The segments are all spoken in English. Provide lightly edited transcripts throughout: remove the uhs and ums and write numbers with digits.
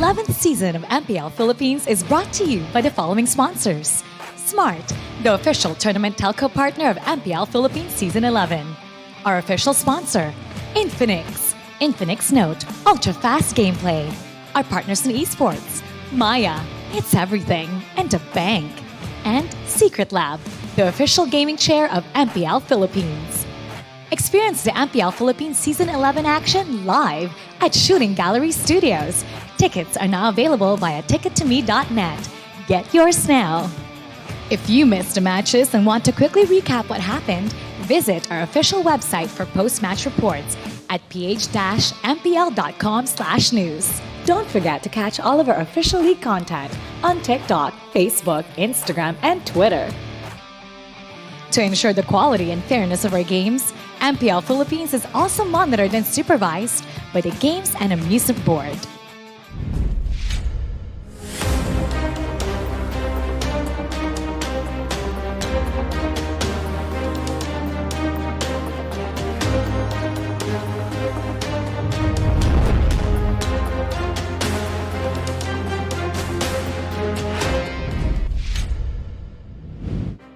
11th season of MPL Philippines is brought to you by the following sponsors. Smart, the official tournament telco partner of MPL Philippines Season 11. Our official sponsor, Infinix. Infinix Note, ultra-fast gameplay. Our partners in esports, Maya, it's everything, and a bank. And Secret Lab, the official gaming chair of MPL Philippines. Experience the MPL Philippines Season 11 action live at Shooting Gallery Studios. Tickets are now available via tickettome.net. Get yours now. If you missed the matches and want to quickly recap what happened, visit our official website for post-match reports at ph-mpl.com/news. Don't forget to catch all of our official league content on TikTok, Facebook, Instagram, and Twitter. To ensure the quality and fairness of our games, MPL Philippines is also monitored and supervised by the Games and Amusement Board.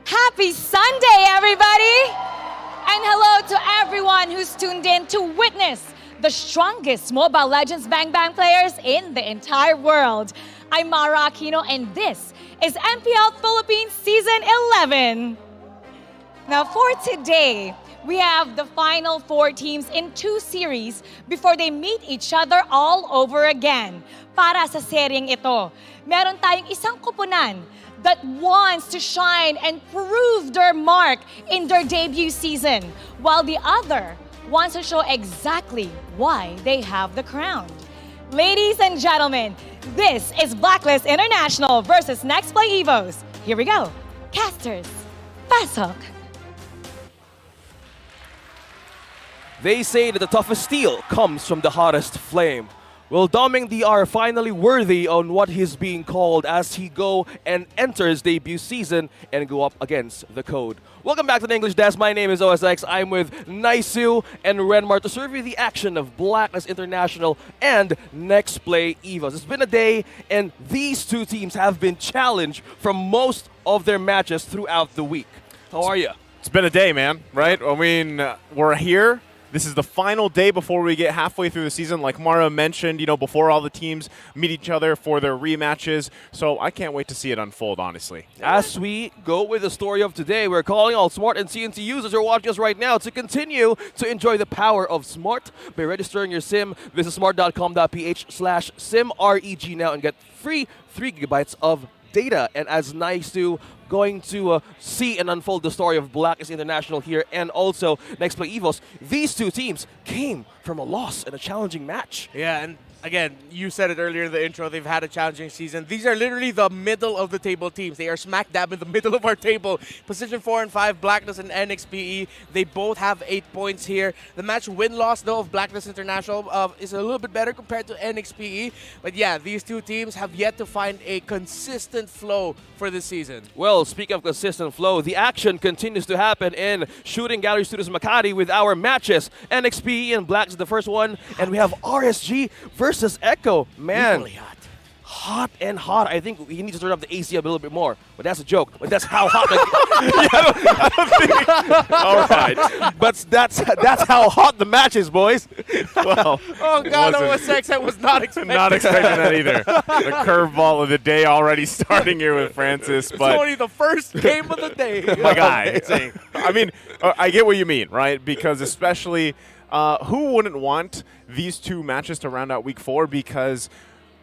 Happy Sunday, everybody! And hello to everyone who's tuned in to witness the strongest Mobile Legends Bang Bang players in the entire world. I'm Mara Aquino, and this is MPL Philippines Season 11. Now, for today, we have the final 4 teams in 2 series before they meet each other all over again. Para sa seryeng ito, meron tayong isang kupunan that wants to shine and prove their mark in their debut season, while the other wants to show exactly why they have the crown. Ladies and gentlemen, this is Blacklist International versus Nexplay EVOS. Here we go. Casters, pasok. They say that the toughest steel comes from the hottest flame. Will Doming DR finally worthy on what he's being called as he go and enters debut season and go up against the code? Welcome back to the English Desk. My name is OSX. I'm with Naisu and Renmar to serve you the action of Blacklist International and Nexplay EVOS. It's been a day, and these 2 teams have been challenged from most of their matches throughout the week. How are you? It's been a day, man, right? I mean, we're here. This is the final day before we get halfway through the season. Like Mara mentioned, before all the teams meet each other for their rematches. So I can't wait to see it unfold, honestly. As we go with the story of today, we're calling all Smart and CNC users who are watching us right now to continue to enjoy the power of Smart by registering your SIM. Visit smart.com.ph/SIMREG now and get free 3 gigabytes of data. And as nice to going to see and unfold the story of Blacklist International here and also Nexplay EVOS, these 2 teams came from a loss in a challenging match. Yeah, and again, you said it earlier in the intro, they've had a challenging season. These are literally the middle of the table teams. They are smack dab in the middle of our table. Position 4 and 5, Blacklist and NXPE. They both have 8 points here. The match win-loss, though, of Blacklist International is a little bit better compared to NXPE. But yeah, these 2 teams have yet to find a consistent flow for this season. Well, speaking of consistent flow, the action continues to happen in Shooting Gallery Studios Makati with our matches. NXPE and Blacks is the first one, and we have RSG versus ECHO. Man, Equally hot. hot and hot. I think we need to turn up the AC a little bit more. But that's a joke. But that's how hot. All right. But that's how hot the match is, boys. Well, Oh God, OSX, I was not expecting not expecting that either. The curveball of the day already starting here with Francis. It's But only the first game of the day. my guy, I mean, I get what you mean, right? Because especially, who wouldn't want these 2 matches to round out week 4? Because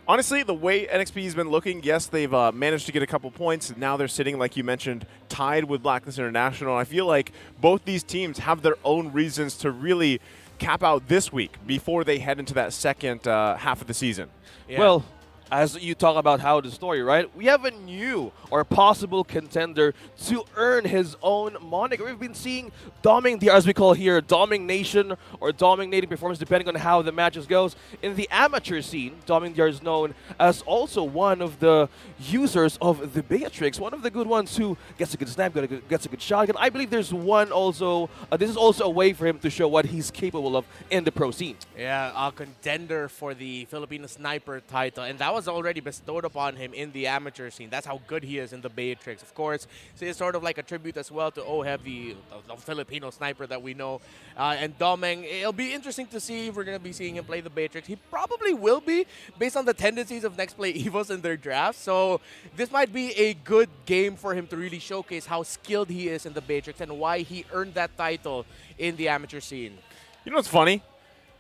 honestly, the way NXP has been looking, yes, they've managed to get a couple points. Now they're sitting, like you mentioned, tied with Blacklist International. I feel like both these teams have their own reasons to really cap out this week before they head into that second half of the season. Yeah. Well, as you talk about how the story, right? We have a new or possible contender to earn his own moniker. We've been seeing as we call here, domination or dominating performance, depending on how the matches goes. In the amateur scene, DR is known as also one of the users of the Beatrix, one of the good ones who gets a good snap, gets a good shotgun. I believe there's one also, this is also a way for him to show what he's capable of in the pro scene. Yeah, a contender for the Filipino Sniper title, and that was already bestowed upon him in the amateur scene. That's how good he is in the Beatrix. Of course, so it's sort of like a tribute as well to Oheb, the Filipino sniper that we know. And Domeng, it'll be interesting to see if we're going to be seeing him play the Beatrix. He probably will be, based on the tendencies of Nexplay EVOS in their drafts. So this might be a good game for him to really showcase how skilled he is in the Beatrix and why he earned that title in the amateur scene. You know what's funny?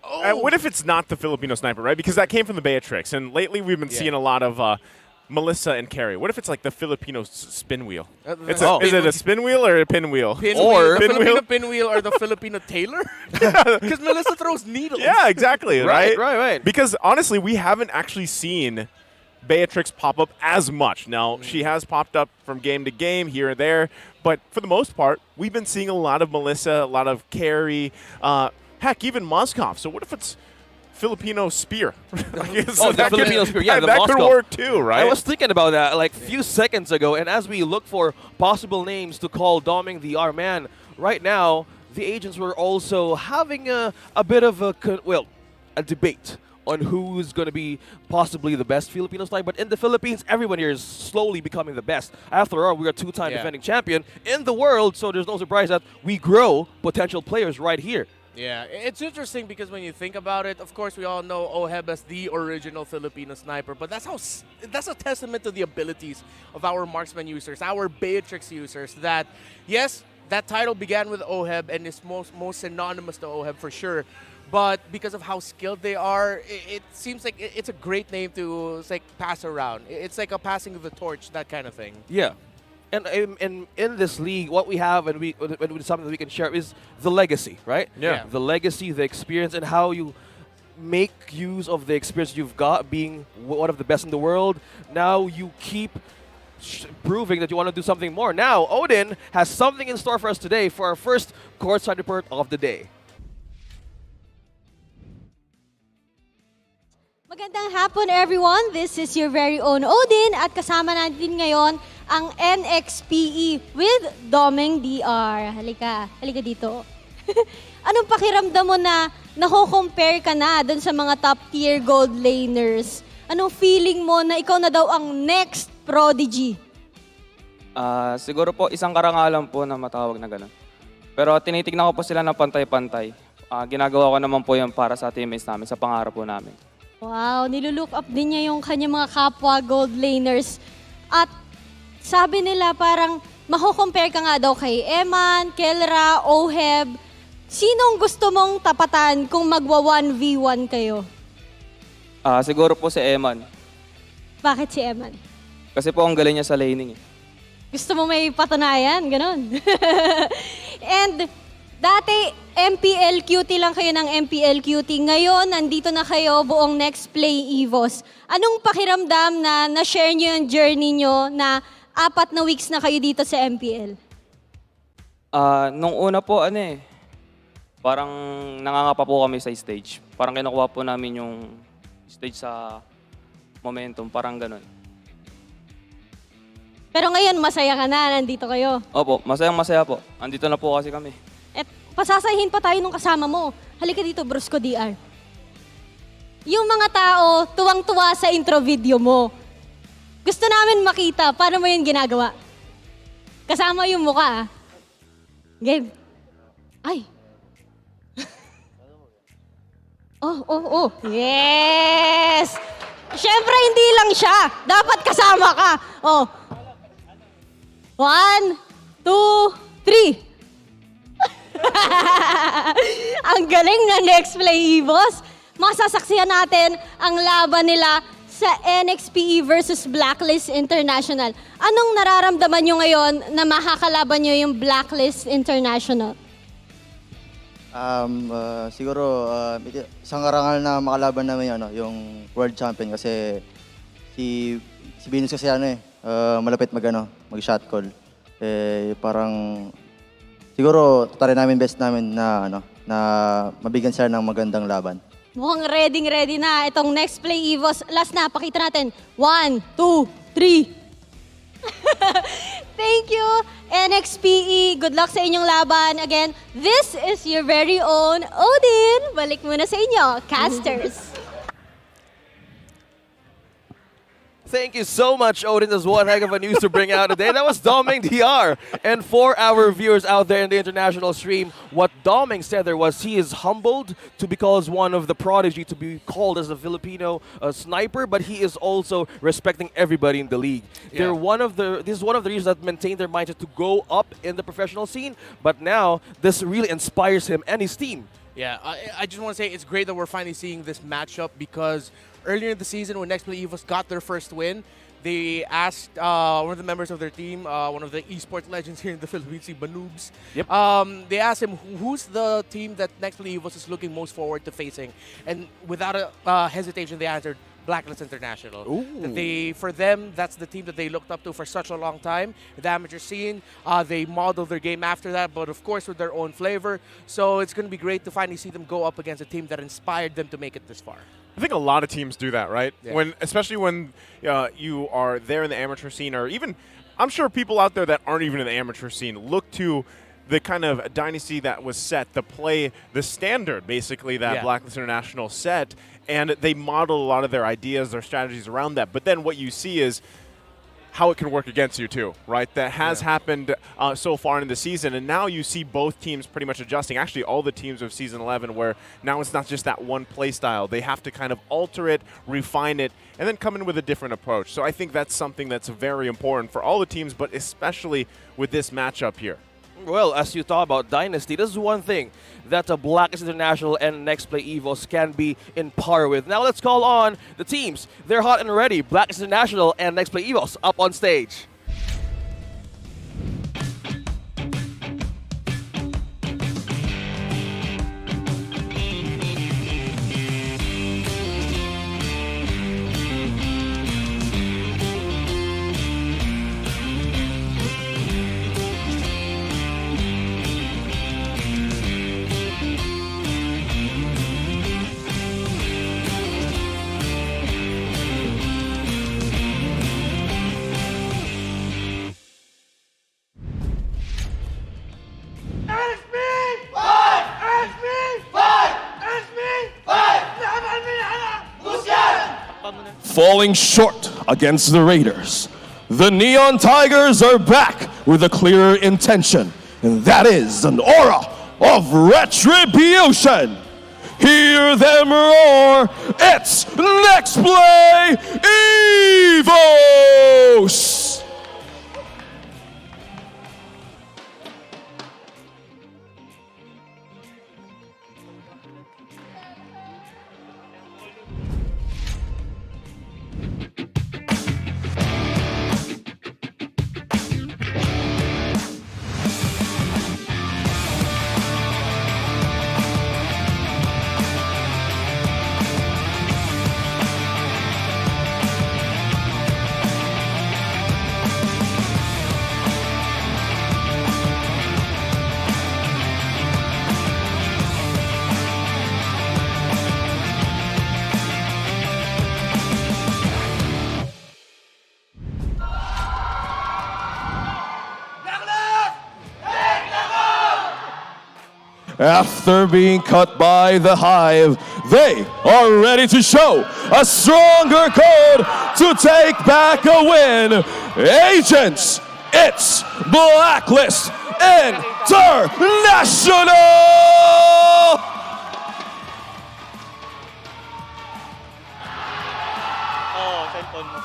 What if it's not the Filipino sniper, right? Because that came from the Beatrix, and lately we've been seeing a lot of Melissa and Carrie. What if it's like the Filipino spin wheel? Is it a spin wheel or a pinwheel? Or the Filipino pinwheel or the Filipino tailor? Because Melissa throws needles. Yeah, exactly. Right. Because honestly, we haven't actually seen Beatrix pop up as much. Now, she has popped up from game to game here and there, but for the most part, we've been seeing a lot of Melissa, a lot of Carrie, heck, even Moskov. So what if it's Filipino spear? Filipino spear. Yeah, that could work too, right? I was thinking about that like a few seconds ago, and as we look for possible names to call Domeng the R-Man, right now, the agents were also having a bit of a debate on who's going to be possibly the best Filipino sniper. But in the Philippines, everyone here is slowly becoming the best. After all, we're a two-time defending champion in the world, so there's no surprise that we grow potential players right here. Yeah, it's interesting because when you think about it, of course, we all know Oheb as the original Filipino sniper, but that's a testament to the abilities of our marksman users, our Beatrix users, that, yes, that title began with Oheb and is most synonymous to Oheb for sure, but because of how skilled they are, it seems like it's a great name to pass around. It's like a passing of the torch, that kind of thing. Yeah. And in this league, what we have and something that we can share is the legacy, right? Yeah. The legacy, the experience, and how you make use of the experience you've got being one of the best in the world. Now you keep proving that you want to do something more. Now, Odin has something in store for us today for our first courtside report of the day. Magandang hapon, everyone. This is your very own Odin at kasama natin ngayon ang NXPE with Domeng DR. Halika dito. Anong pakiramdam mo na nako-compare ka na dun sa mga top-tier gold laners? Anong feeling mo na ikaw na daw ang next prodigy? Siguro po isang karangalan po na matawag na gano'n. Pero tinitignan ko po sila ng pantay-pantay. Ginagawa ko naman po yan para sa teammates namin, sa pangarap po namin. Wow, nilulook up din niya yung kanyang mga kapwa gold laners. At sabi nila parang mako-compare ka nga daw kay Eman, Kelra, Oheb. Sinong gusto mong tapatan kung magwa 1v1 kayo? Siguro po si Eman. Bakit si Eman? Kasi po ang galing niya sa laning. Gusto mo may patunayan? Ganon. And dati, MPL-QT lang kayo ng MPL-QT. Ngayon, nandito na kayo buong Nexplay EVOS. Anong pakiramdam na na-share nyo yung journey nyo na 4 na weeks na kayo dito sa MPL? Nung una po, parang nangangapa po kami sa stage. Parang kinukuha po namin yung stage sa momentum, parang ganun. Pero ngayon, masaya ka na, nandito kayo. Opo, masayang-masaya po. Andito na po kasi kami. At pasasahin pa tayo nung kasama mo. Halika dito, Brusco DR. Yung mga tao, tuwang-tuwa sa intro video mo. Gusto namin makita, paano mo yun ginagawa? Kasama yung mukha, Game. Ay. Oh. Yes! Siyempre, hindi lang siya. Dapat kasama ka. 1, 2, 3. Ang galing na Nexplay EVOS. Masasaksihan natin ang laban nila sa NXPE versus Blacklist International. Anong nararamdaman nyo ngayon na makakalaban nyo yung Blacklist International? Siguro isang karangal na makalaban namin yung world champion kasi si Venus kasi malapit mag-shot call. Parang siguro try namin best namin na mabigyan sila ng magandang laban. Mukhang ready na itong Nexplay EVOS. Last na, pakita natin. 1, 2, 3. Thank you, NXPE. Good luck sa inyong laban. Again, this is your very own Odin. Balik muna sa inyo, casters. Thank you so much, Odin. That's one heck of a news to bring out today. That was Doming DR. And for our viewers out there in the international stream, what Doming said there was he is humbled to be called one of the prodigy, to be called as a Filipino sniper, but he is also respecting everybody in the league. Yeah. This is one of the reasons that maintain their mindset to go up in the professional scene, but now this really inspires him and his team. Yeah, I just want to say it's great that we're finally seeing this matchup because earlier in the season when Nexplay EVOS got their first win, they asked one of the members of their team, one of the esports legends here in the Philippines, Banoobs. Yep. They asked him who's the team that Nexplay EVOS is looking most forward to facing, and without a hesitation, they answered Blacklist International. For them, that's the team that they looked up to for such a long time. The amateur scene, they modeled their game after that, but of course with their own flavor. So it's going to be great to finally see them go up against a team that inspired them to make it this far. I think a lot of teams do that, right? Yeah. Especially when you are there in the amateur scene, or even, I'm sure people out there that aren't even in the amateur scene look to the kind of dynasty that was set, to play the standard, basically, that Blacklist International set, and they model a lot of their ideas, their strategies around that. But then what you see is how it can work against you too, right? That has happened so far in the season, and now you see both teams pretty much adjusting. Actually, all the teams of Season 11, where now it's not just that one play style. They have to kind of alter it, refine it, and then come in with a different approach. So I think that's something that's very important for all the teams, but especially with this matchup here. Well, as you talk about Dynasty, this is one thing that the Blacklist International and Nexplay EVOS can be in par with. Now let's call on the teams. They're hot and ready. Blacklist International and Nexplay EVOS up on stage. Falling short against the Raiders, the Neon Tigers are back with a clearer intention, and that is an aura of retribution. Hear them roar, it's Nexplay EVOS! After being cut by the Hive, they are ready to show a stronger code to take back a win. Agents, it's Blacklist International! Oo, cellphone mo.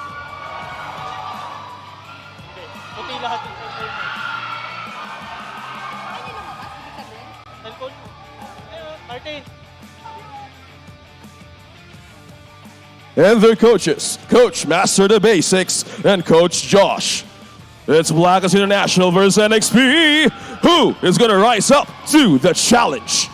Hindi, puti lahat yung cellphone mo. Cellphone mo. Ayun, Martin. And their coaches, Coach Master the Basics and Coach Josh. It's Blacklist International versus NXPE. Who is going to rise up to the challenge?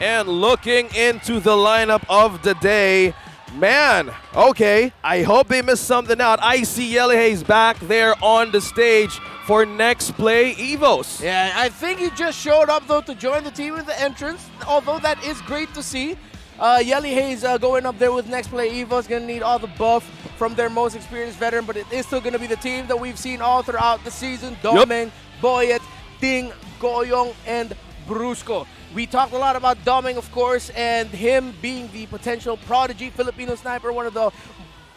And looking into the lineup of the day, man, okay, I hope they missed something out. I see Yelihay's back there on the stage for Nexplay EVOS. Yeah, I think he just showed up though to join the team in the entrance, although that is great to see. Yelihay's going up there with Nexplay EVOS, gonna need all the buff from their most experienced veteran, but it is still gonna be the team that we've seen all throughout the season. Domeng, Boyet, Ting, Goyong, and Brusco. We talked a lot about Domeng, of course, and him being the potential prodigy Filipino sniper, one of the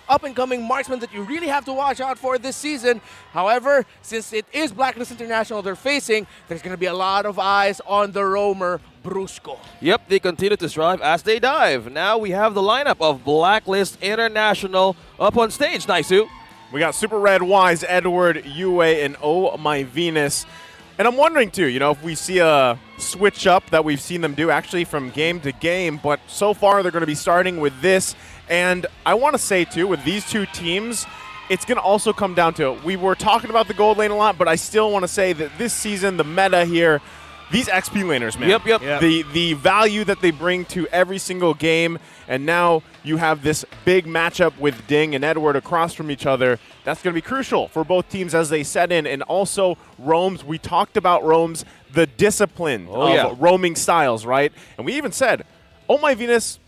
up-and-coming marksmen that you really have to watch out for this season. However, since it is Blacklist International they're facing, there's going to be a lot of eyes on the roamer, Brusco. Yep, they continue to strive as they dive. Now we have the lineup of Blacklist International up on stage. Naisu. We got Super Red, Wise, Edward, Yue, and Oh My Venus. And I'm wondering, too, if we see a switch up that we've seen them do actually from game to game, but so far they're going to be starting with this. And I want to say, too, with these two teams, it's going to also come down to it. We were talking about the gold lane a lot, but I still want to say that this season, the meta here, these XP laners, man. Yep. The value that they bring to every single game, and now you have this big matchup with Ding and Edward across from each other. That's going to be crucial for both teams as they set in. And also, roams, we talked about roams, the discipline of roaming styles, right? And we even said, Oh My Venus,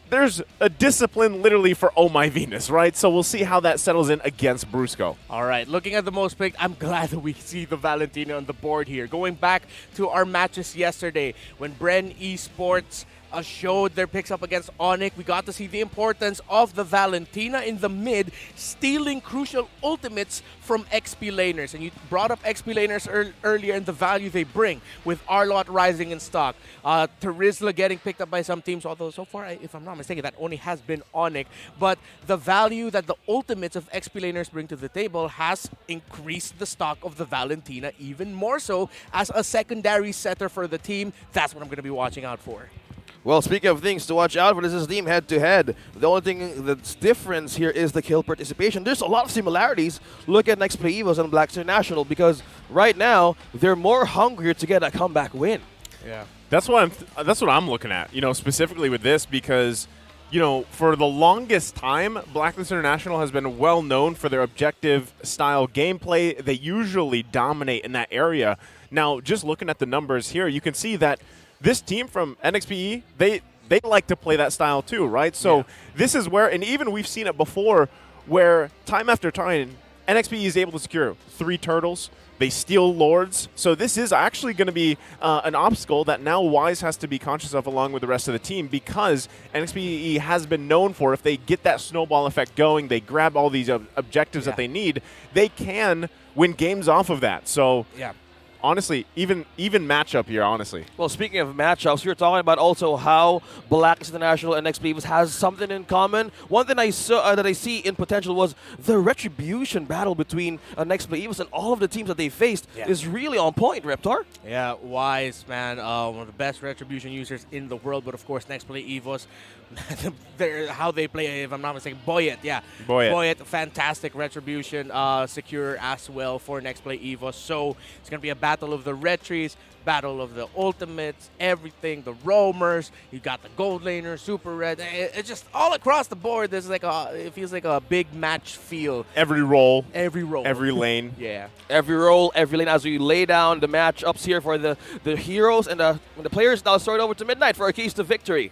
there's a discipline literally for Oh My Venus, right? So we'll see how that settles in against Brusco. All right, looking at the most picked, I'm glad that we see the Valentina on the board here. Going back to our matches yesterday, when Bren Esports showed their picks up against Onyx, we got to see the importance of the Valentina in the mid, stealing crucial ultimates from XP laners. And you brought up XP laners earlier and the value they bring, with Arlot rising in stock, Terizla getting picked up by some teams, although so far, if I'm not mistaken, that only has been Onyx. But the value that the ultimates of XP laners bring to the table has increased the stock of the Valentina even more so as a secondary setter for the team. That's what I'm going to be watching out for. Well, speaking of things to watch out for, this is team head-to-head. The only thing that's difference here is the kill participation. There's a lot of similarities. Look at Nexplay EVOS and Blacklist International, because right now, they're more hungrier to get a comeback win. Yeah. That's what I'm looking at, specifically with this, because, for the longest time, Blacklist International has been well known for their objective style gameplay. They usually dominate in that area. Now, just looking at the numbers here, you can see that this team from NXPE, they like to play that style too, right? So this is where, and even we've seen it before, where time after time, NXPE is able to secure 3 turtles. They steal Lords. So this is actually going to be an obstacle that now Wise has to be conscious of along with the rest of the team, because NXPE has been known for, if they get that snowball effect going, they grab all these objectives that they need, they can win games off of that. So honestly, even matchup here, honestly. Well, speaking of matchups, we were talking about also how Blacklist International and NXPE EVOS has something in common. One thing I saw that I see in potential was the retribution battle between Nexplay EVOS and all of the teams that they faced is really on point, Reptar. Yeah, Wise, man, one of the best retribution users in the world, but of course, Nexplay EVOS, how they play, if I'm not mistaken, Boyet, Boyet, fantastic retribution secure as well for Nexplay EVOS. So it's going to be a battle of the retries, battle of the ultimates, everything, the roamers, you got the gold laner, super red, it's just all across the board. There's like it feels like a big match feel. Every role. Every lane. Yeah. Every role, every lane, as we lay down the matchups here for the heroes and the players. Now start over to Midnight for our keys to victory.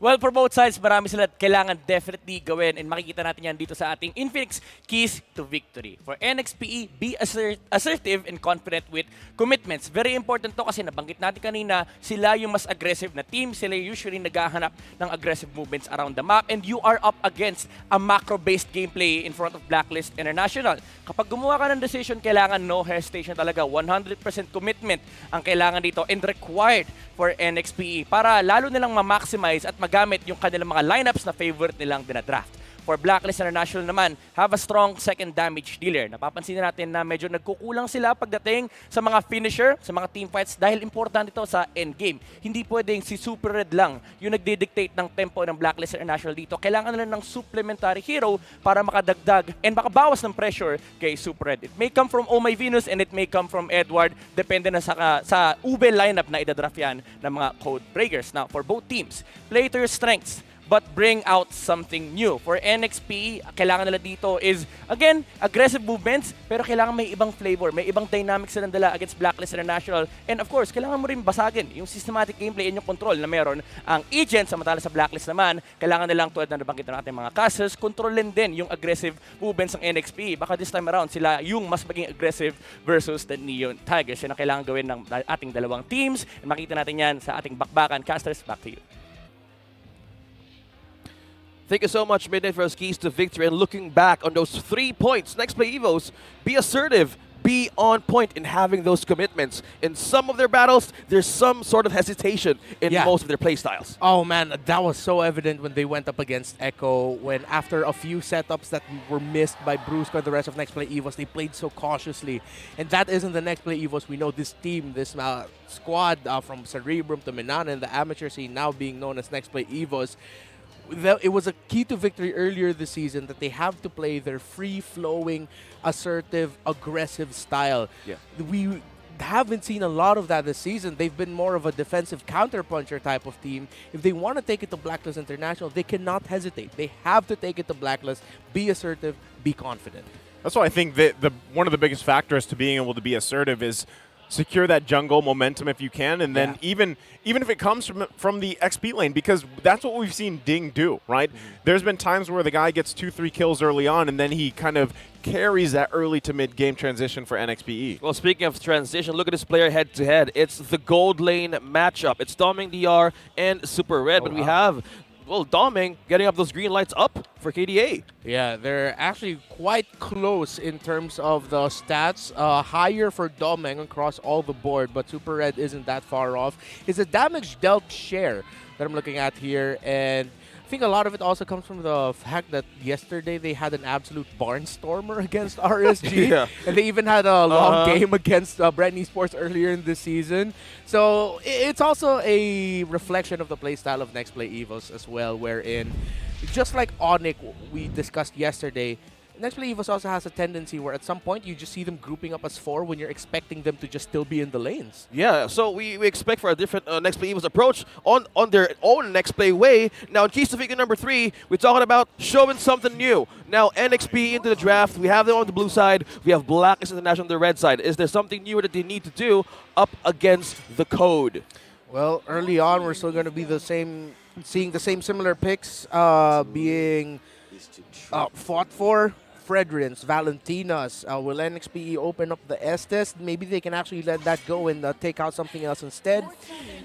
Well, for both sides, marami sila kailangan definitely gawin, and makikita natin yan dito sa ating Infinix Keys to Victory. For NXPE, be assertive and confident with commitments. Very important to kasi nabanggit natin kanina, sila yung mas aggressive na team. Sila usually naghahanap ng aggressive movements around the map, and you are up against a macro-based gameplay in front of Blacklist International. Kapag gumawa ka ng decision, kailangan no hesitation talaga. 100% commitment ang kailangan dito and required for NXPE para lalo nilang ma-maximize at magamit yung kanilang mga lineups na favorite nilang dinadraft. for Blacklist International naman, have a strong second damage dealer. Napapansin natin na medyo nagkukulang sila pagdating sa mga finisher, sa mga teamfights dahil importante ito sa endgame. Hindi pwedeng si Super Red lang yung nagdidictate ng tempo ng Blacklist International dito. Kailangan nila ng supplementary hero para makadagdag and makabawas ng pressure kay Super Red. It may come from Oh My Venus and it may come from Edward. Depende na sa ube lineup na idadraft yan ng mga code breakers. Now, for both teams, play to your strengths but bring out something new. For NXPE, kailangan nila dito is, again, aggressive movements, pero kailangan may ibang flavor, may ibang dynamics silang dala against Blacklist International. And of course, kailangan mo rin basagin yung systematic gameplay and yung control na meron ang agent. Samantala sa Blacklist naman, kailangan nilang tulad na nabanggit natin mga casters, kontrolin din yung aggressive movements ng NXPE. Baka this time around, sila yung mas maging aggressive versus the Neon Tigers. Yan ang kailangan gawin ng ating dalawang teams. And makita natin yan sa ating bakbakan. Casters, back to you. Thank you so much, Midnight, for those keys to victory. And looking back on those 3 points, Nexplay EVOS, be assertive, be on point in having those commitments. In some of their battles, there's some sort of hesitation in most of their playstyles. Oh man, that was so evident when they went up against Echo, when after a few setups that were missed by Brusco and the rest of Nexplay EVOS, they played so cautiously. And that isn't the Nexplay EVOS. We know this team, this squad from Cerebrum to Minana and the amateur scene now being known as Nexplay EVOS. It was a key to victory earlier this season that they have to play their free-flowing, assertive, aggressive style. Yeah. We haven't seen a lot of that this season. They've been more of a defensive counterpuncher type of team. If they want to take it to Blacklist International, they cannot hesitate. They have to take it to Blacklist, be assertive, be confident. That's why I think that one of the biggest factors to being able to be assertive is secure that jungle momentum if you can, and then even if it comes from the XP lane, because that's what we've seen Ding do, right? There's been times where the guy gets 2-3 kills early on, and then he kind of carries that early to mid-game transition for NXPE. Well, speaking of transition, look at this player head-to-head. It's the gold lane matchup. It's Doming DR and Super Red, but we have, well, Doming getting up those green lights up for KDA. Yeah, they're actually quite close in terms of the stats. Higher for Doming across all the board, but Super Red isn't that far off. It's a damage dealt share that I'm looking at here, and I think a lot of it also comes from the fact that yesterday they had an absolute barnstormer against RSG. And they even had a long game against Brand Esports earlier in the season. So it's also a reflection of the playstyle of Nexplay EVOS as well, wherein just like Onyx we discussed yesterday, Nexplay EVOS also has a tendency where at some point you just see them grouping up as 4 when you're expecting them to just still be in the lanes. Yeah, so we expect for a different Nexplay EVOS approach on their own Nexplay way. Now, in keys to victory number 3, we're talking about showing something new. Now, NXPE into the draft. We have them on the blue side. We have Blacklist International on the red side. Is there something new that they need to do up against the code? Well, early on, we're still going to be seeing the same similar picks being fought for. Fredrins, Valentinas. Will NXPE open up the Estes? Maybe they can actually let that go and take out something else instead.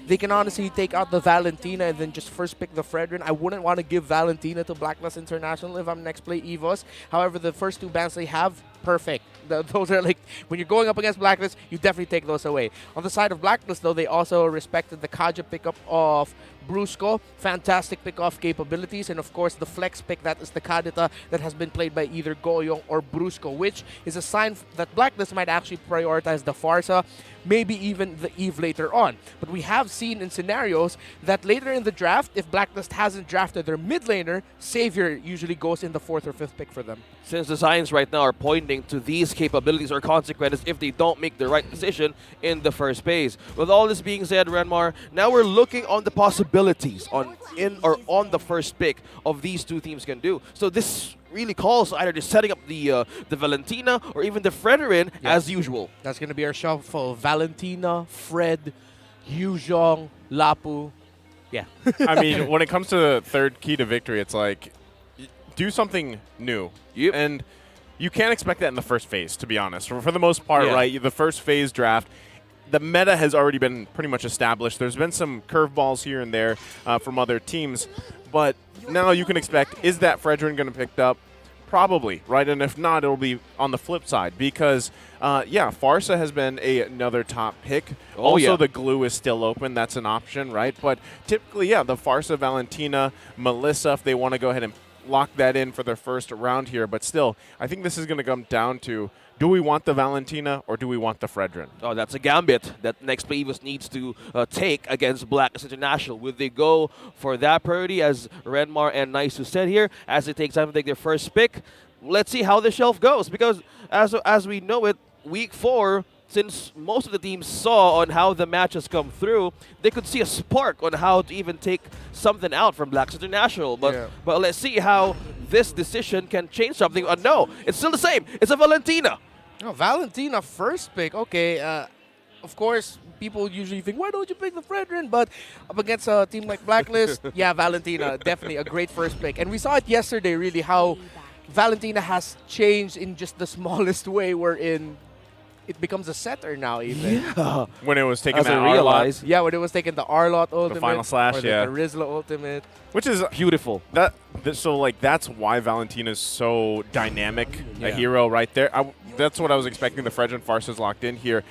They can honestly take out the Valentina and then just first pick the Fredrin. I wouldn't want to give Valentina to Blacklist International if I'm Nexplay EVOS. However, the first 2 bans they have, perfect. Those are like, when you're going up against Blacklist, you definitely take those away. On the side of Blacklist, though, they also respected the Kaja pickup of Brusco, fantastic pick-off capabilities, and of course the flex pick, that is the Kadita that has been played by either Goyong or Brusco, which is a sign that Blacklist might actually prioritize the Farsa, maybe even the Eve later on. But we have seen in scenarios that later in the draft, if Blacklist hasn't drafted their mid laner, Savior usually goes in the 4th or 5th pick for them. Since the signs right now are pointing to these capabilities or consequences if they don't make the right decision in the first phase. With all this being said, Renmar, now we're looking on the possibilities on the first pick of these 2 teams can do. So this really calls either just setting up the Valentina or even the Fredrin as usual. That's going to be our shuffle. Valentina, Fred, Yuzhong, Lapu. Yeah. I mean, when it comes to the third key to victory, it's like, do something new. And you can't expect that in the first phase, to be honest. For the most part, right, the first phase draft, the meta has already been pretty much established. There's been some curveballs here and there from other teams. But now you can expect, is that Fredrin going to pick up? Probably, right? And if not, it'll be on the flip side because, Farsa has been another top pick. The glue is still open. That's an option, right? But typically, the Farsa, Valentina, Melissa, if they want to go ahead and lock that in for their first round here. But still, I think this is going to come down to, do we want the Valentina or do we want the Fredrin? Oh, that's a gambit that Nexplay EVOS needs to take against Blacklist International. Will they go for that priority, as Renmar and Naisu said here, as they take time to take their first pick? Let's see how the shelf goes, because as we know it, week 4, since most of the teams saw on how the match has come through, they could see a spark on how to even take something out from Blacklist International. But let's see how this decision can change something. No, it's still the same. It's a Valentina. Oh, Valentina first pick. Okay, of course, people usually think, why don't you pick the Fredrin? But up against a team like Blacklist, yeah, Valentina, definitely a great first pick. And we saw it yesterday, really, how Valentina has changed in just the smallest way, wherein it becomes a setter now, even. Yeah. When it was taking As that I realized. Yeah, when it was taking the Arlot ultimate. The final slash, or the Rizla ultimate. Which is beautiful. So, like, that's why Valentina's so dynamic, a hero right there. That's what I was expecting. The Fredrin Farce is locked in here.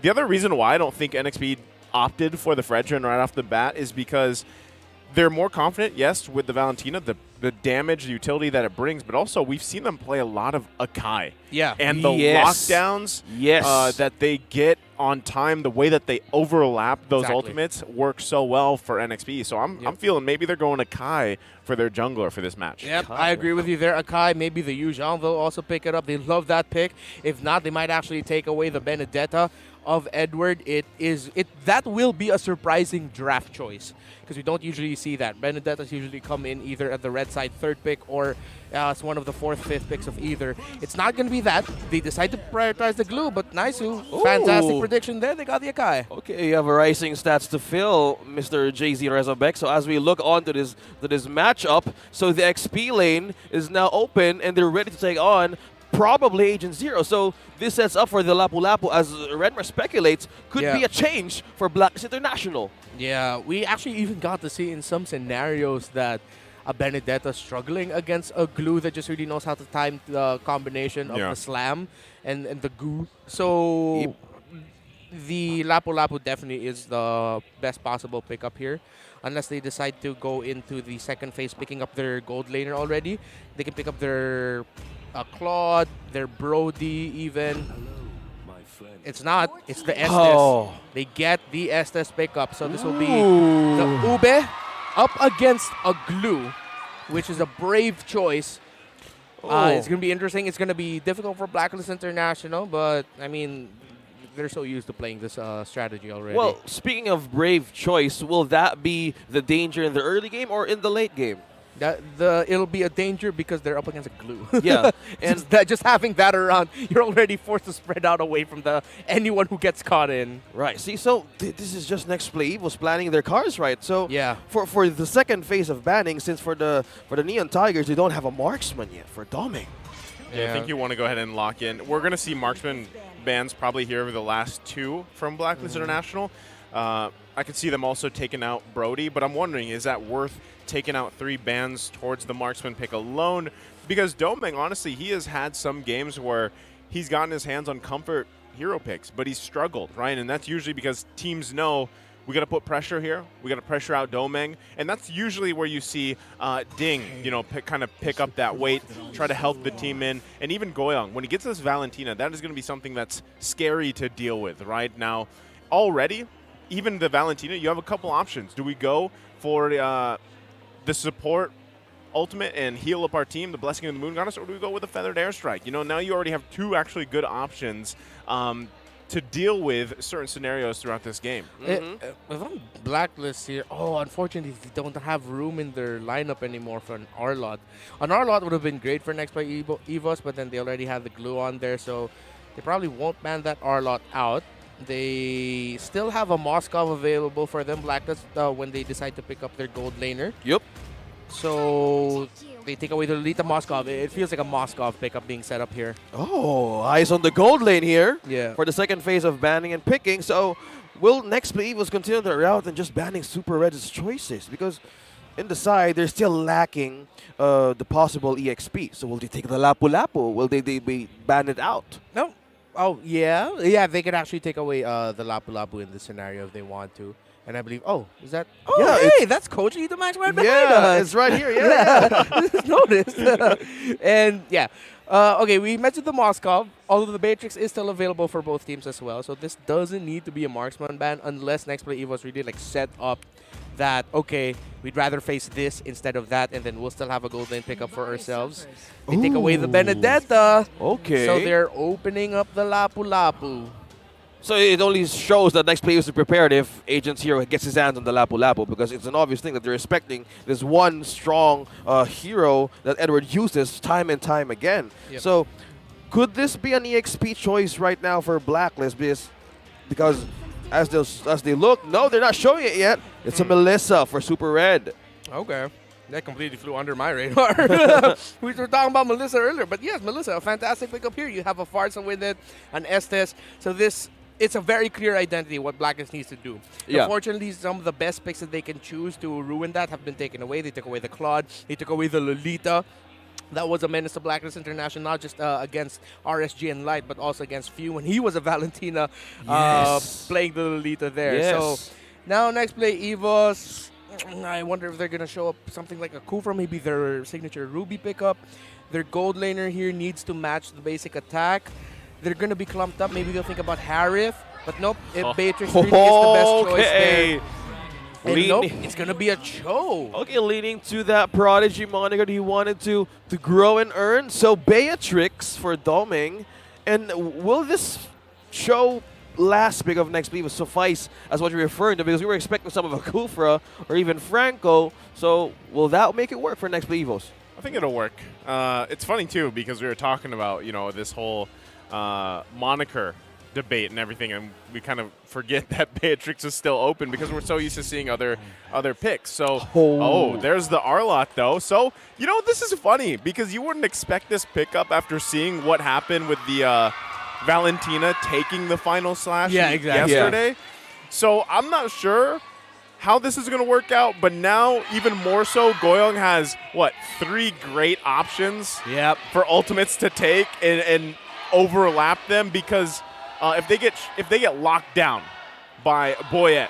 The other reason why I don't think NXPE opted for the Fredrin right off the bat is because they're more confident, yes, with the Valentina, the damage, the utility that it brings, but also we've seen them play a lot of Akai. Yeah. And the lockdowns that they get on time, the way that they overlap those ultimates work so well for NXPE. So I'm feeling maybe they're going Akai for their jungler for this match. Yep, I agree with you there. Akai, maybe the Yuzhong, they'll also pick it up. They love that pick. If not, they might actually take away the Benedetta of Edward. That will be a surprising draft choice, because we don't usually see that. Benedettas usually come in either at the red side 3rd pick or as one of the 4th, 5th picks of either. It's not going to be that. They decide to prioritize the glue, but Naisu, fantastic prediction there. They got the Akai. Okay, you have a rising stats to fill, Mr. JZ Rezabek. So as we look on to this matchup, so the XP lane is now open and they're ready to take on probably Agent Zero. So this sets up for the Lapu Lapu, as Renmar speculates, could be a change for Blacklist International. Yeah, we actually even got to see in some scenarios that a Benedetta struggling against a glue that just really knows how to time the combination of the slam and the goo. So the Lapu Lapu definitely is the best possible pickup here. Unless they decide to go into the second phase picking up their gold laner already, they can pick up their Claude, their Brody even. It's not. It's the Estes. They get the Estes pickup. So this will be the Ube up against a glue, which is a brave choice. It's going to be interesting. It's going to be difficult for Blacklist International, but, I mean, they're so used to playing this strategy already. Well, speaking of brave choice, will that be the danger in the early game or in the late game? It'll be a danger because they're up against a glue. Yeah, and just having that around, you're already forced to spread out away from anyone who gets caught in. Right. See, so this is just Nexplay EVOS planning their cards right. So for the second phase of banning, since for the Neon Tigers they don't have a marksman yet for doming. Yeah, I think you want to go ahead and lock in. We're going to see marksman bans probably here over the last 2 from Blacklist International. I could see them also taking out Brody, but I'm wondering, is that worth taking out 3 bans towards the marksman pick alone? Because Domeng, honestly, he has had some games where he's gotten his hands on comfort hero picks, but he's struggled, right? And that's usually because teams know we got to put pressure here. We got to pressure out Domeng, and that's usually where you see Ding, kind of pick up that weight, try to help the team in, and even Goyong. When he gets this Valentina, that is going to be something that's scary to deal with, right? Now, already, even the Valentina, you have a couple options. Do we go for the support ultimate and heal up our team, the Blessing of the Moon Goddess, or do we go with a Feathered Airstrike? Now you already have 2 actually good options to deal with certain scenarios throughout this game. If I'm Blacklist here, unfortunately, they don't have room in their lineup anymore for an Arlot. An Arlot would have been great for Nexplay EVOS, but then they already have the glue on there, so they probably won't ban that Arlot out. They still have a Moskov available for them, Blacklist, when they decide to pick up their gold laner. Yep. So they take away the Lolita Moskov. It feels like a Moskov pickup being set up here. Oh, eyes on the gold lane here for the second phase of banning and picking. So will Nexplay EVOS continue their route and just banning Super Red's choices? Because in the side, they're still lacking the possible EXP. So will they take the Lapu Lapu? Will they be ban it out? No. Oh, yeah. Yeah, they could actually take away the Lapu Lapu in this scenario if they want to. And I believe, oh, is that? Oh, Yeah, hey, that's Coach Ito Maxman behind Yeah, us. it's right here. Yeah. Just noticed. And yeah. Okay, we mentioned the Moskov, although the Matrix is still available for both teams as well. So this doesn't need to be a marksman ban unless Nexplay EVOS really like set up that, okay, we'd rather face this instead of that, and then we'll still have a gold lane pickup for ourselves. They take away the Benedetta. Okay. So they're opening up the Lapu Lapu. So it only shows that next player is prepared if Agents Hero gets his hands on the Lapu Lapu, because it's an obvious thing that they're expecting this one strong hero that Edward uses time and time again. Yep. So could this be an EXP choice right now for Blacklist? Because as they look, no, they're not showing it yet. It's a Melissa for Super Red. Okay. That completely flew under my radar. We were talking about Melissa earlier, but yes, Melissa, a fantastic pickup here. You have a Farsa with it, an Estes. So it's a very clear identity what Blacklist needs to do. Yeah. Unfortunately, some of the best picks that they can choose to ruin that have been taken away. They took away the Claude. They took away the Lolita. That was a menace to Blacklist International, not just against RSG and Light, but also against Few when he was a Valentina playing the Lolita there. Yes. So now Nexplay EVOS, I wonder if they're going to show up something like a Kufra, maybe their signature Ruby pickup. Their gold laner here needs to match the basic attack. They're going to be clumped up. Maybe they'll think about Harith. But nope, Beatrix really is the best choice there. And nope, it's going to be a Cho. Okay, leading to that Prodigy moniker that he wanted to grow and earn. So Beatrix for Doming. And will this show last pick of Nexplay suffice as what you're referring to? Because we were expecting some of a Kufra or even Franco. So will that make it work for Nexplay EVOS? I think it'll work. It's funny, too, because we were talking about, this whole moniker debate and everything, and we kind of forget that Beatrix is still open because we're so used to seeing other picks. So, there's the Arlot, though. So, this is funny because you wouldn't expect this pickup after seeing what happened with the Valentina taking the final slash yesterday. Yeah. So, I'm not sure how this is going to work out, but now even more so, Goyoung has, 3 great options for ultimates to take and overlap them, because if they get locked down by Boyette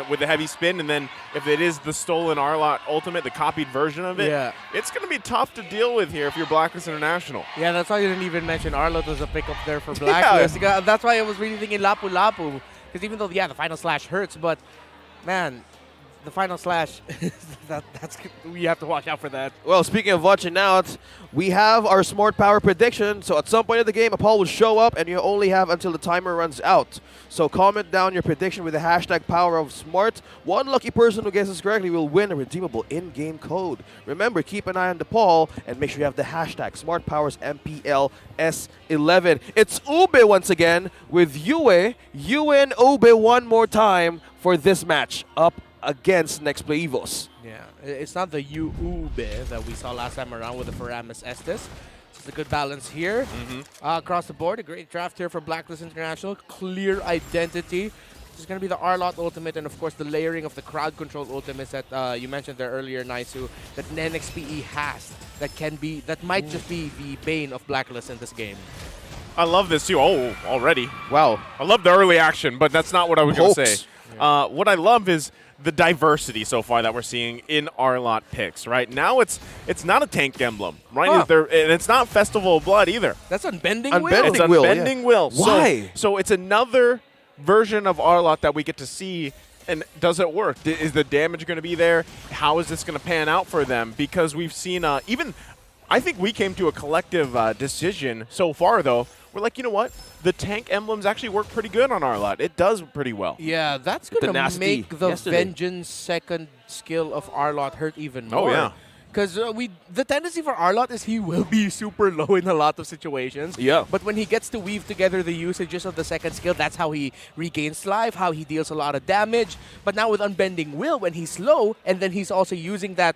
with the heavy spin, and then if it is the stolen Arlot ultimate, the copied version of it, it's going to be tough to deal with here if you're Blacklist International. Yeah, that's why you didn't even mention Arlot as a pickup there for Blacklist. That's why I was really thinking Lapu Lapu, because even though, the final slash hurts, but, man, the final slash, that's we have to watch out for that. Well, speaking of watching out, we have our Smart Power prediction. So at some point in the game, a poll will show up, and you only have until the timer runs out. So comment down your prediction with the hashtag Power of Smart. One lucky person who guesses correctly will win a redeemable in-game code. Remember, keep an eye on the poll, and make sure you have the hashtag Smart Powers MPL S11. It's Ube once again with Yue and Ube one more time for this match up against Nexplay EVOS. Yeah, it's not the Ube that we saw last time around with the Faramis Estes. It's a good balance here. Across the board, a great draft here for Blacklist International. Clear identity. It's going to be the Arlot ultimate, and of course the layering of the crowd control ultimates that you mentioned there earlier, Naisu, that NXPE has. That might just be the bane of Blacklist in this game. I love this too. Oh, already. Wow. I love the early action, but that's not what I was going to say. What I love is the diversity so far that we're seeing in Arlot picks. Right now, it's not a tank emblem, right? And it's not Festival of Blood either. That's Unbending Will. It's Unbending Will. Why? So it's another version of Arlot that we get to see. And does it work? Is the damage going to be there? How is this going to pan out for them? Because we've seen I think we came to a collective decision so far, though. We're like, you know what? The tank emblems actually work pretty good on Arlot. It does pretty well. Yeah, that's going to make the Vengeance second skill of Arlot hurt even more. Oh, yeah. Because the tendency for Arlot is he will be super low in a lot of situations. Yeah. But when he gets to weave together the usages of the second skill, that's how he regains life, how he deals a lot of damage. But now with Unbending Will, when he's low, and then he's also using that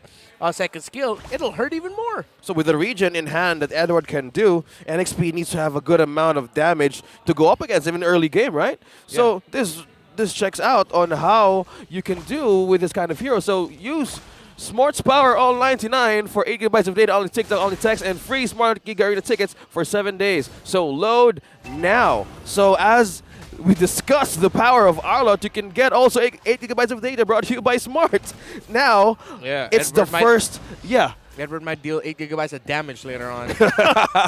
second skill, it'll hurt even more. So with the regen in hand that Edward can do, NXP needs to have a good amount of damage to go up against him in the early game, right? Yeah. So this checks out on how you can do with this kind of hero. So use Smart's Power all 99 for 8 GB of data, only TikTok, only text, and free Smart Giga Arena tickets for 7 days. So load now. So as we discussed the power of Arlot. You can get also 8 gigabytes of data brought to you by Smart. Now, it's the first. Yeah. Edward might deal 8 gigabytes of damage later on.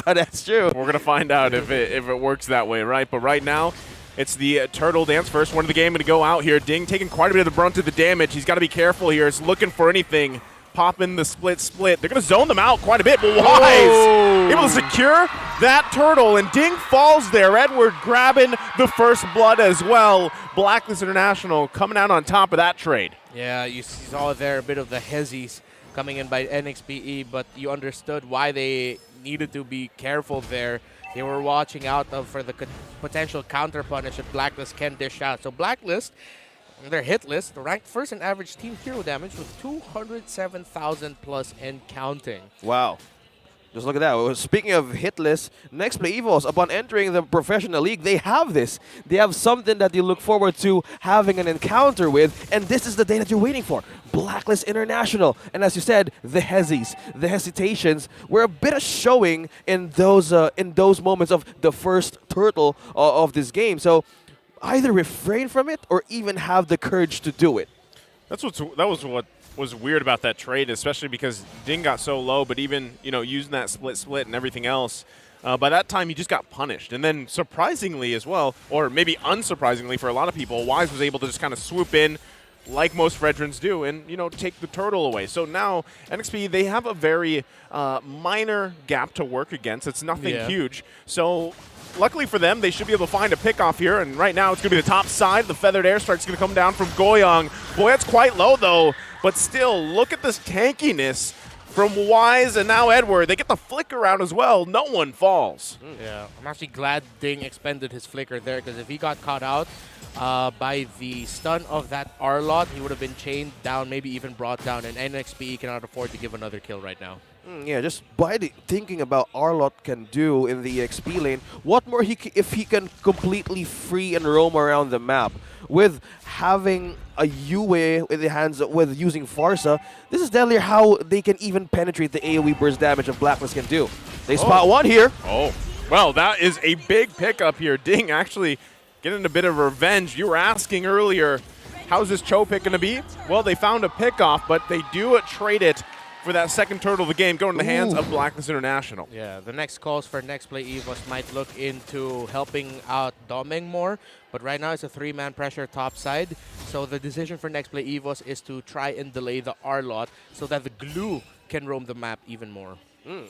That's true. We're going to find out if it works that way, right? But right now, it's the turtle dance. First one of the game going to go out here. Ding taking quite a bit of the brunt of the damage. He's got to be careful here. He's looking for anything. Popping the split. They're going to zone them out quite a bit, but Wise able to secure that turtle, and Ding falls there. Edward grabbing the first blood as well. Blacklist International coming out on top of that trade. Yeah, you saw there a bit of the hezzies coming in by NXPE, but you understood why they needed to be careful there. They were watching out for the potential counter punish that Blacklist can dish out. So Blacklist, their hit list, ranked first in average team hero damage with 207,000 plus and counting. Wow. Just look at that. Speaking of hit list, Nexplay EVOS, upon entering the professional league, they have this. They have something that they look forward to having an encounter with, and this is the day that you're waiting for. Blacklist International. And as you said, the hezzies, the hesitations were a bit of showing in those moments of the first turtle of this game. So either refrain from it or even have the courage to do it. That was what was weird about that trade, especially because Ding got so low, but even using that split and everything else, by that time he just got punished. And then surprisingly as well, or maybe unsurprisingly for a lot of people, Wise was able to just kind of swoop in like most veterans do and take the turtle away. So now NXP, they have a very minor gap to work against. It's nothing huge. So luckily for them, they should be able to find a pick-off here, and right now it's going to be the top side. The feathered airstrike's going to come down from Goyong. Boyette's quite low, though, but still, look at this tankiness from Wise and now Edward. They get the flicker out as well. No one falls. Yeah, I'm actually glad Ding expended his flicker there, because if he got caught out by the stun of that Arlot, he would have been chained down, maybe even brought down, and NXPE cannot afford to give another kill right now. Yeah, just by thinking about Arlot can do in the XP lane, what more if he can completely free and roam around the map with having a Yue in the hands with using Farsa. This is deadly how they can even penetrate the AoE burst damage of Blacklist can do. They spot one here. Oh, well, that is a big pickup here. Ding actually getting a bit of revenge. You were asking earlier, how's this Cho pick going to be? Well, they found a pickoff, but they do trade it for that second turtle of the game, going in the hands of Blacklist International. Yeah, the next calls for Nexplay EVOS might look into helping out Doming more, but right now it's a 3-man pressure top side. So the decision for Nexplay EVOS is to try and delay the Arlot so that the glue can roam the map even more.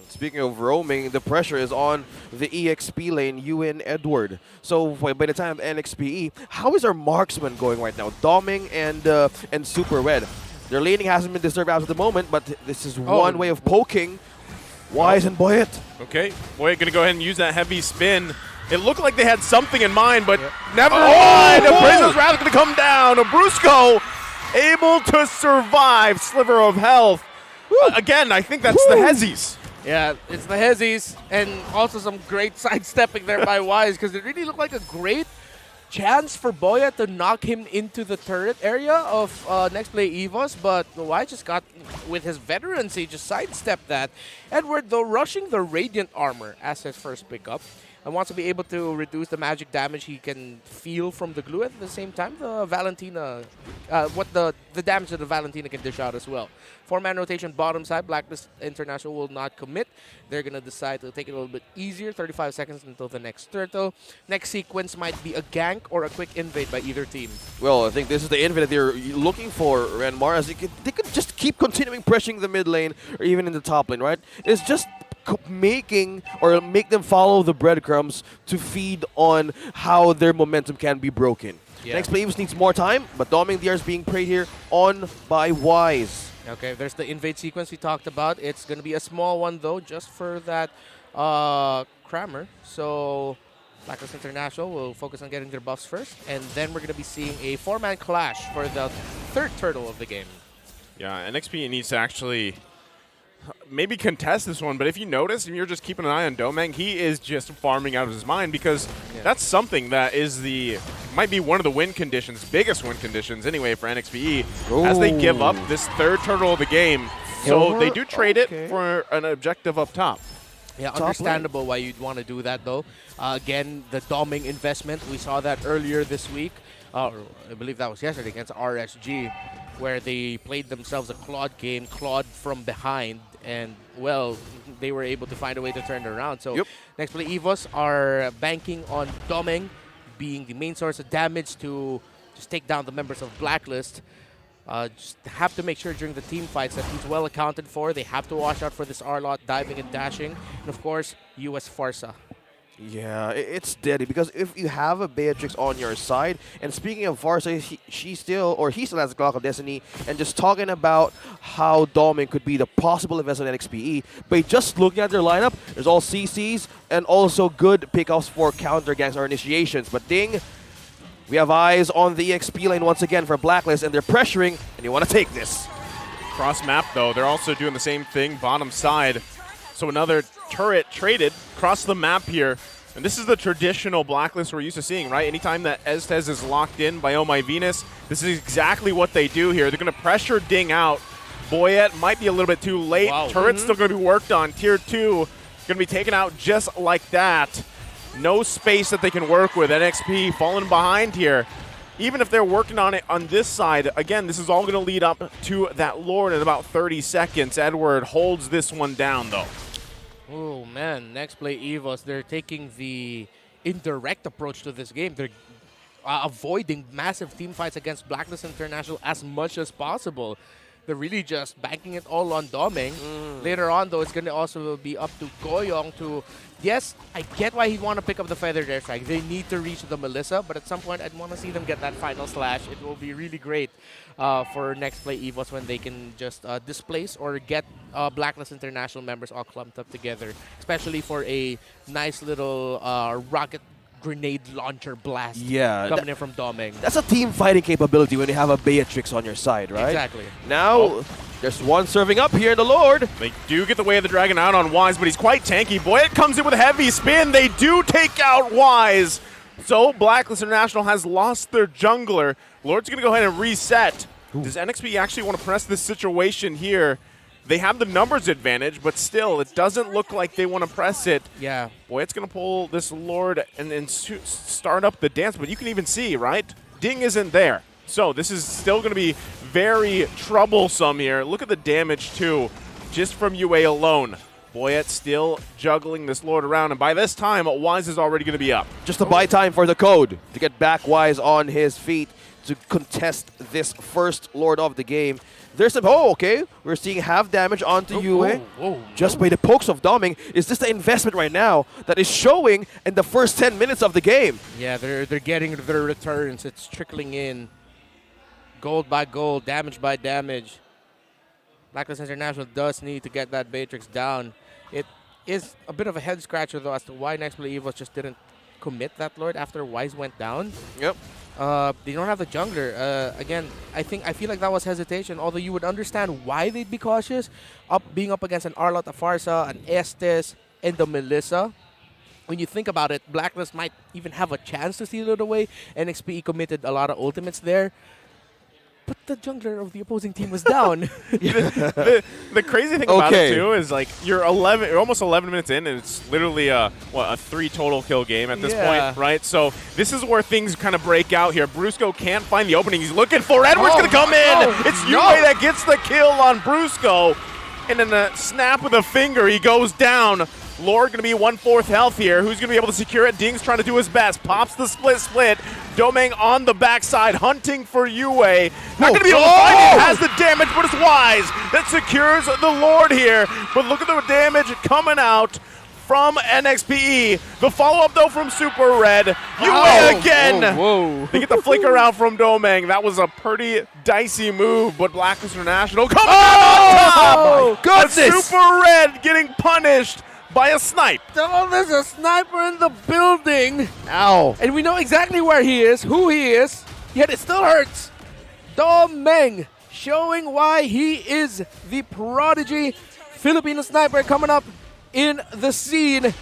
Speaking of roaming, the pressure is on the EXP lane, UN Edward. So by the time NXPE, how is our marksman going right now? Doming and Super Red. Their laning hasn't been disturbed as of the moment, but this is one way of poking Wise and Boyette. Okay, Boyette going to go ahead and use that heavy spin. It looked like they had something in mind, but never mind. Appraiser's Wrath going to come down. Brusco able to survive. Sliver of health. Again, I think that's the hezzies. Yeah, it's the hezzies, and also some great sidestepping there by Wise, because it really looked like a great chance for Boya to knock him into the turret area of Nexplay EVOS, but Wise just got, with his veterans, he just sidestepped that. Edward, though, rushing the Radiant Armor as his first pickup, and wants to be able to reduce the magic damage he can feel from the glue. At the same time, the Valentina, the damage that the Valentina can dish out as well. 4-man rotation bottom side. Blacklist International will not commit. They're going to decide to take it a little bit easier. 35 seconds until the next turtle. Next sequence might be a gank or a quick invade by either team. Well, I think this is the invade that they're looking for, Ranmar, as they could just keep continuing pressuring the mid lane or even in the top lane, right? It's just make them follow the breadcrumbs to feed on how their momentum can be broken. Nexplay EVOS needs more time, but Doming DR is being preyed here on by Wise. Okay, there's the invade sequence we talked about. It's going to be a small one, though, just for that Crammer. So Blacklist International will focus on getting their buffs first, and then we're going to be seeing a 4-man clash for the third turtle of the game. Yeah, NXPE needs to actually maybe contest this one, but if you notice, if you're just keeping an eye on Domeng, he is just farming out of his mind, because that's something that is might be one of the win conditions, biggest win conditions anyway for NXPE, as they give up this third turtle of the game. So they do trade it for an objective up top. Yeah, top understandable why you'd want to do that, though. Again, the doming investment, we saw that earlier this week. I believe that was yesterday against RSG, where they played themselves a Claude game, Claude from behind, and, well, they were able to find a way to turn it around. So Nexplay EVOS are banking on doming being the main source of damage to just take down the members of Blacklist. Just have to make sure during the team fights that he's well accounted for. They have to watch out for this R-Lot diving and dashing. And, of course, US Farsa. Yeah, it's deadly because if you have a Beatrix on your side, and speaking of Farsa, he still has a Clock of Destiny, and just talking about how Doming could be the possible investment in NXPE, but just looking at their lineup, there's all CCs and also good pickups for counter ganks or initiations. But Ding, we have eyes on the EXP lane once again for Blacklist, and they're pressuring, and you want to take this. Cross map, though, they're also doing the same thing, bottom side. So another turret traded across the map here. And this is the traditional Blacklist we're used to seeing, right? Anytime that Estes is locked in by Oh My Venus, this is exactly what they do here. They're going to pressure Ding out. Boyette might be a little bit too late. Wow. Turret's still going to be worked on. Tier 2 going to be taken out just like that. No space that they can work with. NXP falling behind here. Even if they're working on it on this side, again, this is all going to lead up to that Lord in about 30 seconds. Edward holds this one down, though. Oh, man. Nexplay EVOS, they're taking the indirect approach to this game. They're avoiding massive team fights against Blacklist International as much as possible. They're really just banking it all on Doming. Later on, though, it's going to also be up to Goyong to... Yes, I get why he'd want to pick up the Feathered Airstrike. They need to reach the Melissa, but at some point, I'd want to see them get that final slash. It will be really great for Nexplay EVOS when they can just displace or get Blacklist International members all clumped up together, especially for a nice little rocket grenade launcher blast coming in from Doming. That's a team fighting capability when you have a Beatrix on your side, right? Exactly. Now, there's one serving up here in the Lord. They do get the Way of the Dragon out on Wise, but he's quite tanky. Boyette comes in with a heavy spin. They do take out Wise. So Blacklist International has lost their jungler. Lord's going to go ahead and reset. Does NXP actually want to press this situation here? They have the numbers advantage, but still, it doesn't look like they want to press it. Yeah. Boyette's going to pull this Lord and start up the dance, but you can even see, right? Ding isn't there. So this is still going to be very troublesome here. Look at the damage, too, just from UA alone. Boyette still juggling this Lord around, and by this time, Wise is already going to be up. Just to buy time for the code to get back Wise on his feet to contest this first Lord of the game. There's some, okay, we're seeing half damage onto UA just by the pokes of Doming. Is this the investment right now that is showing in the first 10 minutes of the game? Yeah, they're getting their returns. It's trickling in. Gold by gold, damage by damage. Blacklist International does need to get that Beatrix down. It is a bit of a head scratcher, though, as to why Nexplay EVOS just didn't commit that Lord after Wise went down. Yep. They don't have the jungler. Again, I feel like that was hesitation, although you would understand why they'd be cautious. Being up against an R-Lot, a Farsa, an Estes, and the Melissa. When you think about it, Blacklist might even have a chance to steal it away. NXPE committed a lot of ultimates there. But the jungler of the opposing team was down. The crazy thing about it, too, is like you're almost 11 minutes in, and it's literally a 3 total kill game at this point, right? So this is where things kind of break out here. Brusco can't find the opening he's looking for. Edward's going to come in. It's UA that gets the kill on Brusco. And in a snap with a finger, he goes down. Lord going to be 1/4 health here. Who's going to be able to secure it? Ding's trying to do his best. Pops the split. Doming on the backside, hunting for UA. Not going to be able to find it. Has the damage, but it's Wise that secures the Lord here. But look at the damage coming out from NXPE. The follow-up, though, from Super Red. UA again. They get the flicker out from Doming. That was a pretty dicey move, but Blacklist International coming out on top. My goodness. Super Red getting punished by a snipe. Oh, there's a sniper in the building. Ow. And we know exactly where he is, who he is, yet it still hurts. Doming showing why he is the prodigy Filipino sniper coming up in the scene.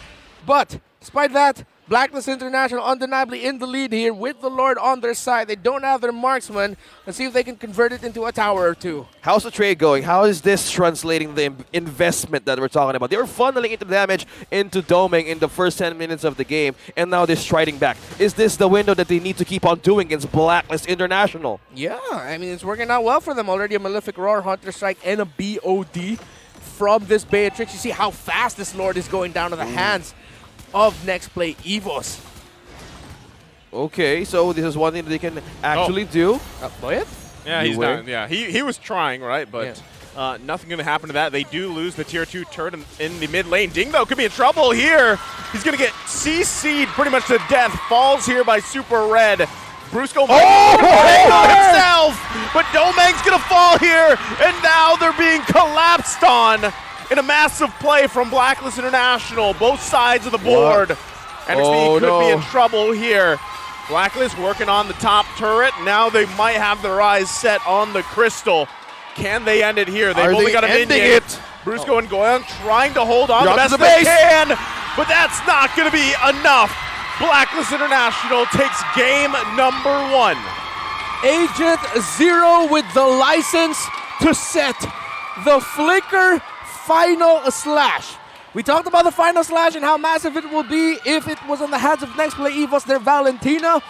But despite that, Blacklist International undeniably in the lead here with the Lord on their side. They don't have their marksman. Let's see if they can convert it into a tower or two. How's the trade going? How is this translating the investment that we're talking about? They were funneling into damage into doming in the first 10 minutes of the game, and now they're striding back. Is this the window that they need to keep on doing against Blacklist International? Yeah, I mean, it's working out well for them. Already a Malefic Roar, Hunter Strike, and a BOD from this Beatrix. You see how fast this Lord is going down to the hands of Nexplay EVOS. Okay, so this is one thing that they can actually do. Boyet? Yeah, he's done. Yeah, he was trying, right? But nothing going to happen to that. They do lose the tier 2 turret in the mid lane. Ding, though, could be in trouble here. He's going to get CC'd pretty much to death. Falls here by Super Red. Brusco himself, but Domang's going to fall here, and now they're being collapsed on in a massive play from Blacklist International. Both sides of the board. NXPE could be in trouble here. Blacklist working on the top turret. Now they might have their eyes set on the crystal. Can they end it here? They've only got a minion. Brusco and Goyan trying to hold on the best they can, but that's not going to be enough. Blacklist International takes game number 1. Agent Zero with the license to set the Flicker final slash. We talked about the final slash and how massive it will be if it was on the hands of Nexplay EVOS, their Valentina,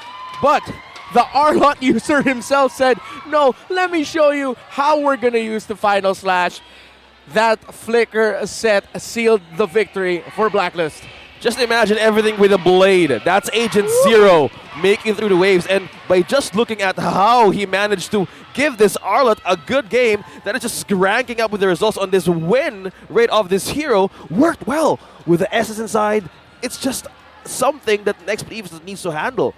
but the Arlot user himself said, no, let me show you how we're going to use the final slash. That Flicker set sealed the victory for Blacklist. Just imagine everything with a blade. That's Agent Zero making through the waves. And by just looking at how he managed to give this Arlot a good game, that is just ranking up with the results on this win rate of this hero, worked well with the S's inside. It's just something that Nexplay EVOS needs to handle.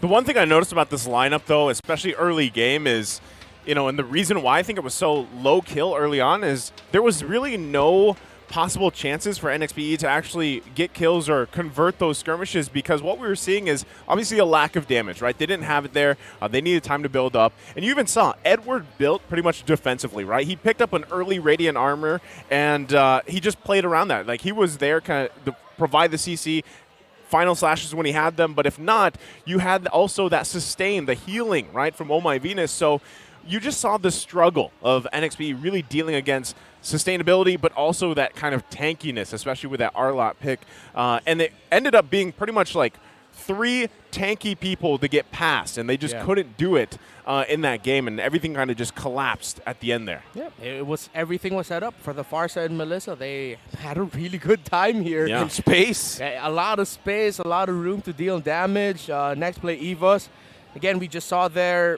The one thing I noticed about this lineup, though, especially early game, is, and the reason why I think it was so low kill early on is there was really no possible chances for NXPE to actually get kills or convert those skirmishes, because what we were seeing is obviously a lack of damage, right? They didn't have it there. They needed time to build up. And you even saw Edward built pretty much defensively, right? He picked up an early Radiant armor, and he just played around that. Like, he was there kind of to provide the CC, final slashes when he had them, but if not, you had also that sustain, the healing, right, from Oh My Venus. So you just saw the struggle of NXP really dealing against sustainability, but also that kind of tankiness, especially with that Arlot pick. And it ended up being pretty much like 3 tanky people to get past, and they just couldn't do it in that game, and everything kind of just collapsed at the end there. Yeah, everything was set up for the Farsa and Melissa. They had a really good time here. Yeah. In space. A lot of space, a lot of room to deal damage. Nexplay EVOS, again, we just saw there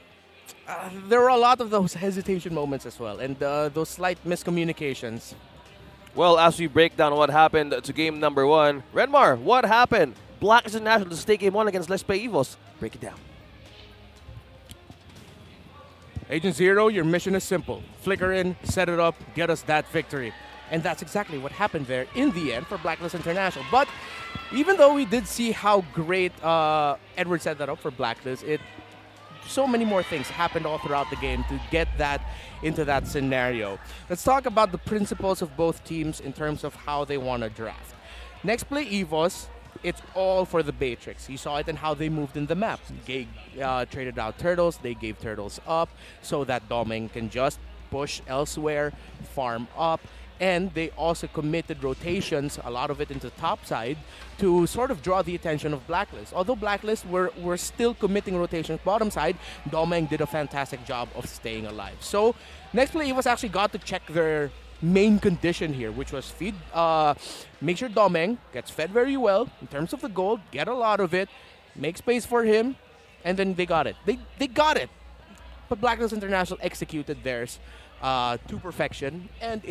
were a lot of those hesitation moments as well, and those slight miscommunications. Well, as we break down what happened to game number 1, Redmar, what happened? Blacklist International to stay game 1 against Nexplay EVOS. Break it down. Agent Zero, your mission is simple. Flicker in, set it up, get us that victory. And that's exactly what happened there in the end for Blacklist International. But even though we did see how great Edward set that up for Blacklist, so many more things happened all throughout the game to get that into that scenario. Let's talk about the principles of both teams in terms of how they want to draft. Nexplay EVOS, it's all for the Beatrix. You saw it in how they moved in the map. They traded out turtles, they gave turtles up so that Doming can just push elsewhere, farm up, and they also committed rotations, a lot of it into top side, to sort of draw the attention of Blacklist. Although Blacklist were still committing rotations bottom side, Domeng did a fantastic job of staying alive. So Nexplay EVOS actually got to check their main condition here, which was feed, make sure Domeng gets fed very well in terms of the gold, get a lot of it, make space for him, and then they got it. They got it. But Blacklist International executed theirs to perfection, and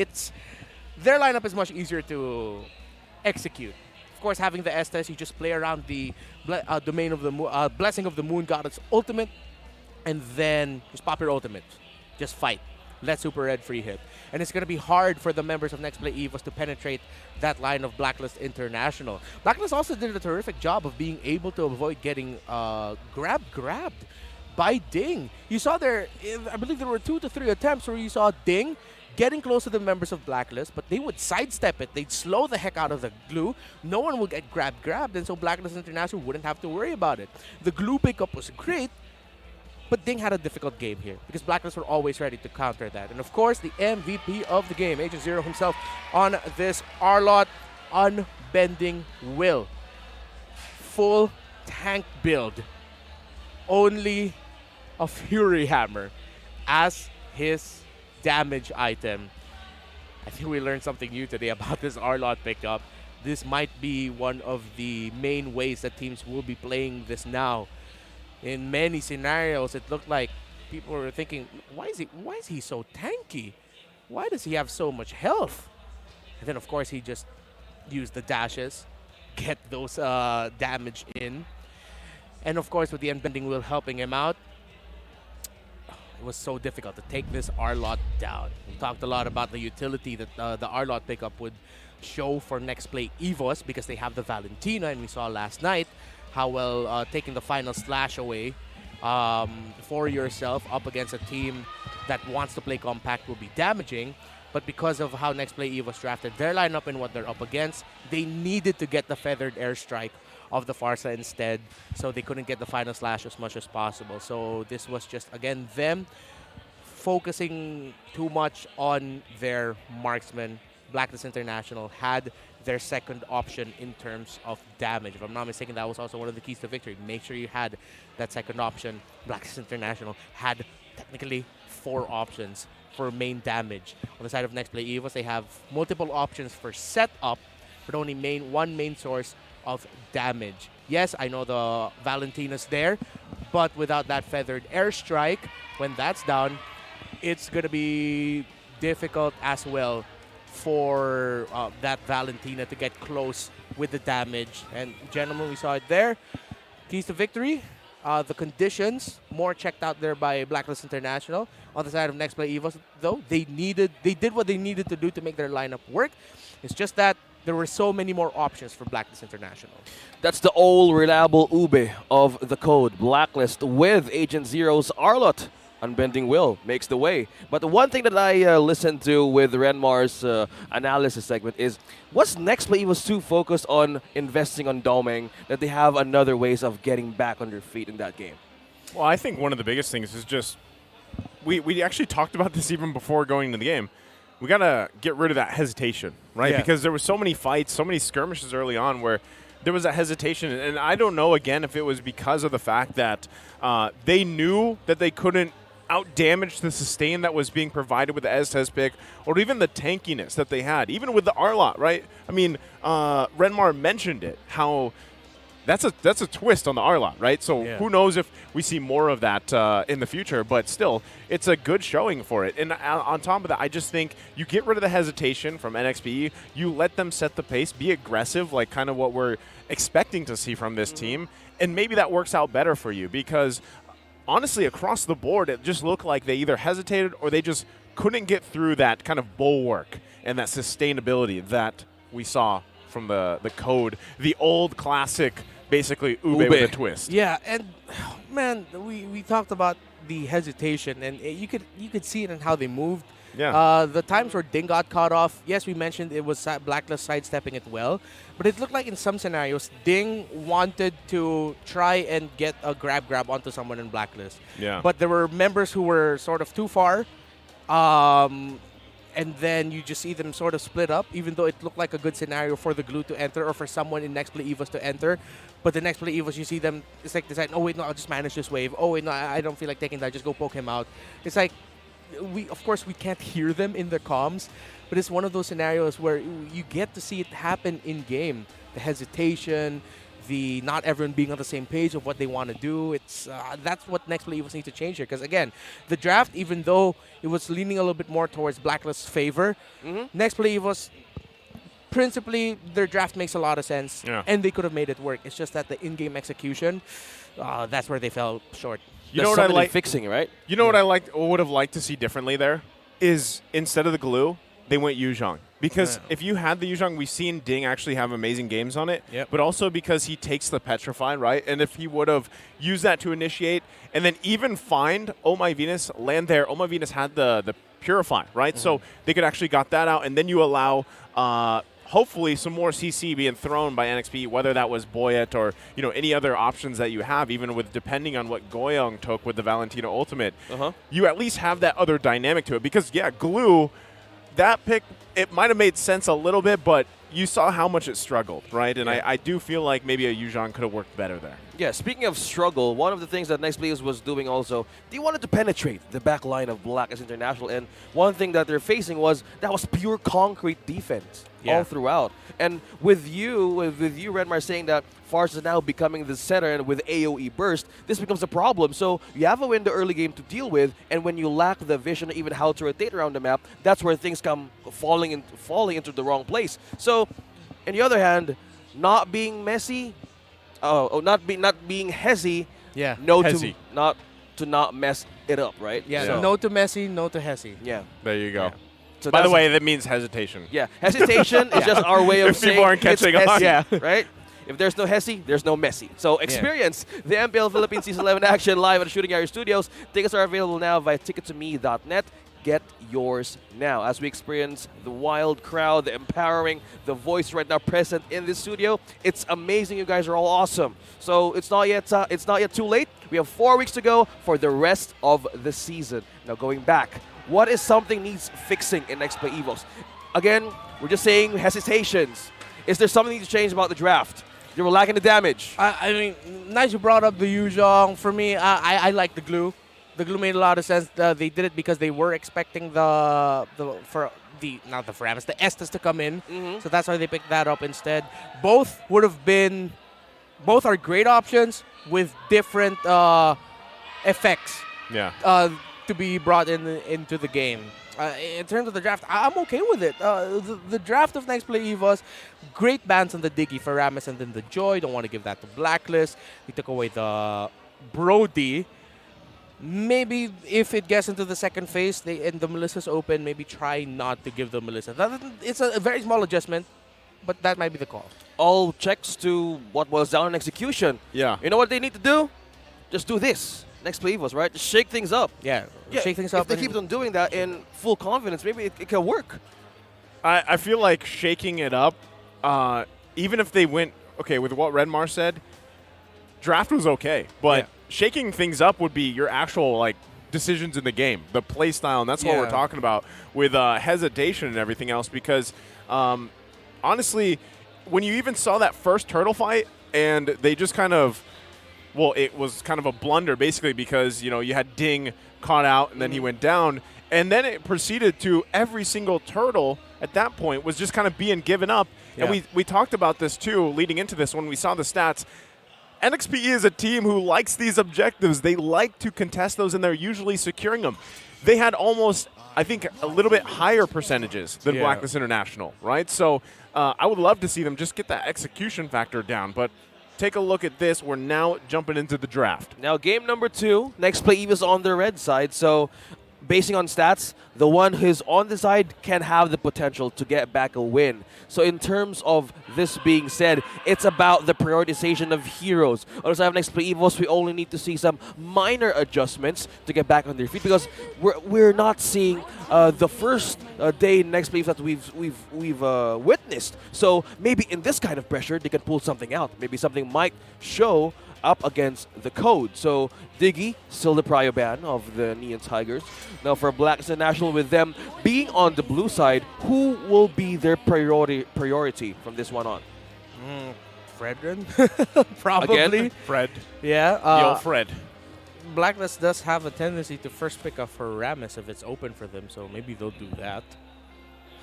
their lineup is much easier to execute. Of course, having the Estes, you just play around the domain of the Blessing of the Moon Goddess ultimate, and then just pop your ultimate. Just fight. Let Super Red free hit. And it's going to be hard for the members of Nexplay EVOS to penetrate that line of Blacklist International. Blacklist also did a terrific job of being able to avoid getting grabbed by Ding. You saw there, I believe there were 2 to 3 attempts where you saw Ding getting close to the members of Blacklist, but they would sidestep it. They'd slow the heck out of the glue. No one would get grabbed, and so Blacklist International wouldn't have to worry about it. The glue pickup was great, but Ding had a difficult game here because Blacklist were always ready to counter that. And of course, the MVP of the game, Agent Zero himself, on this R-Lot Unbending Will. Full tank build. Only a Fury Hammer as his damage item. I think we learned something new today about this R-Lot pickup. This might be one of the main ways that teams will be playing this now. In many scenarios, it looked like people were thinking, why is he so tanky? Why does he have so much health? And then, of course, he just used the dashes, get those damage in. And, of course, with the Unbending Will helping him out, it was so difficult to take this R-Lot down. We talked a lot about the utility that the R-Lot pickup would show for Nexplay EVOS because they have the Valentina, and we saw last night how well taking the final slash away for yourself up against a team that wants to play compact will be damaging. But because of how Nexplay EVOS drafted their lineup and what they're up against, they needed to get the feathered airstrike of the Farsa instead, so they couldn't get the final slash as much as possible. So this was just, again, them focusing too much on their marksman. Blacklist International had their second option in terms of damage. If I'm not mistaken, that was also one of the keys to victory. Make sure you had that second option. Blacklist International had technically 4 options for main damage. On the side of Nexplay EVOS, they have multiple options for setup, but only one main source of damage. Yes, I know the Valentina's there, but without that feathered airstrike, when that's down, it's going to be difficult as well for that Valentina to get close with the damage. And gentlemen, we saw it there. Keys to victory. The conditions more checked out there by Blacklist International. On the side of Nexplay EVOS, though, they did what they needed to do to make their lineup work. It's just that there were so many more options for Blacklist International. That's the old reliable Ube of the code. Blacklist with Agent Zero's R-Lot. Unbending Will makes the way. But the one thing that I listened to with Renmar's analysis segment is, was Nexplay EVOS too focused on investing on doming that they have another ways of getting back on their feet in that game? Well, I think one of the biggest things is just, we actually talked about this even before going into the game. We got to get rid of that hesitation, right? Yeah. Because there were so many fights, so many skirmishes early on where there was that hesitation. And I don't know, again, if it was because of the fact that they knew that they couldn't out-damage the sustain that was being provided with the S pick, or even the tankiness that they had, even with the R-Lot, right? I mean, Renmar mentioned it, how that's a twist on the R-Lot, right? So who knows if we see more of that in the future, but still, it's a good showing for it. And on top of that, I just think you get rid of the hesitation from NXPE, you let them set the pace, be aggressive, like kind of what we're expecting to see from this team, and maybe that works out better for you because honestly, across the board, it just looked like they either hesitated or they just couldn't get through that kind of bulwark and that sustainability that we saw from the code, the old classic, basically Ube with a twist. Yeah, and man, we talked about the hesitation, and you could see it in how they moved. Yeah. The times where Ding got caught off, yes, we mentioned it was Blacklist sidestepping it well, but it looked like in some scenarios, Ding wanted to try and get a grab onto someone in Blacklist. Yeah. But there were members who were sort of too far, and then you just see them sort of split up, even though it looked like a good scenario for the glue to enter or for someone in Nexplay EVOS to enter. But the Nexplay EVOS, you see them, it's like decide, oh wait, no, I'll just manage this wave. Oh wait, no, I don't feel like taking that, just go poke him out. It's like, of course, we can't hear them in the comms, but it's one of those scenarios where you get to see it happen in game. The hesitation, the not everyone being on the same page of what they want to do. It's that's what Nexplay EVOS need to change here. Because again, the draft, even though it was leaning a little bit more towards Blacklist's favor, Nexplay EVOS, principally, their draft makes a lot of sense, and they could have made it work. It's just that the in-game execution, that's where they fell short. You know what I like fixing, right? You know what I would have liked to see differently there is instead of the glue, they went Yuzhong. Because if you had the Yuzhong, we've seen Ding actually have amazing games on it, but also because he takes the Petrify, right? And if he would have used that to initiate and then even find Oh My Venus land there, Oh My Venus had the Purify, right? So they could actually got that out, and then you allow hopefully some more CC being thrown by NXPE, whether that was Boyet or any other options that you have, even with depending on what Goyoung took with the Valentina Ultimate. You at least have that other dynamic to it because, yeah, Glue, that pick, it might have made sense a little bit, but you saw how much it struggled, right? And I do feel like maybe a Yuuzhan could have worked better there. Yeah, speaking of struggle, one of the things that Nexplay was doing also, they wanted to penetrate the back line of Blacklist International, and one thing that they're facing was pure concrete defense all throughout. And with you, Redmar, saying that Fars is now becoming the center, and with AoE burst, this becomes a problem. So you have a window early game to deal with, and when you lack the vision or even how to rotate around the map, that's where things come falling into the wrong place. So, on the other hand, not being messy, not being hezzy, not to mess it up, right? Yeah, so. No to messy, no to hezzy. Yeah. There you go. Yeah. So by the way, that means hesitation. Yeah, hesitation is just our way of saying people aren't catching on. Right? If there's no hesi, there's no messy. So experience the MPL Philippines Season 11 action live at the Shooting Area Studios. Tickets are available now via tickettome.net. Get yours now as we experience the wild crowd, the empowering, the voice right now present in this studio. It's amazing. You guys are all awesome. So it's not yet too late. We have 4 weeks to go for the rest of the season. Now going back, what is something needs fixing in Nexplay EVOS? Again, we're just saying hesitations. Is there something needs to change about the draft? They were lacking the damage. I mean, nice you brought up the Yuuzhan. For me, I like the glue. The glue made a lot of sense. They did it because they were expecting the Estes to come in. So that's why they picked that up instead. Both are great options with different effects. Yeah. To be brought into the game. In terms of the draft, I'm okay with it. The draft of Nexplay EVOS, great bans on the Diggy for Rammus and then the Joy. Don't want to give that to Blacklist. They took away the Brody. Maybe if it gets into the second phase and the Melissa's open, maybe try not to give the Melissa. It's a very small adjustment, but that might be the call. All checks to what was down in execution. Yeah. You know what they need to do? Just do this. Nexplay EVOS, right? Just shake things up. Yeah, shake things up. If they keep on doing that in full confidence, maybe it can work. I feel like shaking it up, even if they went, with what Redmar said, draft was okay. But shaking things up would be your actual, decisions in the game, the play style, and that's what we're talking about with hesitation and everything else. Because, honestly, when you even saw that first turtle fight and they just kind of, it was kind of a blunder basically because, you had Ding caught out and then he went down. And then it proceeded to every single turtle at that point was just kind of being given up. Yeah. And we talked about this too leading into this when we saw the stats. NXPE is a team who likes these objectives. They like to contest those and they're usually securing them. They had almost, I think, a little bit higher percentages than Blacklist International, right? So I would love to see them just get that execution factor down. But take a look at this. We're now jumping into the draft. Now, game number 2, Nexplay EVOS on the red side. So, basing on stats, the one who's on the side can have the potential to get back a win. So, in terms of this being said, it's about the prioritization of heroes. On the side of Nexplay EVOS, we only need to see some minor adjustments to get back on their feet because we're not seeing the first day in Nexplay EVOS that we've witnessed. So maybe in this kind of pressure, they can pull something out. Maybe something might show up against the code. So Diggy, still the prio ban of the Neon Tigers. Now for Blacklist International, with them being on the blue side, who will be their priority from this one on? Fredrin? Probably. Again? Fred. Yeah. Yo, Fred. Blacklist does have a tendency to first pick up for Rammus if it's open for them, so maybe they'll do that.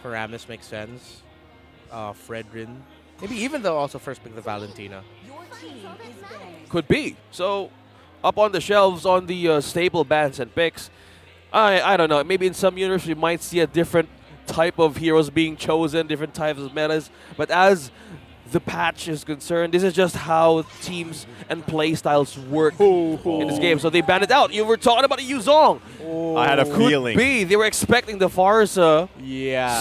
For Rammus makes sense. Fredrin. Maybe even they'll also first pick the Valentina. Could be. So, up on the shelves on the stable bans and picks, I don't know. Maybe in some universe we might see a different type of heroes being chosen, different types of metas. But as the patch is concerned, this is just how teams and play styles work in this game. So they banned it out. You were talking about a Yuuzhan. I had a feeling. Could be. They were expecting the Farsa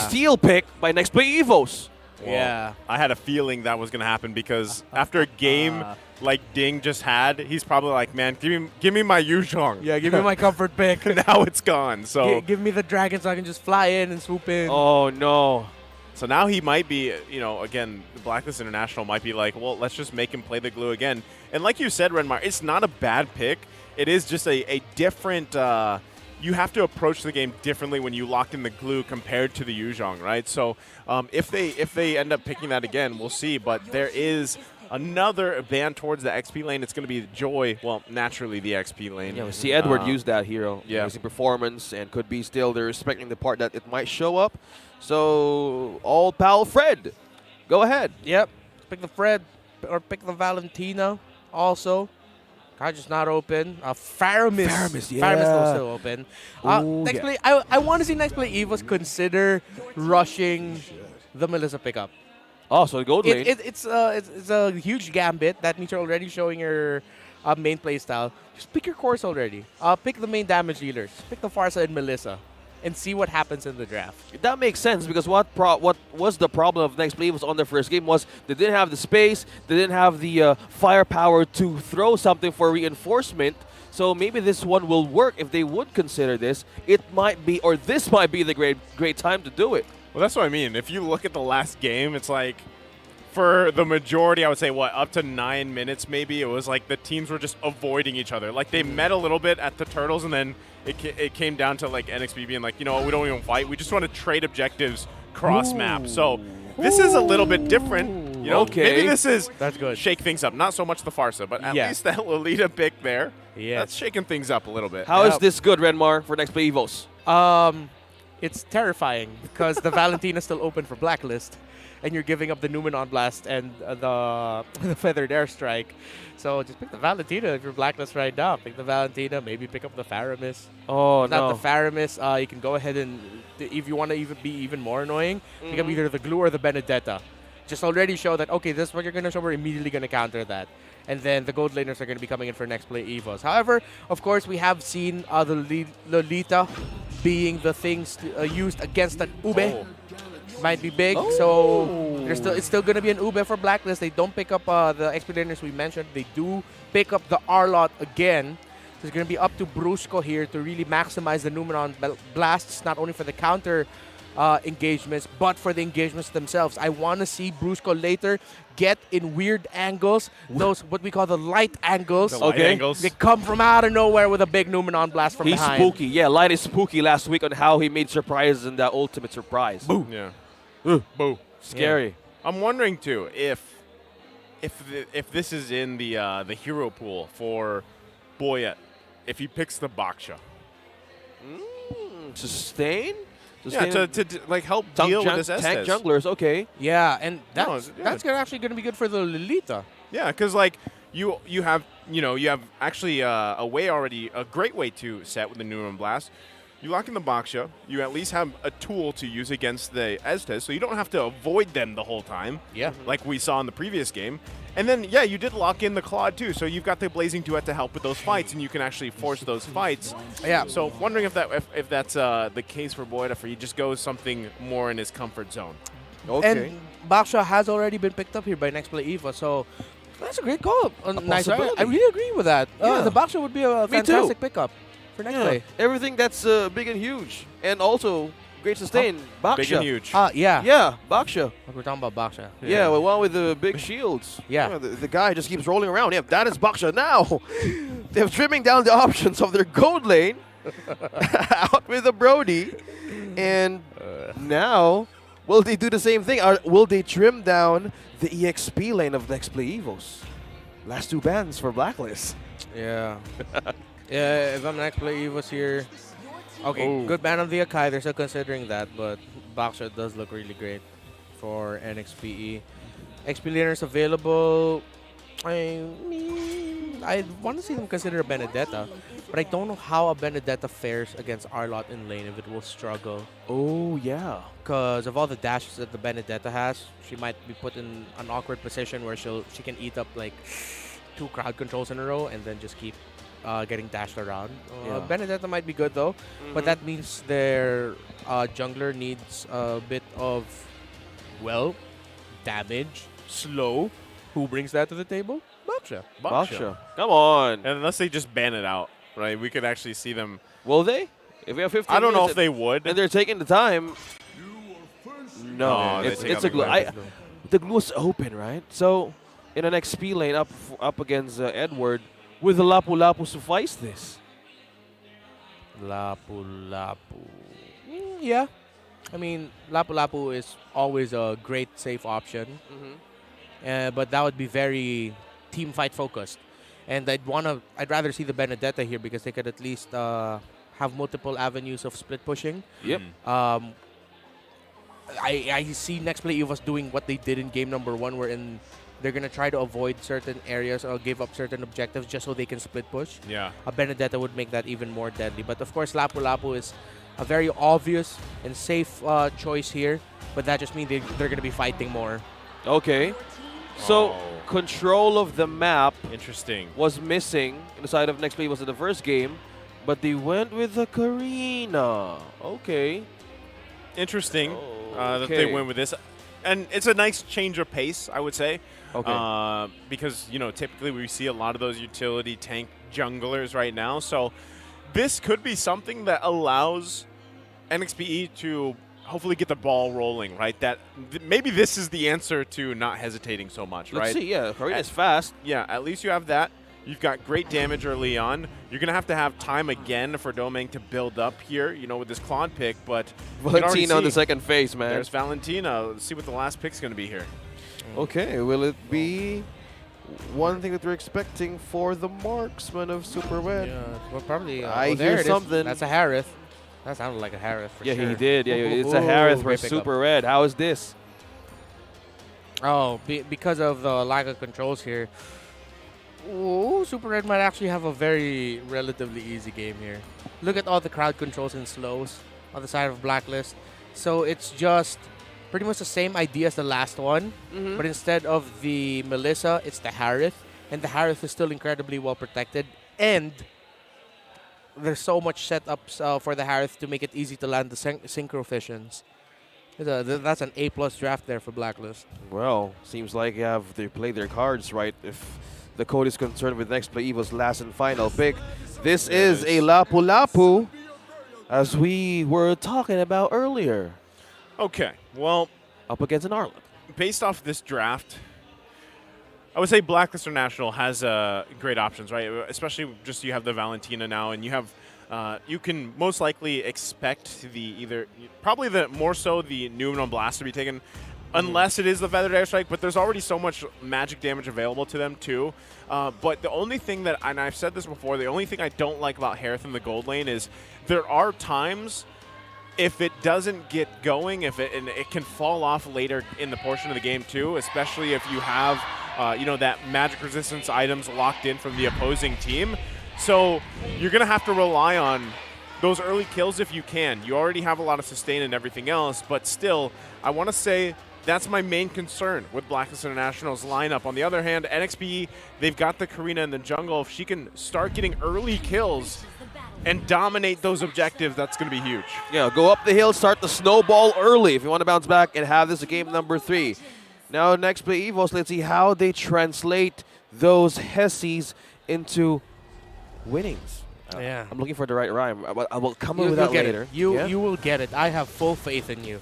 steel pick by Nexplay EVOS. Yeah. I had a feeling that was going to happen because after a game like Ding just had, he's probably like, man, give me my Yuzhong. Yeah, give me my comfort pick. Now it's gone. So Give me the dragon so I can just fly in and swoop in. Oh, no. So now he might be, again, the Blacklist International might be like, well, let's just make him play the glue again. And like you said, Renmar, it's not a bad pick. It is just a different, you have to approach the game differently when you lock in the glue compared to the Yuzhong, right? So if they end up picking that again, we'll see. But there is another ban towards the XP lane. It's going to be Joy, well, naturally the XP lane. Yeah, we see Edward use that hero. Yeah. Using performance and could be still they're respecting the part that it might show up. So, all pal Fred, go ahead. Yep. Pick the Fred or pick the Valentina also. Card just not open. Faramis. Faramis, yeah. Faramis still open. Nexplay, I want to see Nexplay EVOS consider rushing the Melissa pickup. Oh, so the gold lane. It's a huge gambit. That means you're already showing your main play style. Just pick your course already. Pick the main damage dealers. Pick the Farsa and Melissa. And see what happens in the draft. That makes sense because what was the problem of Nexplay EVOS on their first game was they didn't have the space, they didn't have the firepower to throw something for reinforcement. So maybe this one will work if they would consider this. It might be, or this might be the great time to do it. Well, that's what I mean. If you look at the last game, it's like for the majority, I would say, up to 9 minutes maybe, it was like the teams were just avoiding each other. Like they met a little bit at the Turtles and then it came down to like NXPE being like, we don't even fight. We just want to trade objectives cross-map. So this is a little bit different. Maybe this is that's good. Shake things up. Not so much the Farsa, but at least that Lolita pick there. Yeah. That's shaking things up a little bit. How is this good, Renmar, for Nexplay EVOS? It's terrifying because the Valentina is still open for Blacklist. And you're giving up the Numenon Blast and the Feathered Airstrike. So just pick the Valentina if you're Blacklist right now. Pick the Valentina, maybe pick up the Faramis. Oh, Not the Faramis. You can go ahead and, if you want to be even more annoying, pick up either the Glue or the Benedetta. Just already show that, okay, this is what you're going to show. We're immediately going to counter that. And then the gold laners are going to be coming in for Nexplay EVOS. However, of course, we have seen the Lolita being the things used against that Ube. Might be big, so it's still going to be an Ube for Blacklist. They don't pick up the Expeditioners we mentioned. They do pick up the R-Lot again. So it's going to be up to Brusco here to really maximize the Numenon Blasts, not only for the counter engagements, but for the engagements themselves. I want to see Brusco later get in weird angles, those what we call the light angles. The light angles. They come from out of nowhere with a big Numenon Blast from behind. He's spooky. Yeah, Light is spooky last week on how he made surprises in that ultimate surprise. Boo. Yeah. Boo. Scary. Yeah. I'm wondering too if this is in the hero pool for Boyet, if he picks the Baksha. Sustain? Yeah, to like help deal with this tank Estes. junglers, okay. Yeah, and that's actually going to be good for the Lolita. Yeah, because like you have actually a great way to set with the Numeron Blast. You lock in the Baksha, you at least have a tool to use against the Estes, so you don't have to avoid them the whole time. Yeah. Like we saw in the previous game. And then, yeah, you did lock in the Claude too, so you've got the Blazing Duet to help with those fights, and you can actually force those fights. Yeah. So wondering if that's the case for Boyda, for he just goes something more in his comfort zone. Okay. And Baksha has already been picked up here by Nexplay EVOS, so that's a great call. Nice. I really agree with that. Yeah. The Baksha would be a fantastic pickup for Nexplay. Everything that's big and huge. And also, great sustain. Baksha. Big and huge. Yeah. Yeah, Baksha. We're talking about Baksha. Yeah, the one with the big shields. Yeah. The guy just keeps rolling around. Yeah, that is Baksha now. They're trimming down the options of their gold lane. Out with the Brody. And now, will they do the same thing? Will they trim down the EXP lane of Nexplay EVOS? Last two bans for Blacklist. Yeah. Yeah, if I'm Nexplay EVOS here. Okay, good ban on the Akai. They're still considering that, but Baksha does look really great for NXPE. XP laners available. I want to see them consider a Benedetta, but I don't know how a Benedetta fares against R-Lot in lane, if it will struggle. Oh, yeah. Because of all the dashes that the Benedetta has, she might be put in an awkward position where she can eat up like 2 crowd controls in a row and then just keep getting dashed around. Benedetta might be good though, but that means their jungler needs a bit of, damage, slow. Who brings that to the table? Baksha. Baksha. Come on. And unless they just ban it out, right? We could actually see them. Will they? If we have 15 I don't know minutes if they would. and they're taking the time. No, they it's take out a the glue. glue. The glue's open, right? So in an XP lane up against Edward, will the Lapu Lapu suffice this? Lapu Lapu. Yeah. I mean, Lapu Lapu is always a great safe option. But that would be very team fight focused. And I'd rather see the Benedetta here because they could at least have multiple avenues of split pushing. Yep. I see Nexplay EVOS doing what they did in game number 1, wherein they're going to try to avoid certain areas or give up certain objectives just so they can split push. Yeah. A Benedetta would make that even more deadly. But of course, Lapu Lapu is a very obvious and safe choice here. But that just means they're going to be fighting more. Okay. So control of the map Interesting. was missing in the side of Nexplay was in the first game, but they went with the Karina. Okay. Interesting that they went with this. And it's a nice change of pace, I would say. Okay. Because, typically we see a lot of those utility tank junglers right now. So this could be something that allows NXPE to hopefully get the ball rolling, right? Maybe this is the answer to not hesitating so much, right? Let's see, yeah. Karina is fast. Yeah, at least you have that. You've got great damage early on. You're going to have time again for Domain to build up here, with this Claude pick, but Valentina on the second phase, man. There's Valentina. Let's see what the last pick's going to be here. Okay, will it be one thing that we're expecting for the marksman of Super Red? Yeah, well, probably. I there hear it is. something. That's a Harith. That sounded like a Harith for Yeah, sure. he did. Yeah, it's a Ooh, Harith for great pickup. Super Red. How is this? Oh, because of the lack of controls here. Ooh, Super Red might actually have a very relatively easy game here. Look at all the crowd controls and slows on the side of Blacklist. So it's just pretty much the same idea as the last one, but instead of the Melissa, it's the Harith. And the Harith is still incredibly well protected. And there's so much setups for the Harith to make it easy to land the Synchro Fissions. That's an A+ draft there for Blacklist. Well, seems like they played their cards right if the code is concerned with Nexplay EVOS last and final pick. This is a Lapu Lapu, as we were talking about earlier. Okay, well, up against an Arlen. Based off this draft, I would say Blacklist International has great options, right? Especially just you have the Valentina now, and you have you can most likely expect probably more so the Numenon Blast to be taken, unless it is the Feathered Airstrike, but there's already so much magic damage available to them too. But the only thing and I've said this before, the only thing I don't like about Harith in the gold lane is there are times if it doesn't get going, and it can fall off later in the portion of the game too, especially if you have that magic resistance items locked in from the opposing team. So you're going to have to rely on those early kills if you can. You already have a lot of sustain and everything else, but still, I want to say that's my main concern with Blacklist International's lineup. On the other hand, NXPE, they've got the Karina in the jungle. If she can start getting early kills and dominate those objectives, that's going to be huge. Yeah, go up the hill, start the snowball early if you want to bounce back and have this game number 3. Now, Nexplay EVOS, let's see how they translate those Hessies into winnings. Yeah. I'm looking for the right rhyme. I will come up with that later. You will get it. I have full faith in you.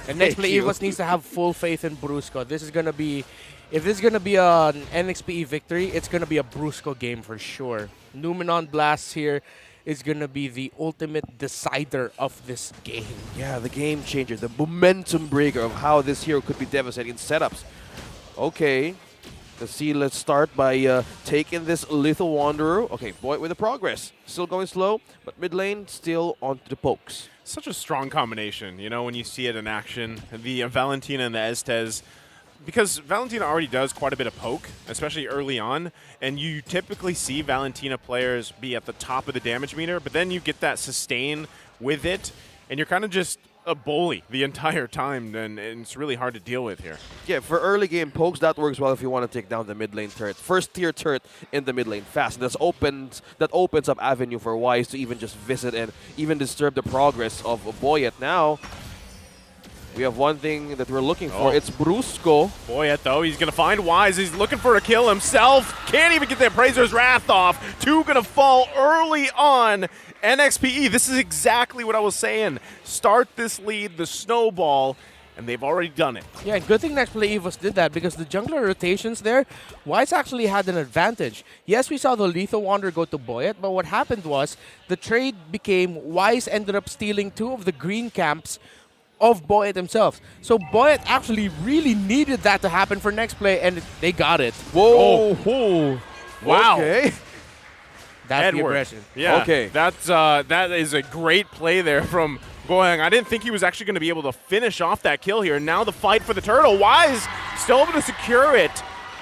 And Nexplay EVOS needs to have full faith in Brusco. This is going to be, if this is going to be an NXPE victory, it's going to be a Brusco game for sure. Numenon Blast here is going to be the ultimate decider of this game. Yeah, the game changer, the momentum breaker of how this hero could be devastating setups. Okay, let's start by taking this Lethal Wanderer. Okay, Boy with the progress. Still going slow, but mid lane still onto the pokes. Such a strong combination, when you see it in action. The Valentina and the Estes, because Valentina already does quite a bit of poke, especially early on, and you typically see Valentina players be at the top of the damage meter, but then you get that sustain with it, and you're kind of just a bully the entire time, and it's really hard to deal with here. Yeah, for early game pokes, that works well if you want to take down the mid lane turret. First tier turret in the mid lane fast. That opens up avenue for Wise to even just visit and even disturb the progress of Boyet. Now, We have one thing that we're looking for. It's Brusco. Boyet, though, he's going to find Wise. He's looking for a kill himself. Can't even get the Appraiser's Wrath off. Two going to fall early on. NXPE, this is exactly what I was saying. Start this lead, the snowball, and they've already done it. Yeah, good thing Nexplay EVOS did that because the jungler rotations there, Wise actually had an advantage. Yes, we saw the Lethal Wander go to Boyet, but what happened was the trade became Wise ended up stealing 2 of the green camps of Boyet himself. So Boyet actually really needed that to happen for Nexplay, and they got it. Whoa. Oh. Wow. Okay. That's the aggression. Yeah. Okay. That is a great play there from Goyang. I didn't think he was actually going to be able to finish off that kill here. Now the fight for the turtle. Wise still able to secure it,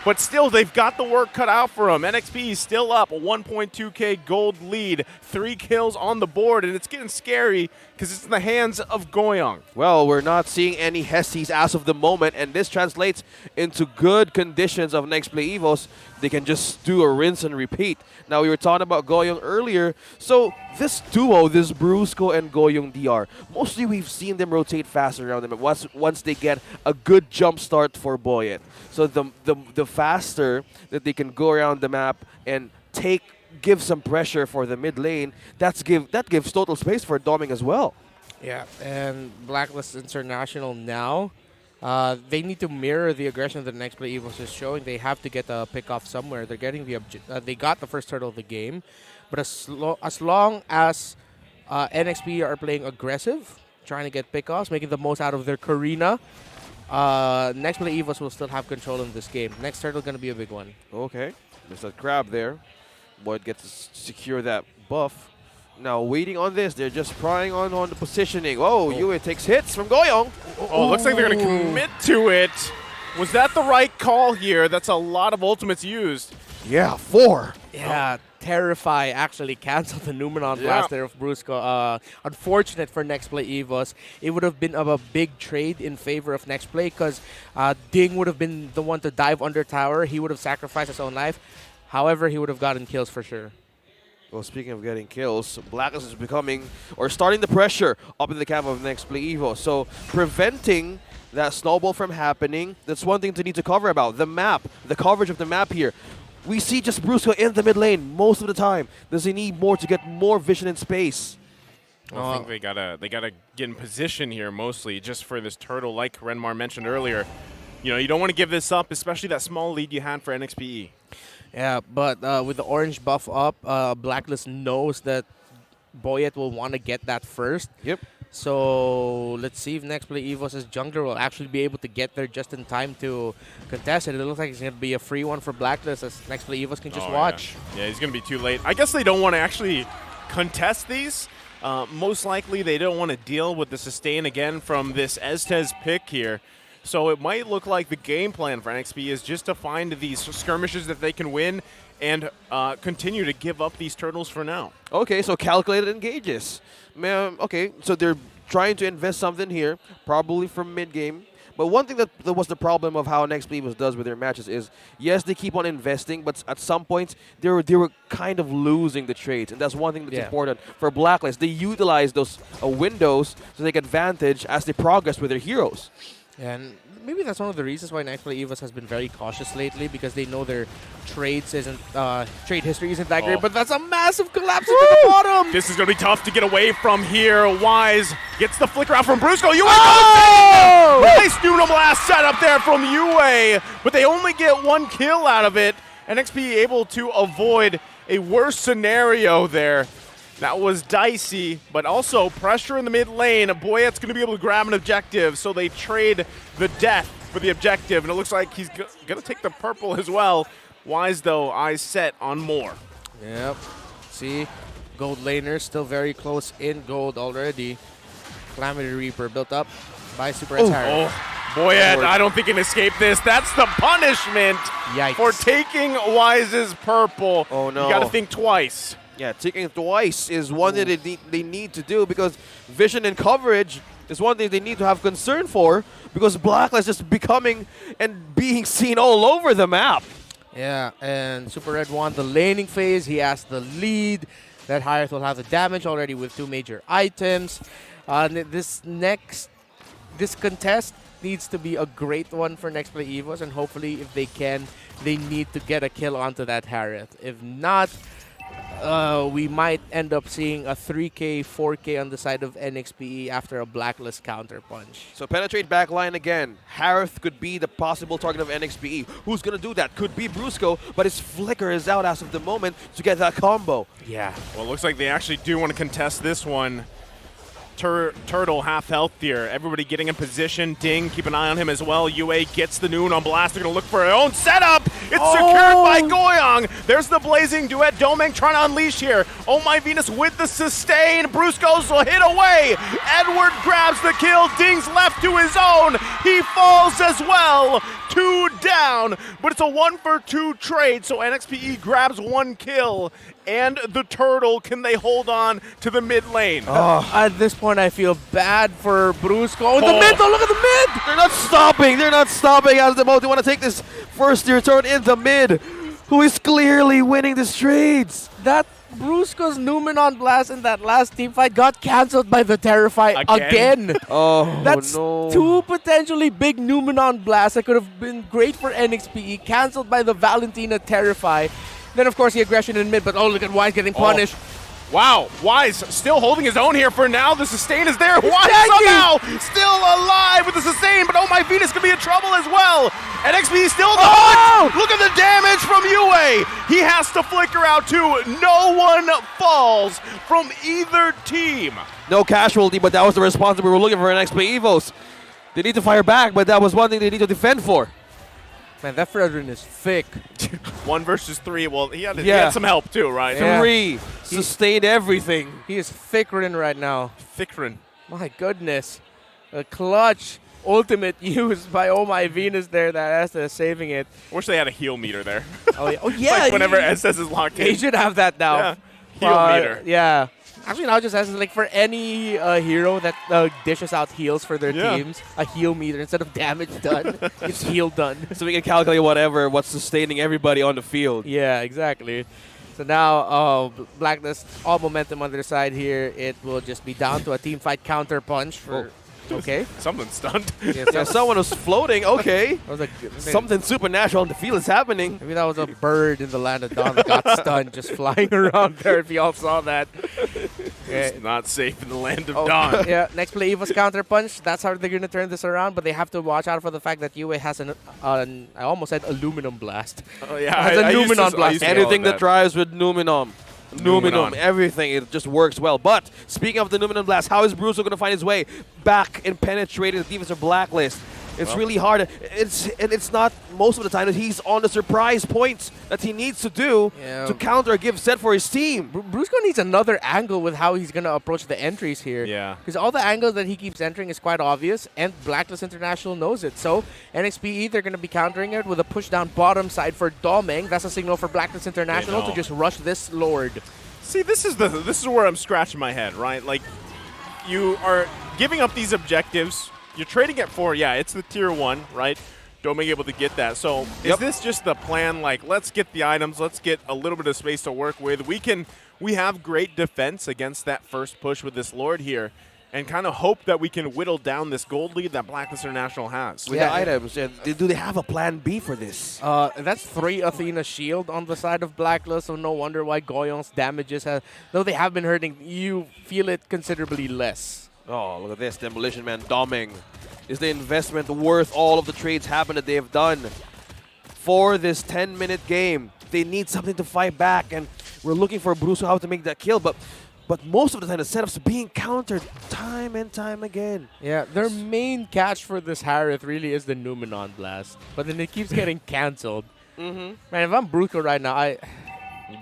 but still they've got the work cut out for him. NXP is still up, a 1.2k gold lead, 3 kills on the board, and it's getting scary because it's in the hands of Goyang. Well, we're not seeing any Hesties as of the moment, and this translates into good conditions of Nexplay EVOS. They can just do a rinse and repeat. Now, we were talking about Goyong earlier. So, this duo, this Brusco and Goyong DR, mostly we've seen them rotate faster around them once they get a good jump start for Boyet. So, the faster that they can go around the map and give some pressure for the mid lane, that gives total space for Doming as well. Yeah, and Blacklist International now, they need to mirror the aggression that Nexplay EVOS is showing. They have to get a pick off somewhere. They're getting they got the first turtle of the game, but as long as NXP are playing aggressive, trying to get pick-offs, making the most out of their Karina, Nexplay EVOS will still have control in this game. Next turtle going to be a big one. Okay, there's a grab there. Boyd gets to secure that buff. Now waiting on this, they're just prying on the positioning. Yue takes hits from Goyong. Looks like they're going to commit to it. Was that the right call here? That's a lot of ultimates used. Yeah, 4. Yeah, Terrify actually canceled the Numenon blast there of Brusco. Unfortunate for Nexplay EVOS. It would have been a big trade in favor of Nexplay because Ding would have been the one to dive under tower. He would have sacrificed his own life. However, he would have gotten kills for sure. Well, speaking of getting kills, Blacklist is becoming, or starting the pressure up in the camp of Nexplay EVOS. So preventing that snowball from happening, that's one thing to need to cover about. The map, the coverage of the map here. We see just Brusco in the mid lane most of the time. Does he need more to get more vision and space? I think they gotta get in position here mostly just for this turtle, like Renmar mentioned earlier. You know, you don't want to give this up, especially that small lead you had for NXPE. Yeah, but with the orange buff up, Blacklist knows that Boyet will want to get that first. Yep. So let's see if Nexplay EVOS' jungler will actually be able to get there just in time to contest it. It looks like it's going to be a free one for Blacklist as Nexplay EVOS can just watch. Yeah, he's going to be too late. I guess they don't want to actually contest these. Most likely they don't want to deal with the sustain again from this Estes pick here. So it might look like the game plan for NXP is just to find these skirmishes that they can win and continue to give up these turtles for now. Okay, so calculated engages. Okay, so they're trying to invest something here, probably from mid-game. But one thing that was the problem of how NXP does with their matches is, yes, they keep on investing, but at some points, they were kind of losing the trades. And that's one thing that's important for Blacklist. They utilize those windows to take advantage as they progress with their heroes. And maybe that's one of the reasons why Nexplay EVOS has been very cautious lately, because they know their trade history isn't that great. But that's a massive collapse into the bottom. This is going to be tough to get away from here. Wise gets the flicker out from Brusco. Yue nice Nuno Blast set up there from Yue, but they only get 1 kill out of it. NXP able to avoid a worse scenario there. That was dicey, but also pressure in the mid lane. Boyet's going to be able to grab an objective, so they trade the death for the objective, and it looks like he's going to take the purple as well. Wise, though, eyes set on more. Yep. See, gold laner still very close in gold already. Calamity Reaper built up by Super Atari. Boyet, I don't think he can escape this. That's the punishment for taking Wise's purple. Oh, no. You got to think twice. Yeah, taking twice is one that they need to do, because vision and coverage is one thing they need to have concern for, because Blacklist is becoming and being seen all over the map. Yeah, and Super Red won the laning phase. He has the lead. That Hyrath will have the damage already with 2 major items. This next this contest needs to be a great one for Nexplay EVOS, and hopefully, if they can, they need to get a kill onto that Harith. If not, we might end up seeing a 3K, 4K on the side of NXPE after a Blacklist counterpunch. So penetrate backline again. Harith could be the possible target of NXPE. Who's going to do that? Could be Brusco, but his flicker is out as of the moment to get that combo. Yeah. Well, it looks like they actually do want to contest this one. Turtle half health here. Everybody getting in position. Ding, keep an eye on him as well. UA gets the Noon on Blast. They're going to look for their own setup. It's secured by Goyong. There's the Blazing Duet. Domeng trying to unleash here. Oh My Venus with the sustain. Brusco's will hit away. Edward grabs the kill. Ding's left to his own. He falls as well. 2 down. But it's a 1-for-2 trade, so NXPE grabs 1 kill. And the Turtle, can they hold on to the mid lane? At this point, I feel bad for Brusco. In the mid, though, look at the mid! They're not stopping. They're not stopping as the moment. They want to take this first tier turn in the mid, who is clearly winning the trades. That Brusco's Numenon Blast in that last team fight got cancelled by the Terrify again. Oh, That's no. 2 potentially big Numenon Blasts that could have been great for NXPE, cancelled by the Valentina Terrify. Then, of course, the aggression in mid, but oh, look at Wise getting punished. Wow, Wise still holding his own here for now. The sustain is there. Wise somehow still alive with the sustain, but Oh My Venus could be in trouble as well. NXP still the punch. Look at the damage from UA. He has to flicker out too. No one falls from either team. No casualty, but that was the response that we were looking for in NXPE EVOS. They need to fire back, but that was one thing they need to defend for. Man, that Fredrin is thick. 1 versus 3. Well, he had some help too, right? Yeah. 3. Sustained everything. He is thickrin right now. Thickrin. My goodness. A clutch ultimate used by Oh My Venus there that Estes is saving it. I wish they had a heal meter there. Oh, yeah. Oh, yeah. Like whenever Estes is locked in. They should have that now. Yeah. Heal meter. Yeah. Actually, not just Estes, like for any hero that dishes out heals for their teams, a heal meter instead of damage done, it's heal done. So we can calculate what's sustaining everybody on the field. Yeah, exactly. So now Blacklist, all momentum on their side here. It will just be down to a team fight counter punch for... Okay. Something stunned. Yeah, someone was floating. Okay. I was like, something supernatural on the field is happening. Maybe that was a bird in the land of Dawn that got stunned just flying around there, if y'all saw that. It's not safe in the land of Dawn. Yeah, Nexplay EVOS counter punch. That's how they're going to turn this around, but they have to watch out for the fact that UA has I almost said aluminum blast. Oh, yeah. Has a Numenon blast. Anything that drives with Numenon. Everything, it just works well. But speaking of the Numenon Blast, how is Brusco going to find his way back and penetrate the defensive Blacklist? It's really hard. It's not most of the time that he's on the surprise points that he needs to do to counter a give set for his team. Brusco needs another angle with how he's going to approach the entries here. Yeah. Because all the angles that he keeps entering is quite obvious, and Blacklist International knows it. So NXPE, they're going to be countering it with a push down bottom side for Domeng. That's a signal for Blacklist International to just rush this Lord. See, this is where I'm scratching my head, right? Like, you are giving up these objectives. You're trading it for, it's the tier 1, right? Domeng able to get that. So is this just the plan, like, let's get the items, let's get a little bit of space to work with. We have great defense against that first push with this Lord here, and kind of hope that we can whittle down this gold lead that Blacklist International has. With the items, do they have a plan B for this? That's 3 Athena shield on the side of Blacklist, so no wonder why Goyong's damages, though they have been hurting, you feel it considerably less. Oh, look at this. Demolition Man, Domeng. Is the investment worth all of the trades that they have done for this 10-minute game? They need something to fight back, and we're looking for Brusco how to make that kill, but most of the time the setups are being countered time and time again. Yeah, their main catch for this Harith really is the Numenon Blast, but then it keeps getting cancelled. Man, if I'm Brusco right now,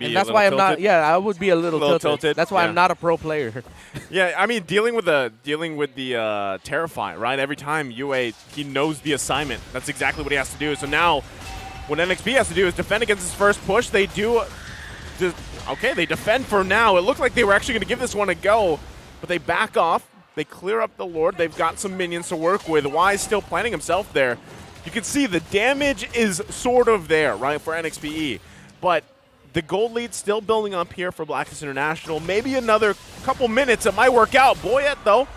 and that's why I'm not. Yeah, I would be a little tilted. That's why I'm not a pro player. Yeah, I mean, dealing with the Terrify, right? Every time UA, he knows the assignment. That's exactly what he has to do. So now, what NXP has to do is defend against his first push. They do. They defend for now. It looked like they were actually going to give this one a go, but they back off. They clear up the Lord. They've got some minions to work with. Wise still planting himself there. You can see the damage is sort of there, right, for NXPE, but the gold lead still building up here for Blacklist International. Maybe another couple minutes. It might work out. Boyette, though,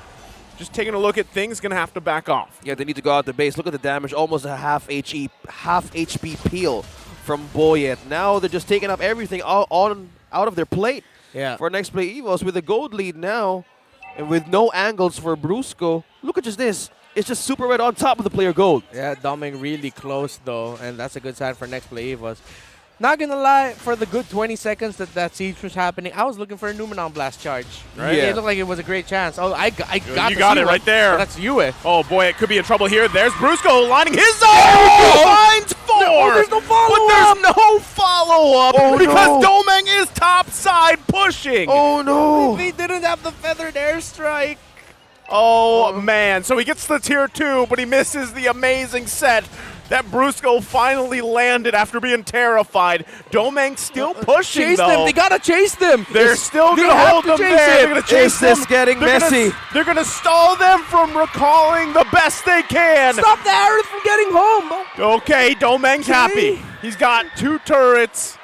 just taking a look at things, going to have to back off. Yeah, they need to go out the base. Look at the damage, almost a half HP peel from Boyet. Now they're just taking up everything out of their plate. Yeah. For Nexplay EVOS with a gold lead now, and with no angles for Brusco. Look at just this. It's just super red on top of the player gold. Yeah, Doming really close though, and that's a good sign for Nexplay EVOS. Not gonna lie, for the good 20 seconds that siege was happening, I was looking for a Numenon Blast charge. Right? Yeah. It looked like it was a great chance. Oh, I got You got it right there. That's Yue. Oh boy, it could be in trouble here. There's Brusco lining his own. Finds 4. there's no follow-up. But there's no follow-up because no. Domeng is topside pushing. Oh no! They didn't have the feathered airstrike. Oh man, so he gets the tier 2, but he misses the amazing set that Brusco finally landed after being terrified. Domeng still pushing, Chase though. them. They gotta chase them. They're still They going to have hold to them chase there. it. They're going to chase Is this them. getting messy? They're going to stall them from recalling the best they can. Stop the arrows from getting home. Okay, Domeng's happy. He's got 2 turrets.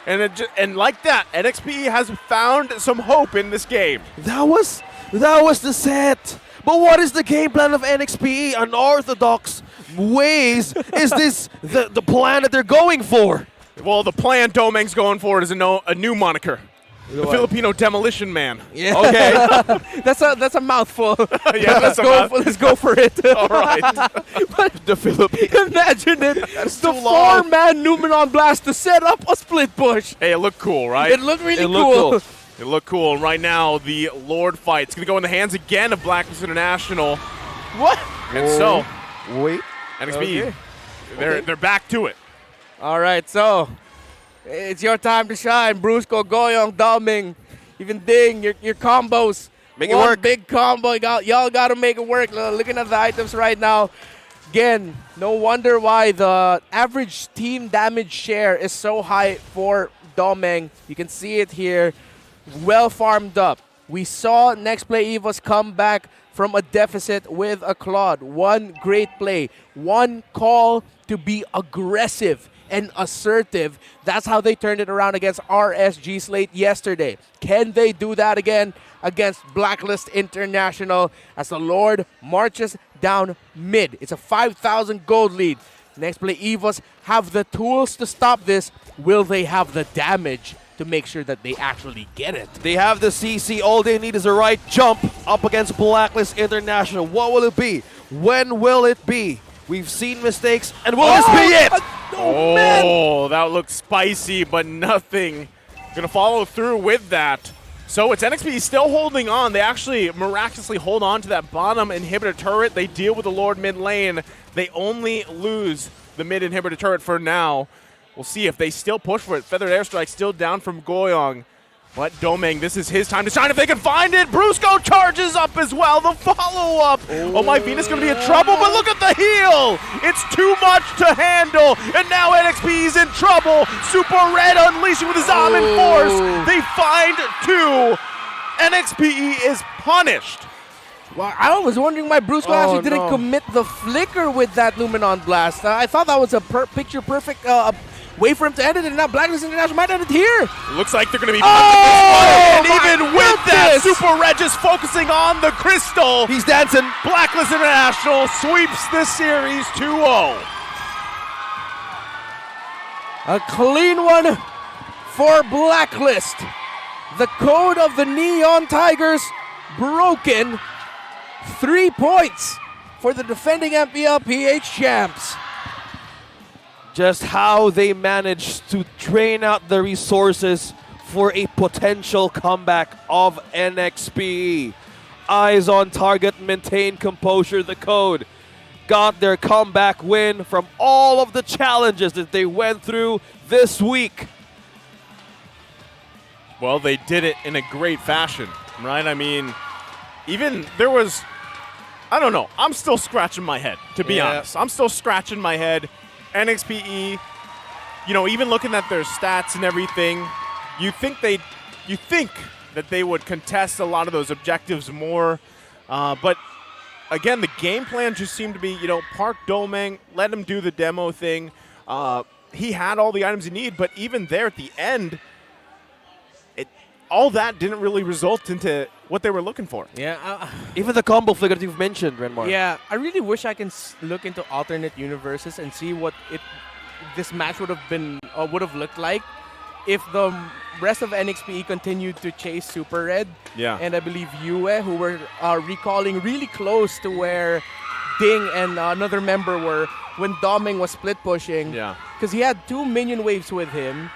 And like that, NXPE has found some hope in this game. That was the set. But what is the game plan of NXPE? Unorthodox ways is this the plan that they're going for? Well, the plan Domeng's going for is a new moniker. The Filipino Demolition Man. Yeah. Okay. that's a mouthful. Yeah, Let's go for it. All right. But The Filipino. imagine it. That's The too long. 4-man Numenon Blast to set up a split push. Hey, it looked cool, right? It looked really It looked cool. cool. It looked cool. And right now, the Lord fight. It's going to go in the hands again of Blacklist International. What? And so, Wait. NXPE, Okay. they're back to it. All right, so it's your time to shine. Brusco, Goyong, Doming, even Ding, your combos. Make it One work. big combo. Y'all got to make it work. Looking at the items right now. Again, no wonder why the average team damage share is so high for Domeng. You can see it here. Well farmed up. We saw Nexplay EVOS come back from a deficit with a Claude. One great play. One call to be aggressive and assertive. That's how they turned it around against RSG Slate yesterday. Can they do that again against Blacklist International as the Lord marches down mid? It's a 5,000 gold lead. Nexplay EVOS have the tools to stop this. Will they have the damage to make sure that they actually get it? They have the CC. All they need is a right jump up against Blacklist International. What will it be? When will it be? We've seen mistakes, and will this be it? Oh, man. Oh, that looks spicy, but nothing going to follow through with that. So it's NXP still holding on. They actually miraculously hold on to that bottom inhibitor turret. They deal with the Lord mid lane. They only lose the mid inhibitor turret for now. We'll see if they still push for it. Feathered airstrike still down from Goyong. But Domeng, this is his time to shine if they can find it. Brusco charges up as well. The follow-up. Oh, my Venus going to be in trouble, but look at the heal. It's too much to handle. And now NXP is in trouble. Super Red unleashing with his Almond Force. They find 2. NXPE is punished. Well, I was wondering why Brusco actually didn't commit the flicker with that Numenon Blast. I thought that was a picture-perfect way for him to end it, and now Blacklist International might end it here. Looks like they're going to be Oh, and even with that, Super Red just focusing on the crystal. He's dancing. Blacklist International sweeps this series 2-0. A clean one for Blacklist. The code of the Neon Tigers broken. 3 points for the defending MPL-PH champs. Just how they managed to drain out the resources for a potential comeback of NXPE. Eyes on target, maintain composure. The code got their comeback win from all of the challenges that they went through this week. Well, they did it in a great fashion, right? I mean, even there was, I don't know, I'm still scratching my head, to be honest. I'm still scratching my head. NXPE, you know, even looking at their stats and everything, you think that they would contest a lot of those objectives more. But again, the game plan just seemed to be, you know, park Domeng, let him do the demo thing. He had all the items he needed, but even there at the end, all that didn't really result into what they were looking for. Yeah. Even the combo flicker that you've mentioned, Renmar. Yeah, I really wish I can look into alternate universes and see what this match would have been or would have looked like if the rest of NXPE continued to chase Super Red. Yeah. And I believe Yue, who were recalling really close to where Ding and another member were when Doming was split pushing. Yeah. Because he had 2 minion waves with him.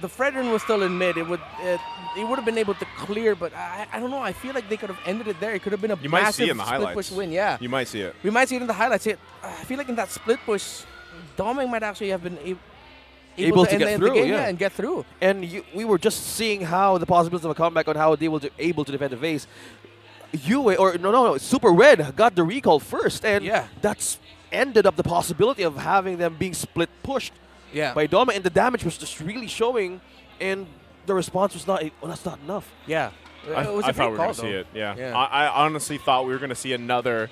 The Fredrin was still in mid. It would have been able to clear, but I don't know. I feel like they could have ended it there. It could have been a You might see massive it in the split highlights. push win. Yeah, You might see it. we might see it in the highlights. I feel like in that split push, Doming might actually have been able to get end through, the game, yeah. and get through. And we were just seeing how the possibilities of a comeback on how they were able to defend the base. Super Red got the recall first, and that's ended up the possibility of having them being split pushed by Doma, and the damage was just really showing, and the response was that's not enough. Yeah. I thought we were going to see it. Yeah. I honestly thought we were going to see another,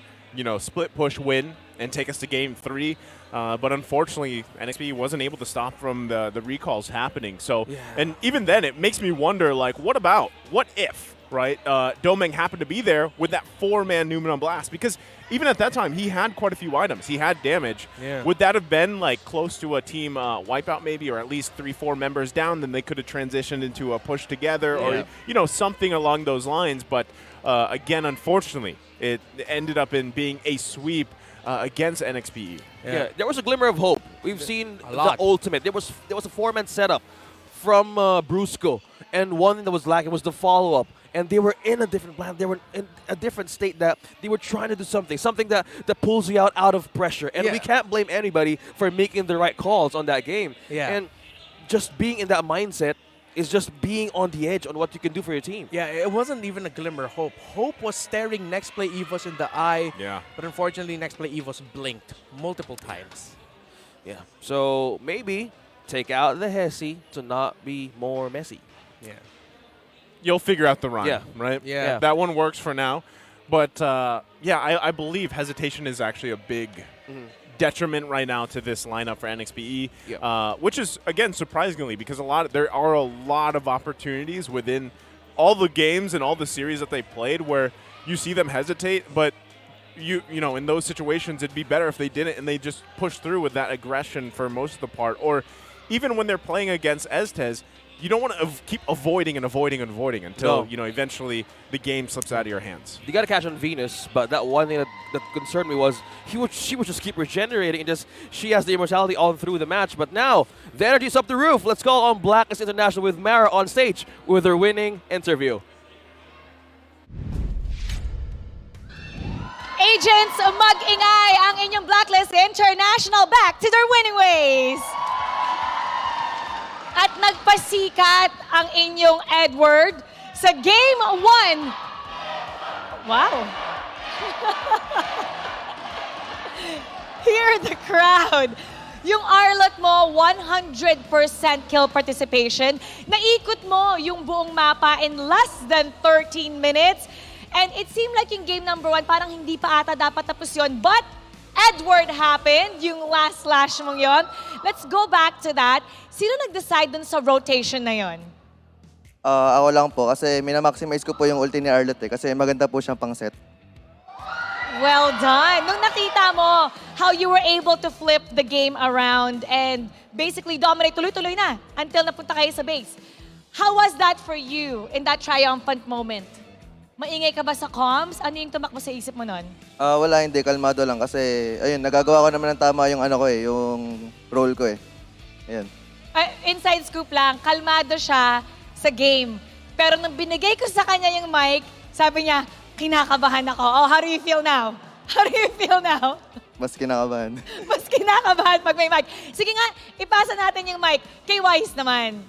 split push win and take us to game 3. But unfortunately, NXPE wasn't able to stop from the recalls happening. So, and even then, it makes me wonder, what if, right? Doming happened to be there with that 4-man Numenon Blast, because even at that time, he had quite a few items. He had damage. Yeah. Would that have been close to a team wipeout maybe, or at least 3-4 members down? Then they could have transitioned into a push together, or something along those lines. But again, unfortunately, it ended up in being a sweep against NXPE. Yeah, there was a glimmer of hope. We've seen the lot. ultimate. There was a 4-man setup from Brusco, and one thing that was lacking was the follow-up. And they were in a different plan. They were in a different state that they were trying to do something that pulls you out of pressure. And we can't blame anybody for making the right calls on that game. Yeah. And just being in that mindset is just being on the edge on what you can do for your team. Yeah, it wasn't even a glimmer of hope. Hope was staring Nexplay EVOS in the eye. Yeah. But unfortunately, Nexplay EVOS blinked multiple times. Yeah. So maybe take out the Hesi to not be more messy. Yeah. You'll figure out the rhyme, Yeah. right? Yeah. That one works for now. But, I believe hesitation is actually a big detriment right now to this lineup for NXPE, which is, again, surprisingly, because there are a lot of opportunities within all the games and all the series that they played where you see them hesitate, but in those situations, it'd be better if they didn't and they just push through with that aggression for most of the part. Or even when they're playing against Estes, you don't want to keep avoiding until eventually the game slips out of your hands. You got to catch on Venus, but that one thing that concerned me was she would just keep regenerating, and she has the immortality all through the match. But now the energy's up the roof. Let's call on Blacklist International with Mara on stage with her winning interview. Agents, mag-ingay ang inyong Blacklist International back to their winning ways. At nagpasikat ang inyong Edward sa Game 1. Wow. Hear the crowd. Yung Arlot mo, 100% kill participation. Naikot mo yung buong mapa in less than 13 minutes. And it seemed like yung game number 1, parang hindi pa ata dapat tapos yun. But Edward happened, yung last slash mong yon. Let's go back to that. Sino nag-decide dun sa rotation na yon? Ako lang po kasi minamaximize ko po yung ulti ni Arlot kasi maganda po siyang pang-set. Well done. Nung nakita mo how you were able to flip the game around and basically dominate tuloy-tuloy na until napunta kayo sa base. How was that for you in that triumphant moment? Maingay ka ba sa comms? Ano yung tumakbo sa isip mo nun? Wala, hindi. Kalmado lang kasi, ayun, nagagawa ko naman ng tama yung yung role ko Ayun. Inside scoop lang, kalmado siya sa game. Pero nung binigay ko sa kanya yung mic, sabi niya, kinakabahan ako. Oh, how do you feel now? How do you feel now? Mas kinakabahan. Mas kinakabahan pag may mic. Sige nga, ipasa natin yung mic. Kay Wise naman.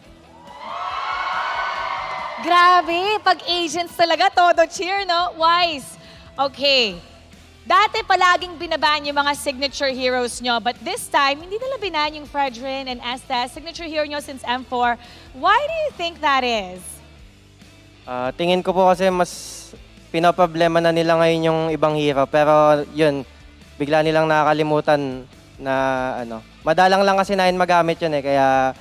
Grabe, pag agents talaga, todo cheer, no? Wise. Okay. Dati palaging binabaan yung mga signature heroes nyo, but this time, hindi nila binaan yung Fredrin and Estes, signature hero nyo since M4. Why do you think that is? Tingin ko po kasi mas pinaproblema na nila ngayon yung ibang hero, pero yun, bigla nilang nakakalimutan na madalang lang kasi nahin magamit yun kaya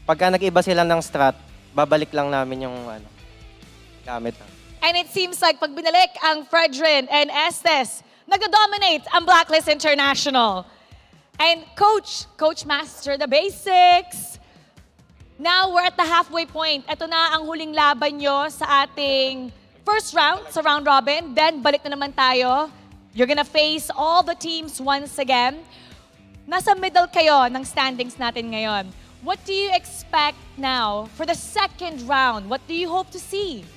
pagka nag-iba sila ng strat, babalik lang namin yung gamit. And it seems like pag binalik ang Fredrin and Estes, nag-dominate ang Blacklist International. And Coach Master the Basics. Now we're at the halfway point. Ito na ang huling laban nyo sa ating first round, sa round robin. Then balik na naman tayo. You're gonna face all the teams once again. Nasa middle kayo ng standings natin ngayon. What do you expect now for the second round? What do you hope to see?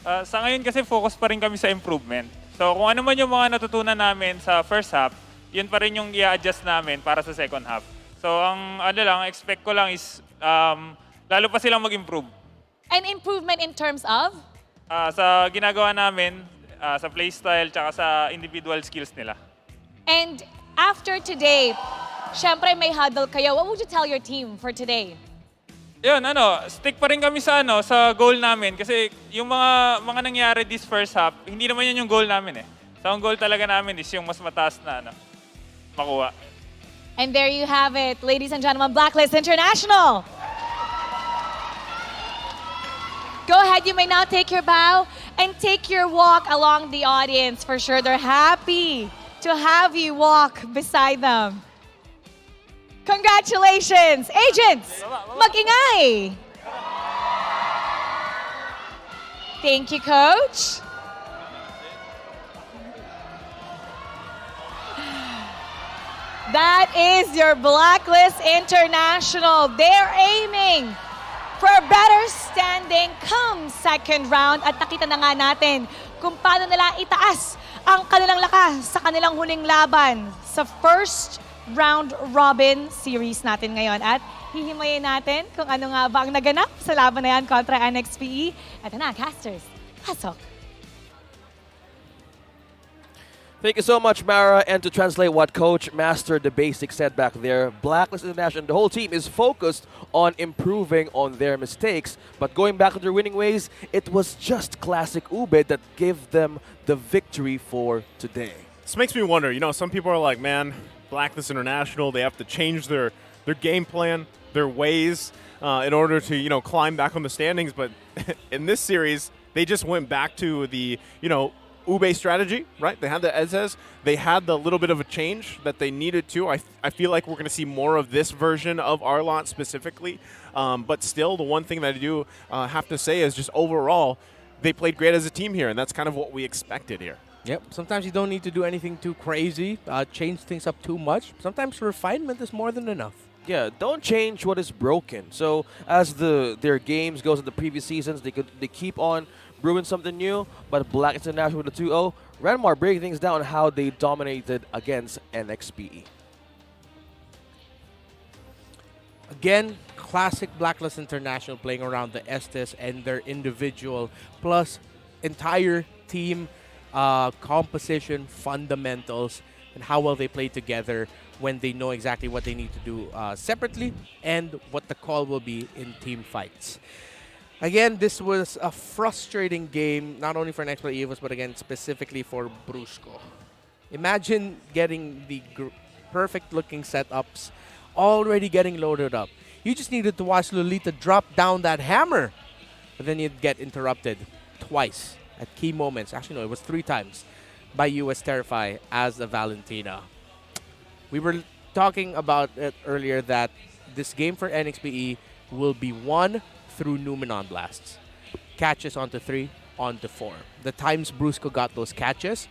Sa ngayon kasi focus pa rin kami sa improvement. So kung ano man yung mga natutunan namin sa first half, yun pa rin yung i-adjust namin para sa second half. So ang expect ko lang is lalo pa silang mag-improve. An improvement in terms of? Sa ginagawa namin, sa playstyle, tsaka sa individual skills nila. And after today, syempre may huddle kayo. What would you tell your team for today? Yun, stick pa rin kami sa sa goal namin kasi yung mga nangyari this first half, hindi naman yun yung goal namin eh. So ang goal talaga namin is yung mas mataas na makuha. And there you have it, ladies and gentlemen, Blacklist International. Go ahead, you may now take your bow and take your walk along the audience. For sure, they're happy to have you walk beside them. Congratulations! Agents, mag-ingay! Thank you, Coach. That is your Blacklist International. They're aiming for a better standing come second round. At nakita na nga natin kung paano nila itaas ang kanilang lakas sa kanilang huling laban sa first round robin series natin ngayon. At hihimayin natin kung ano nga ba ang naganap sa laban na yan kontra NXPE. Ito na, casters. Pasok. Thank you so much, Mara. And to translate what Coach Master the Basics said back there, Blacklist International, the whole team is focused on improving on their mistakes. But going back to their winning ways, it was just classic Ube that gave them the victory for today. This makes me wonder, some people are like, man, Blacklist International, they have to change their game plan, their ways in order to, climb back on the standings. But in this series, they just went back to the, Ube strategy, right? They had the SS. They had the little bit of a change that they needed to. I feel like we're going to see more of this version of Arlot specifically. But still, the one thing that I do have to say is just overall, they played great as a team here, and that's kind of what we expected here. Yep. Sometimes you don't need to do anything too crazy, change things up too much. Sometimes refinement is more than enough. Yeah, don't change what is broken. So as their games goes in the previous seasons, they keep on brewing something new. But Black International with the 2-0, Renmar breaking things down how they dominated against NXPE. Again, classic Blacklist International playing around the Estes and their individual plus entire team composition, fundamentals, and how well they play together when they know exactly what they need to do separately and what the call will be in team fights. Again, this was a frustrating game, not only for Nexplay EVOS, but again, specifically for Brusco. Imagine getting the perfect-looking setups, already getting loaded up. You just needed to watch Lolita drop down that hammer, but then you'd get interrupted twice at key moments. Actually, no, it was 3 times by US Terrify as the Valentina. We were talking about it earlier that this game for NXPE will be won through Numenon blasts. Catches onto 3, onto 4. The times Brusco got those catches,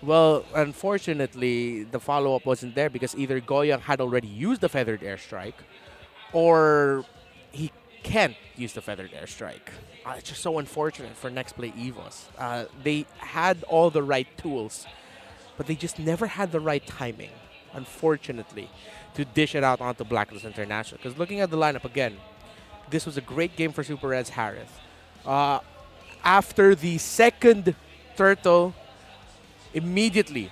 well, unfortunately, the follow-up wasn't there because either Goyang had already used the Feathered Airstrike or he can't use the Feathered Airstrike. It's just so unfortunate for Nexplay EVOS. They had all the right tools, but they just never had the right timing, unfortunately, to dish it out onto Blacklist International. Because looking at the lineup again, this was a great game for Super Reds Harith. After the second turtle, immediately,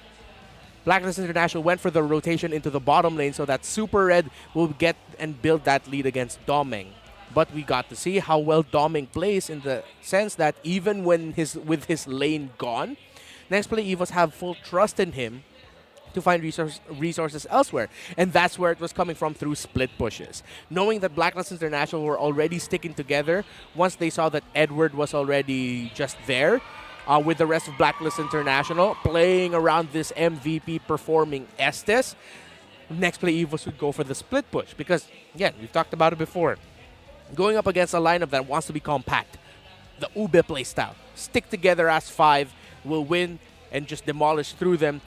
Blacklist International went for the rotation into the bottom lane so that Super Red will get and build that lead against Doming. But we got to see how well Doming plays in the sense that even when with his lane gone, Nexplay EVOS have full trust in him to find resources elsewhere. And that's where it was coming from, through split pushes. Knowing that Blacklist International were already sticking together, once they saw that Edward was already just there, with the rest of Blacklist International, playing around this MVP performing Estes, Nexplay EVOS would go for the split push. Because, again, we've talked about it before. Going up against a lineup that wants to be compact, the Ube play style. Stick together as 5, will win and just demolish through them.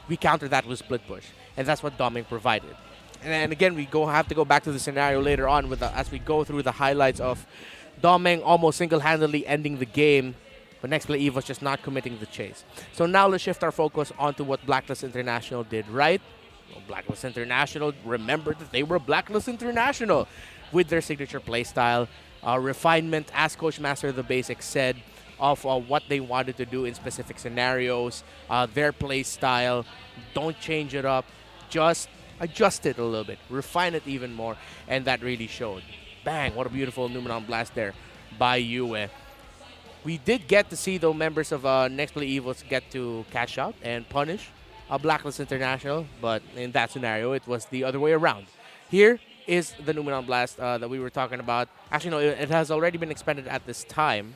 We counter that with split push, and that's what Doming provided. And again, we have to go back to the scenario later on as we go through the highlights of Doming almost single-handedly ending the game, but Nexplay EVOS just not committing the chase. So now let's shift our focus onto what Blacklist International did right. Well, Blacklist International, remember that they were Blacklist International with their signature playstyle, refinement, as Coach Master of the Basics said, of what they wanted to do in specific scenarios, their play style. Don't change it up, just adjust it a little bit, refine it even more, and that really showed. Bang, what a beautiful Numenon blast there by Yue. We did get to see the members of Nexplay EVOS get to catch out and punish Blacklist International, but in that scenario, it was the other way around. Here is the Numenon blast that we were talking about. Actually, no, it has already been expended at this time.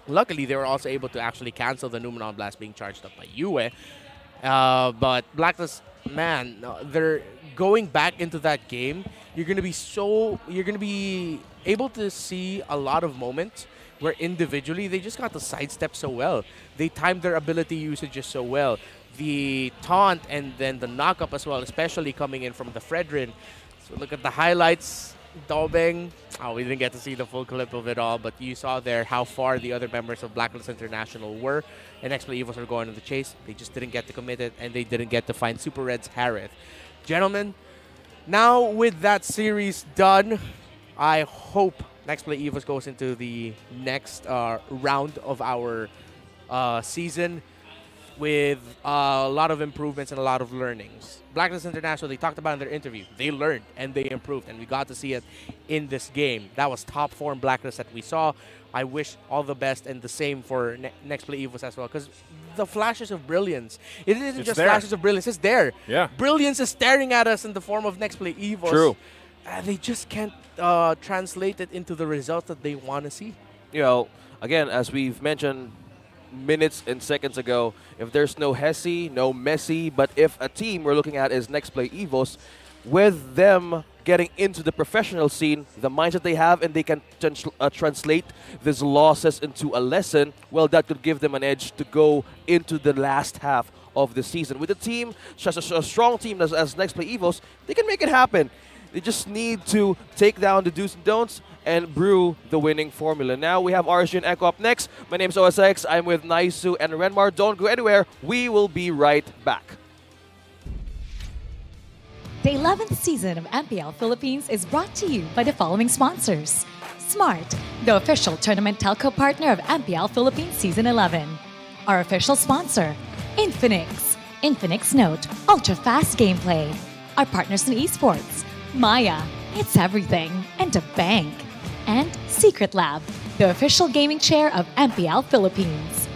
Luckily, they were also able to actually cancel the Numenon blast being charged up by Yue. But Blacklist, man, they're going back into that game. You're gonna be able to see a lot of moments where individually they just got to sidestep so well. They timed their ability usages so well. The taunt and then the knock-up as well, especially coming in from the Fredrin. So look at the highlights. Dobeng. Oh, we didn't get to see the full clip of it all, but you saw there how far the other members of Blacklist International were, and Nexplay EVOS were going on the chase. They just didn't get to commit it, and they didn't get to find Super Red's Harith. Gentlemen, now with that series done, I hope Nexplay EVOS goes into the next round of our season with a lot of improvements and a lot of learnings. Blacklist International, they talked about in their interview, they learned and they improved, and we got to see it in this game. That was top form Blacklist that we saw. I wish all the best, and the same for Nexplay EVOS as well, because the flashes of brilliance, it isn't just there. Flashes of brilliance, it's there. Yeah. Brilliance is staring at us in the form of Nexplay EVOS. True. They just can't translate it into the results that they want to see. You know, again, as we've mentioned minutes and seconds ago, if there's no Hesse, no Messi, but if a team we're looking at is Nexplay EVOS, with them getting into the professional scene, the mindset they have, and they can translate these losses into a lesson, well, that could give them an edge to go into the last half of the season. With a team, such a strong team as Nexplay EVOS, they can make it happen. They just need to take down the do's and don'ts and brew the winning formula. Now we have RSG and ECHO up next. My name is OSX. I'm with Naisu and Renmar. Don't go anywhere. We will be right back. The 11th season of MPL Philippines is brought to you by the following sponsors. Smart, the official tournament telco partner of MPL Philippines Season 11. Our official sponsor, Infinix. Infinix Note, ultra-fast gameplay. Our partners in esports, Maya, it's everything, and a bank. And Secret Lab, the official gaming chair of MPL Philippines.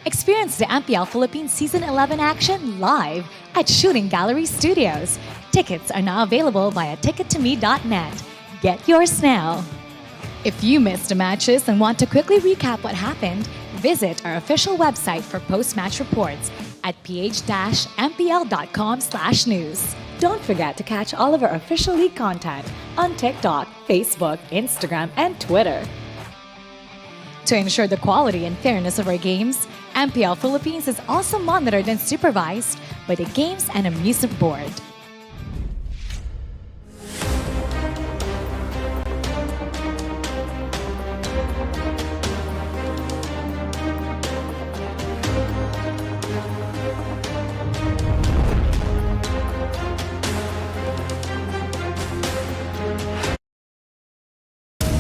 Experience the MPL Philippines Season 11 action live at Shooting Gallery Studios. Tickets are now available via tickettome.net. Get yours now. If you missed the matches and want to quickly recap what happened, visit our official website for post-match reports at ph-mpl.com/news. Don't forget to catch all of our official league content on TikTok, Facebook, Instagram, and Twitter. To ensure the quality and fairness of our games, MPL Philippines is also monitored and supervised by the Games and Amusement Board.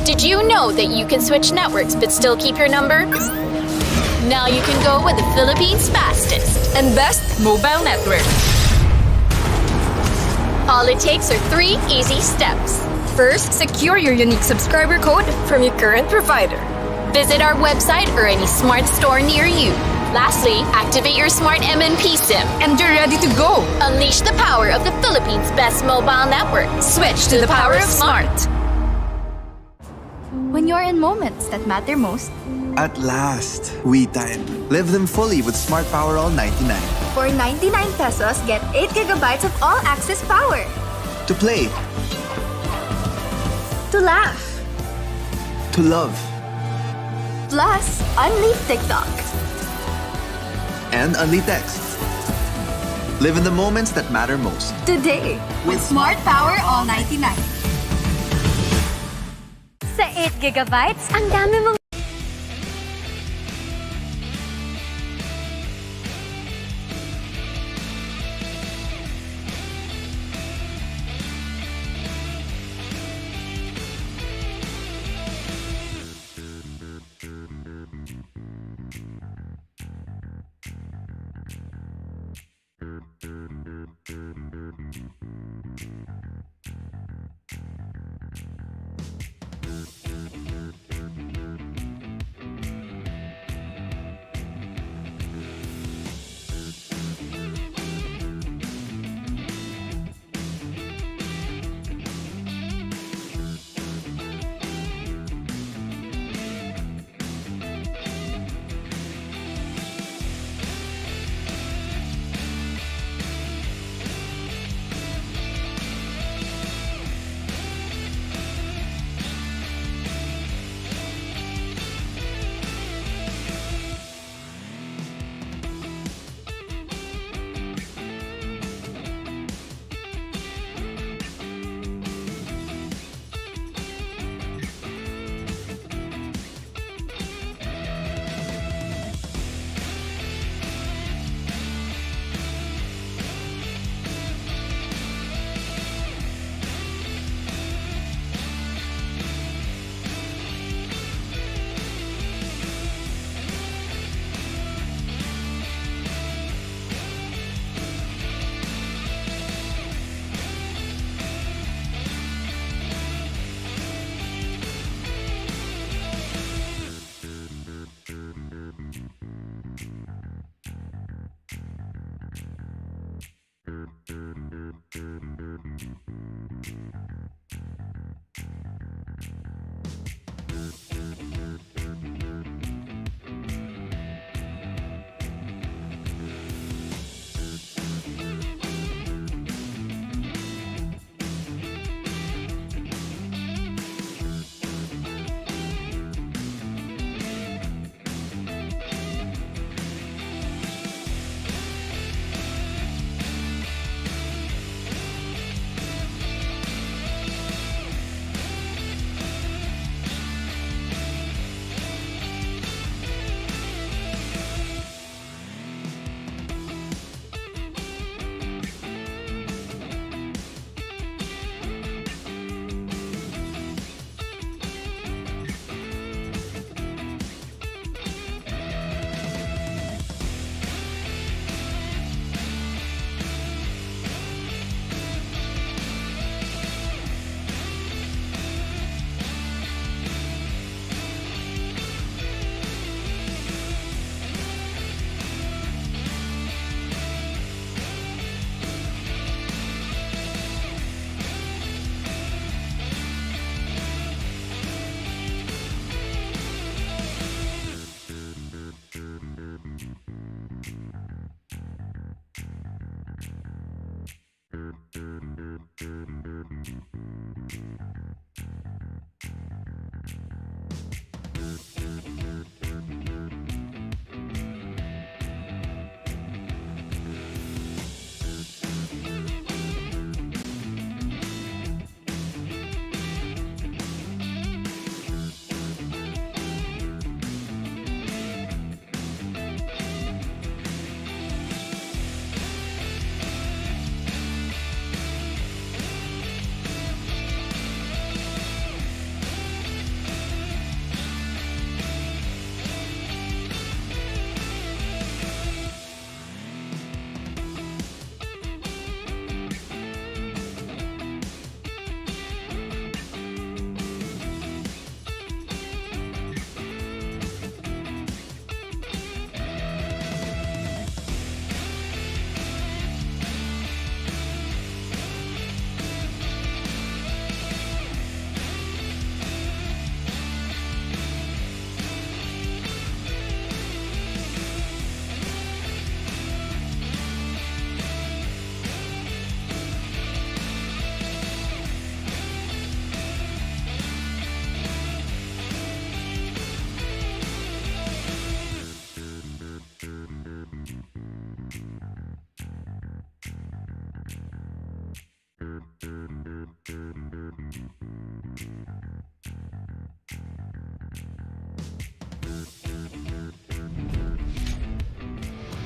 Did you know that you can switch networks but still keep your number? Now you can go with the Philippines' fastest and best mobile network. All it takes are 3 easy steps. First, secure your unique subscriber code from your current provider. Visit our website or any smart store near you. Lastly, activate your smart MNP SIM and you're ready to go. Unleash the power of the Philippines' best mobile network. Switch to the power of smart. When you're in moments that matter most, At last, we time. Live them fully with Smart Power All 99. for 99 pesos, get 8 gigabytes of all-access power. To play, To laugh. to love, Plus, unleash TikTok. and only text. Live in the moments that matter most. Today, with Smart Power All 99. Sa 8 gigabytes, ang dami mong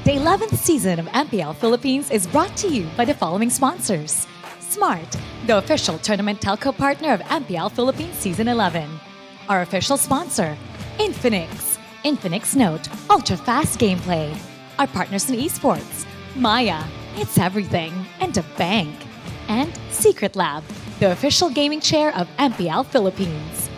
The 11th season of MPL Philippines is brought to you by the following sponsors. Smart, the official tournament telco partner of MPL Philippines Season 11. Our official sponsor, Infinix. Infinix Note, ultra-fast gameplay. Our partners in esports, Maya, it's everything, and a bank. And Secret Lab, the official gaming chair of MPL Philippines.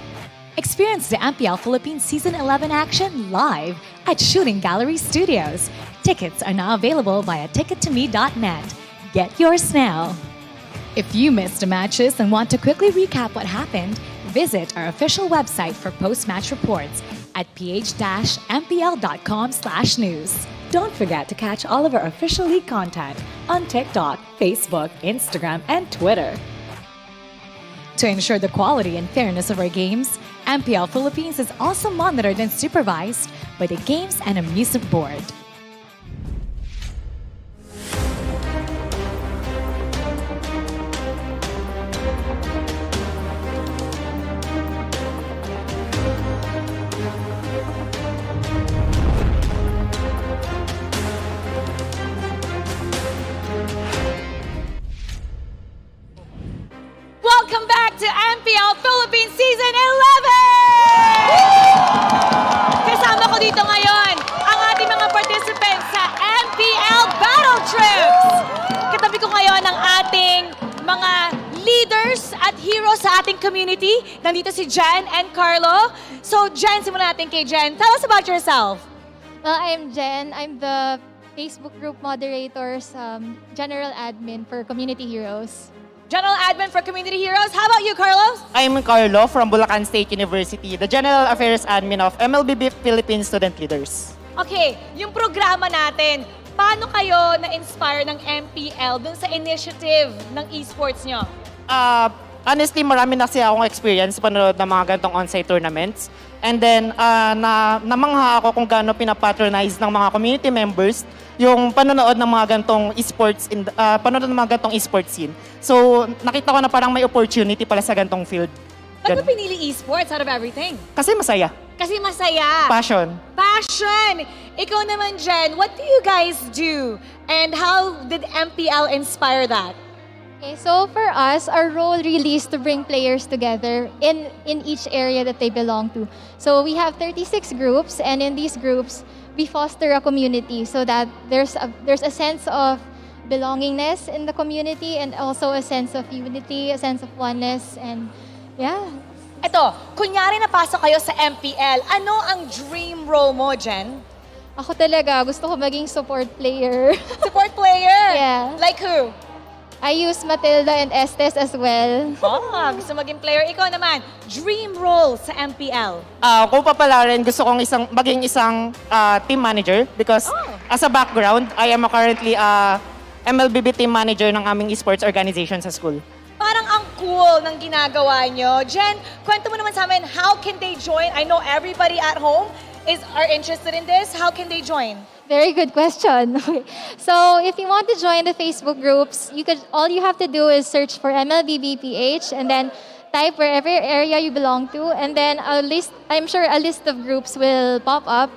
Experience the MPL Philippines Season 11 action live at Shooting Gallery Studios. Tickets are now available via tickettome.net. Get yours now. If you missed the matches and want to quickly recap what happened, visit our official website for post-match reports at ph-mpl.com/news. Don't forget to catch all of our official league content on TikTok, Facebook, Instagram, and Twitter. To ensure the quality and fairness of our games, MPL Philippines is also monitored and supervised by the Games and Amusement Board. Welcome back to MPL Philippines Season 11! Kasama ko dito ngayon ang ating mga participants sa MPL Battle Trips. Katabi ko ngayon ang ating mga leaders at heroes sa ating community. Nandito si Jen and Carlo. So Jen, simulan natin kay Jen. Tell us about yourself. Well, I'm Jen. I'm the Facebook group moderators, general admin for Community Heroes. General Admin for Community Heroes. How about you, Carlos? I'm Carlo from Bulacan State University, the General Affairs Admin of MLBB Philippine Student Leaders. Okay, yung programa natin, paano kayo na-inspire ng MPL dun sa initiative ng esports nyo? Honestly, marami na kasi akong experience panonood ng mga ganitong on-site tournaments. And then, namangha ako kung gaano pinapatronize ng mga community members yung panonood ng mga ganitong esports, panonood ng mga ganitong esports scene. So, nakita ko na parang may opportunity pala sa ganitong field. Ba't mo pinili esports out of everything? Kasi masaya. Kasi masaya. Passion. Passion! Ikaw naman, Jen, what do you guys do? And how did MPL inspire that? Okay, so for us, our role really is to bring players together in each area that they belong to. So we have 36 groups, and in these groups, we foster a community so that there's a sense of belongingness in the community and also a sense of unity, a sense of oneness, and yeah. Ito, kunyari napasok kayo sa MPL, ano ang dream role mo, Jen? Ako talaga, gusto ko maging support player. Support player? Yeah. Like who? I use Matilda and Estes as well. Gusto maging player. Ikaw naman, dream role sa MPL? Kung papalarin, gusto kong maging isang team manager because as a background, I am currently MLBB team manager ng aming esports organization sa school. Parang ang cool ng ginagawa nyo. Jen, kwento mo naman sa amin, how can they join? I know everybody at home are interested in this. How can they join? Very good question. Okay. So if you want to join the Facebook groups, all you have to do is search for MLBB-PH and then type wherever area you belong to, and then I'm sure a list of groups will pop up,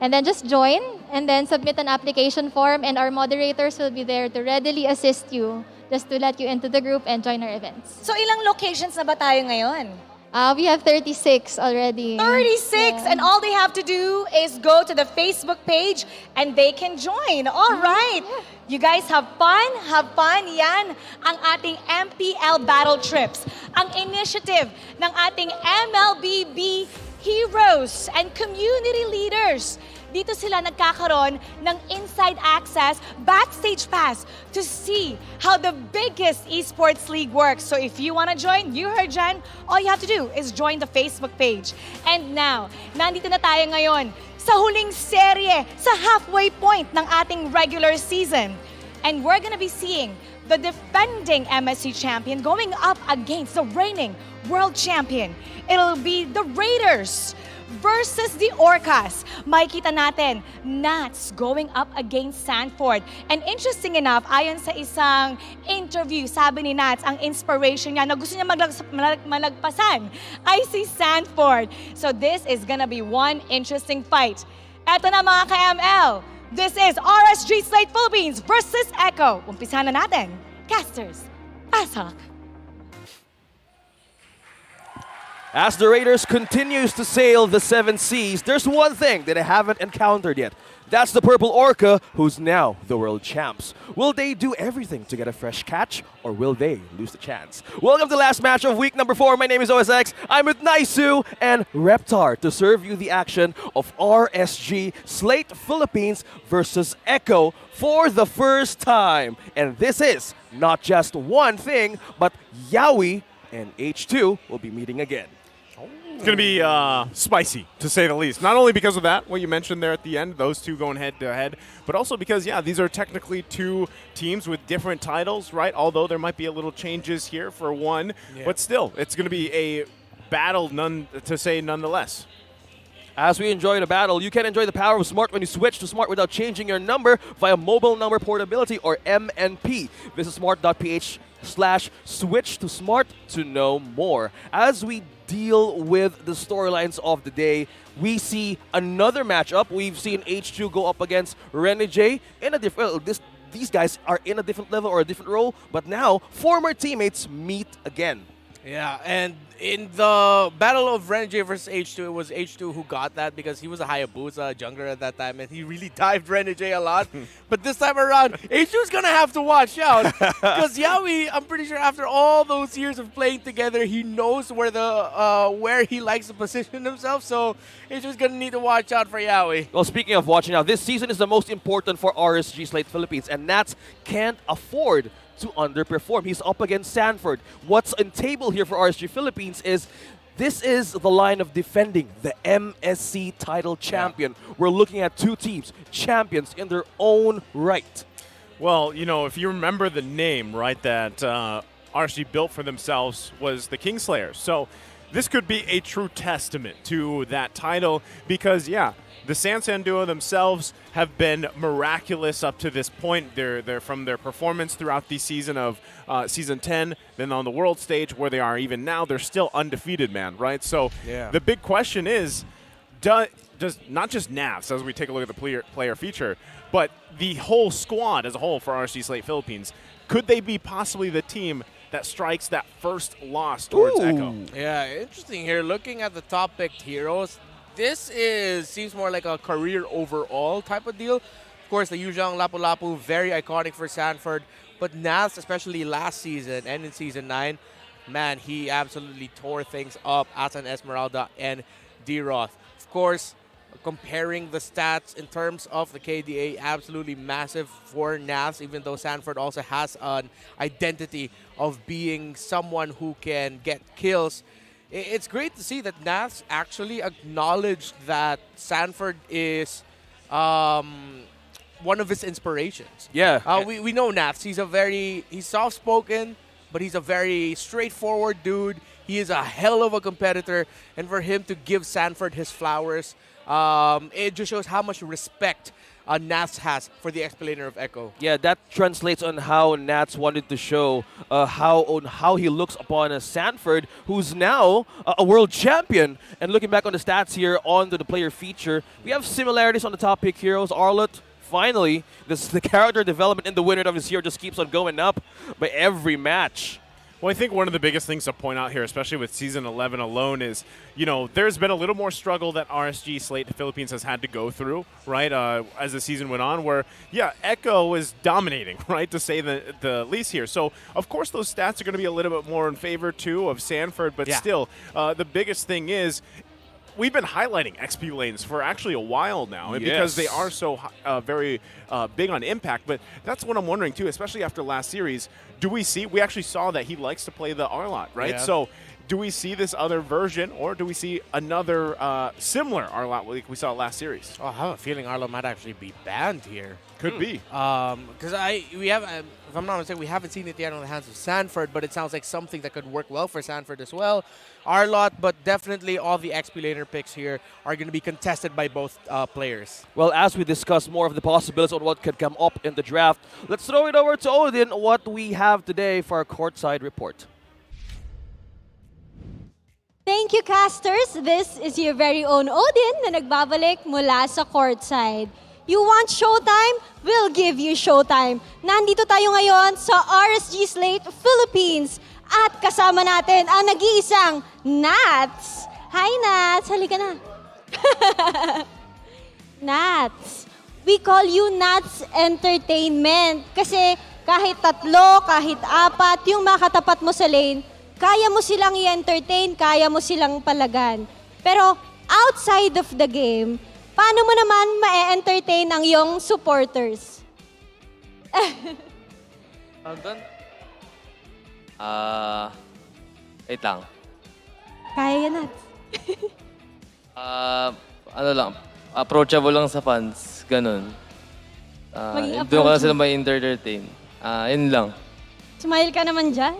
and then just join and then submit an application form, and our moderators will be there to readily assist you just to let you into the group and join our events. So ilang locations na ba tayo ngayon? We have 36 already. 36! Yeah. And all they have to do is go to the Facebook page and they can join. All right. You guys have fun? Have fun? Yan ang ating MPL Battle Trips. Ang initiative ng ating MLBB Heroes and Community Leaders. Dito sila nagkakaroon ng inside access, backstage pass to see how the biggest esports league works. So if you want to join, you heard Jen, all you have to do is join the Facebook page. And now, nandito na tayo ngayon sa huling serye, sa halfway point ng ating regular season. And we're gonna be seeing the defending MSC champion going up against the reigning world champion. It'll be the Raiders versus the Orcas. Makikita natin, Nats going up against Sanford. And interesting enough, ayon sa isang interview, sabi ni Nats, ang inspiration niya na gusto niya malagpasan ay si Sanford. So this is gonna be one interesting fight. Eto na mga ka-ML, This is RSG Slate Philippines versus ECHO. Umpisahan na natin. Casters, pasok. As the Raiders continues to sail the seven seas, there's one thing that I haven't encountered yet. That's the Purple Orca, who's now the world champs. Will they do everything to get a fresh catch, or will they lose the chance? Welcome to the last match of week number 4. My name is OSX. I'm with Naisu and Reptar to serve you the action of RSG Slate Philippines versus ECHO for the first time. And this is not just one thing, but Yawi and H2 will be meeting again. It's going to be spicy, to say the least. Not only because of that, what you mentioned there at the end, those two going head-to-head, but also because, yeah, these are technically two teams with different titles, right? Although there might be a little changes here for one, but still, it's going to be a battle, nonetheless. As we enjoy the battle, you can enjoy the power of Smart when you switch to Smart without changing your number via Mobile Number Portability, or MNP. Visit smart.ph/switch to Smart to know more. As we deal with the storylines of the day, we see another matchup. We've seen H2 go up against Renegade in a different... these guys are in a different level or a different role, but now former teammates meet again. Yeah, and in the battle of Renegade versus H2, it was H2 who got that because he was a Hayabusa jungler at that time, and he really dived Renegade a lot. But this time around, H2's going to have to watch out because Yawi, I'm pretty sure after all those years of playing together, he knows where he likes to position himself, so H2's going to need to watch out for Yawi. Well, speaking of watching out, this season is the most important for RSG Slate Philippines, and Nats can't afford to underperform. He's up against Sanford. What's on table here for RSG Philippines is this is the line of defending the MSC title champion. Yeah. We're looking at two teams, champions in their own right. Well, you know, if you remember the name, right, that RSG built for themselves was the Kingslayers. So this could be a true testament to that title because, yeah, the Sansan duo themselves have been miraculous up to this point. They're from their performance throughout the season of Season 10, then on the world stage where they are even now, they're still undefeated, man, right? So the big question is, does not just Navs, as we take a look at the player feature, but the whole squad as a whole for RSG Slate Philippines, could they be possibly the team that strikes that first loss towards ECHO? Yeah, interesting here. Looking at the top picked heroes, this seems more like a career overall type of deal. Of course, the Yuzhang Lapu-Lapu, very iconic for Sanford. But Naz, especially last season and in Season 9, man, he absolutely tore things up as an Esmeralda and D-Roth. Of course, comparing the stats in terms of the KDA, absolutely massive for Naz, even though Sanford also has an identity of being someone who can get kills. It's great to see that Nats actually acknowledged that Sanford is one of his inspirations. Yeah. We know Nats. He's soft-spoken, but he's a very straightforward dude. He is a hell of a competitor. And for him to give Sanford his flowers, it just shows how much respect Nats has for the explainer of ECHO. Yeah, that translates on how Nats wanted to show how he looks upon Sanford, who's now a world champion. And looking back on the stats here onto the player feature, we have similarities on the top pick heroes. Arlott, finally, the character development in the winner of his hero just keeps on going up by every match. Well, I think one of the biggest things to point out here, especially with Season 11 alone, is, you know, there's been a little more struggle that RSG Slate Philippines has had to go through, right, as the season went on, where, yeah, ECHO is dominating, right, to say the least here. So, of course, those stats are going to be a little bit more in favor, too, of Sanford, but still, the biggest thing is, we've been highlighting XP lanes for actually a while now because they are so very big on impact. But that's what I'm wondering, too, especially after last series. We actually saw that he likes to play the Arlott, right? Yeah. So do we see this other version, or do we see another similar Arlott like we saw last series? Oh, I have a feeling Arlott might actually be banned here. Could be. Because if I'm not mistaken, we haven't seen it yet on the hands of Sanford, but it sounds like something that could work well for Sanford as well. Arlott, but definitely all the XP laner picks here are going to be contested by both players. Well, as we discuss more of the possibilities on what could come up in the draft, let's throw it over to Odin, what we have today for our courtside report. Thank you, casters. This is your very own Odin na nagbabalik mula sa courtside. You want showtime? We'll give you showtime. Nandito tayo ngayon sa RSG Slate Philippines at kasama natin ang nag-iisang Nats. Hi Nats, halika na. Nats. We call you Nats Entertainment kasi kahit 3, kahit 4, yung makatapat mo sa lane, kaya mo silang i-entertain, kaya mo silang palagan. Pero outside of the game, paano mo naman ma-entertain ang iyong supporters? Doon? Wait lang. Kaya yan, Nats. Ano lang, approachable lang sa fans, ganun. Maging Doon ka approachable. sila may entertain. Yun lang. Smile ka naman dyan.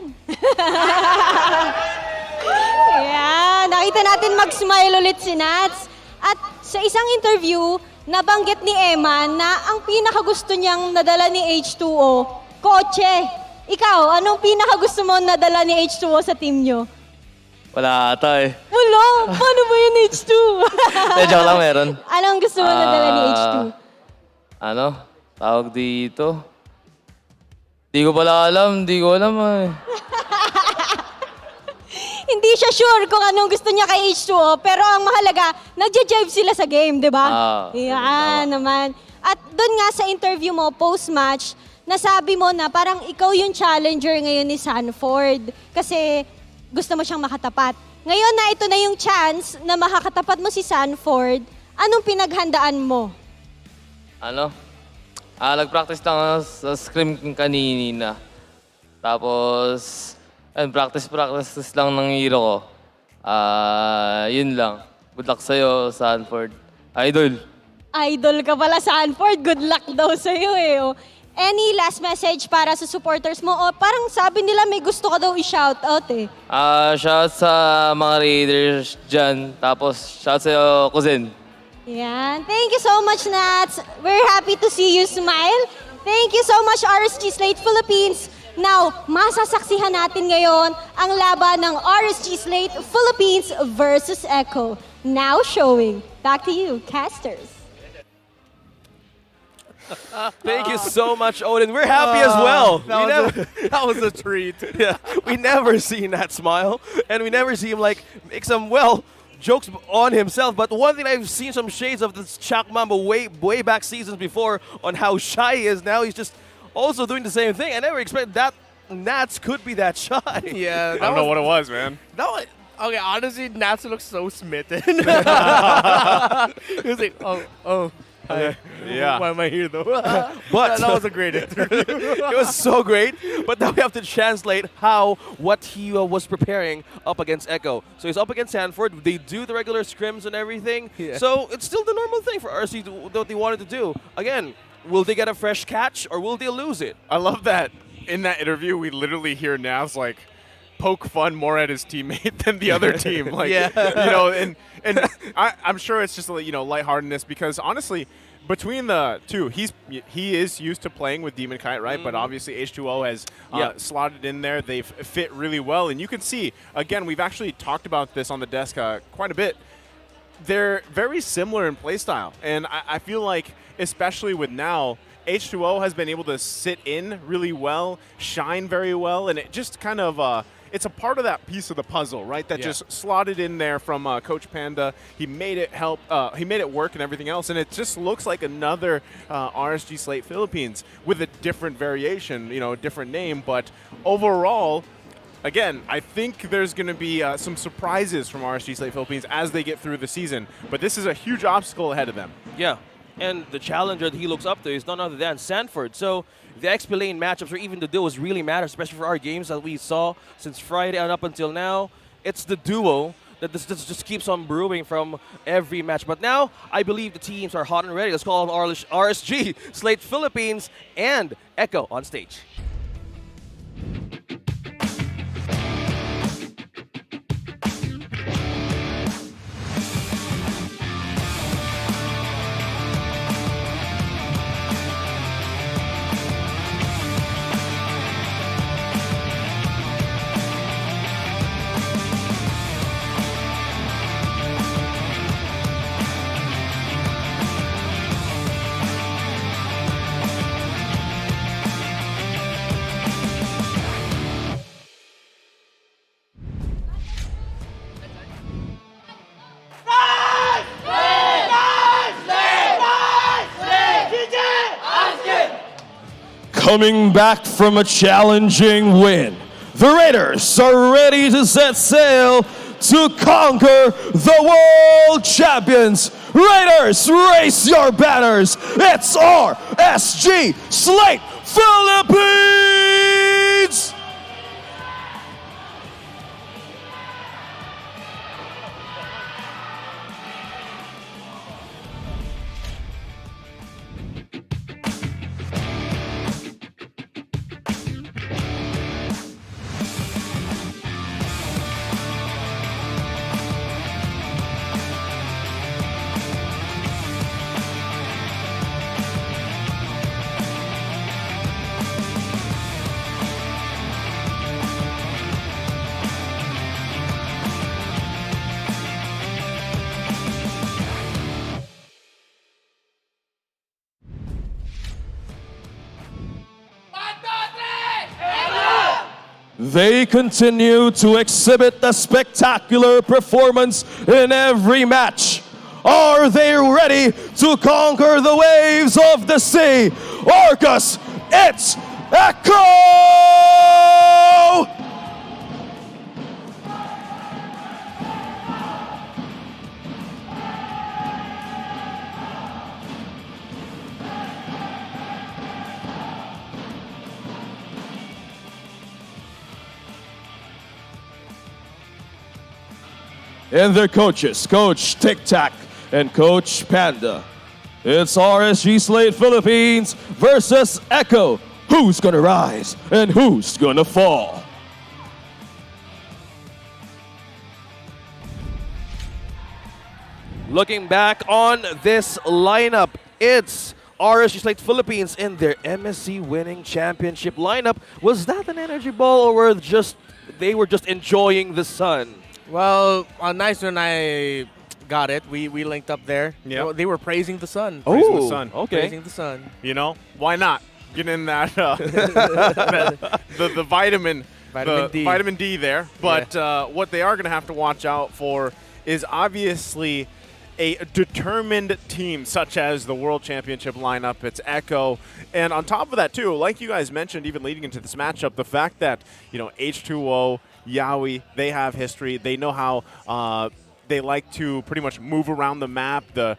Ayan, nakita natin mag-smile ulit si Nats. At sa isang interview, nabanggit ni Emma na ang pinakagusto niyang nadala ni H2O, kotse. Ikaw, anong pinakagusto mo nadala ni H2O sa team niyo? Wala ata eh. Wala! Paano ba yun, H2? Joke lang meron. Anong gusto mo nadala ni H2? Ano? Tawag dito? Di ko pala alam. Di ko alam eh. Hindi siya sure kung anong gusto niya kay H2O, pero ang mahalaga, nagja-jive sila sa game, di ba? Yan naman. At doon nga sa interview mo, post-match, nasabi mo na parang ikaw yung challenger ngayon ni Sanford kasi gusto mo siyang makatapat. Ngayon na ito na yung chance na makakatapat mo si Sanford, anong pinaghandaan mo? Ano? Nag-practice lang ako sa scrim kanina. Tapos, practice lang ng hero ko. Yun lang. Good luck sa'yo, Sanford. Idol. Idol ka pala, Sanford. Good luck daw sa'yo eh. Oh. Any last message para sa supporters mo? O parang sabi nila may gusto ka daw i-shoutout eh. Shout sa mga Raiders dyan. Tapos, shout sa'yo, cousin. Yan. Thank you so much, Nats. We're happy to see you smile. Thank you so much, RSG Slate Philippines. Now, masasaksihan natin ngayon ang laban ng RSG Slate Philippines versus ECHO. Now showing. Back to you, casters. Thank you so much, Odin. We're happy as well. That was a treat. Yeah, we never see that smile, and we never see him like make some jokes on himself. But one thing I've seen some shades of this Chak Mamba way back seasons before on how shy he is. Now he's just also doing the same thing. I never expected that Nats could be that shy. Yeah, I don't know what it was, man. Okay, honestly, Nats looks so smitten. He was like, oh. Hi. Yeah. Why am I here though? But that was a great interview. It was so great. But now we have to translate what he was preparing up against ECHO. So he's up against Sanford. They do the regular scrims and everything. Yeah. So it's still the normal thing for RC that they wanted to do. Again, will they get a fresh catch or will they lose it? I love that in that interview, we literally hear Navs like poke fun more at his teammate than the other team. Like, Yeah. and I'm sure it's just lightheartedness because honestly, between the two, he is used to playing with Demon Kite, right? But obviously H2O has slotted in there. They've fit really well, and you can see again. We've actually talked about this on the desk quite a bit. They're very similar in playstyle, and I feel like especially with now. H2O has been able to sit in really well, shine very well, and it just kind of it's a part of that piece of the puzzle, right? That just slotted in there from Coach Panda. He made it he made it work and everything else, and it just looks like another RSG Slate Philippines with a different variation, a different name. But overall, again, I think there's going to be some surprises from RSG Slate Philippines as they get through the season. But this is a huge obstacle ahead of them. Yeah. And the challenger that he looks up to is none other than Sanford. So the XP lane matchups or even the duos really matter, especially for our games that we saw since Friday and up until now. It's the duo that this just keeps on brewing from every match. But now, I believe the teams are hot and ready. Let's call them RSG, Slate Philippines, and ECHO on stage. Coming back from a challenging win, the Raiders are ready to set sail to conquer the world champions. Raiders, raise your banners. It's RSG Slate Philippines! They continue to exhibit a spectacular performance in every match. Are they ready to conquer the waves of the sea? Orcus, it's Echo! And their coaches, Coach Tic Tac and Coach Panda. It's RSG Slate Philippines versus Echo. Who's gonna rise and who's gonna fall? Looking back on this lineup, it's RSG Slate Philippines in their MSC winning championship lineup. Was that an energy ball, or were they were just enjoying the sun? Well, nice when I got it. We linked up there. Yeah. They were praising the sun. Praising the sun. Okay. Praising the sun. You know, why not? Get in that, the vitamin D. Vitamin D there. But what they are going to have to watch out for is obviously a determined team such as the World Championship lineup. It's Echo. And on top of that, too, like you guys mentioned, even leading into this matchup, the fact that, H2O, Yaoi, they have history. They know how they like to pretty much move around the map, the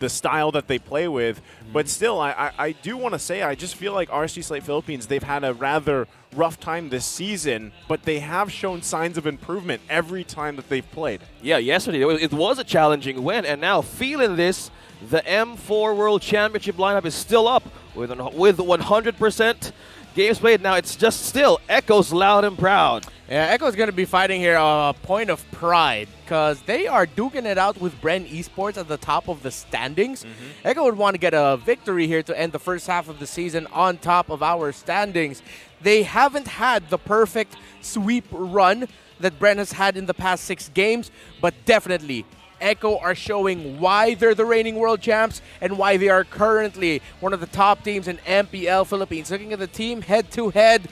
style that they play with. But still, I do want to say, I just feel like RSG Slate Philippines, they've had a rather rough time this season, but they have shown signs of improvement every time that they've played. Yeah, yesterday it was a challenging win, and now feeling this, the M4 World Championship lineup is still up with 100% games played. Now it's just still Echo's loud and proud. Yeah, Echo's going to be fighting here a point of pride because they are duking it out with Bren Esports at the top of the standings. Echo would want to get a victory here to end the first half of the season on top of our standings. They haven't had the perfect sweep run that Bren has had in the past 6 games, but definitely Echo are showing why they're the reigning world champs and why they are currently one of the top teams in MPL Philippines. Looking at the team head-to-head,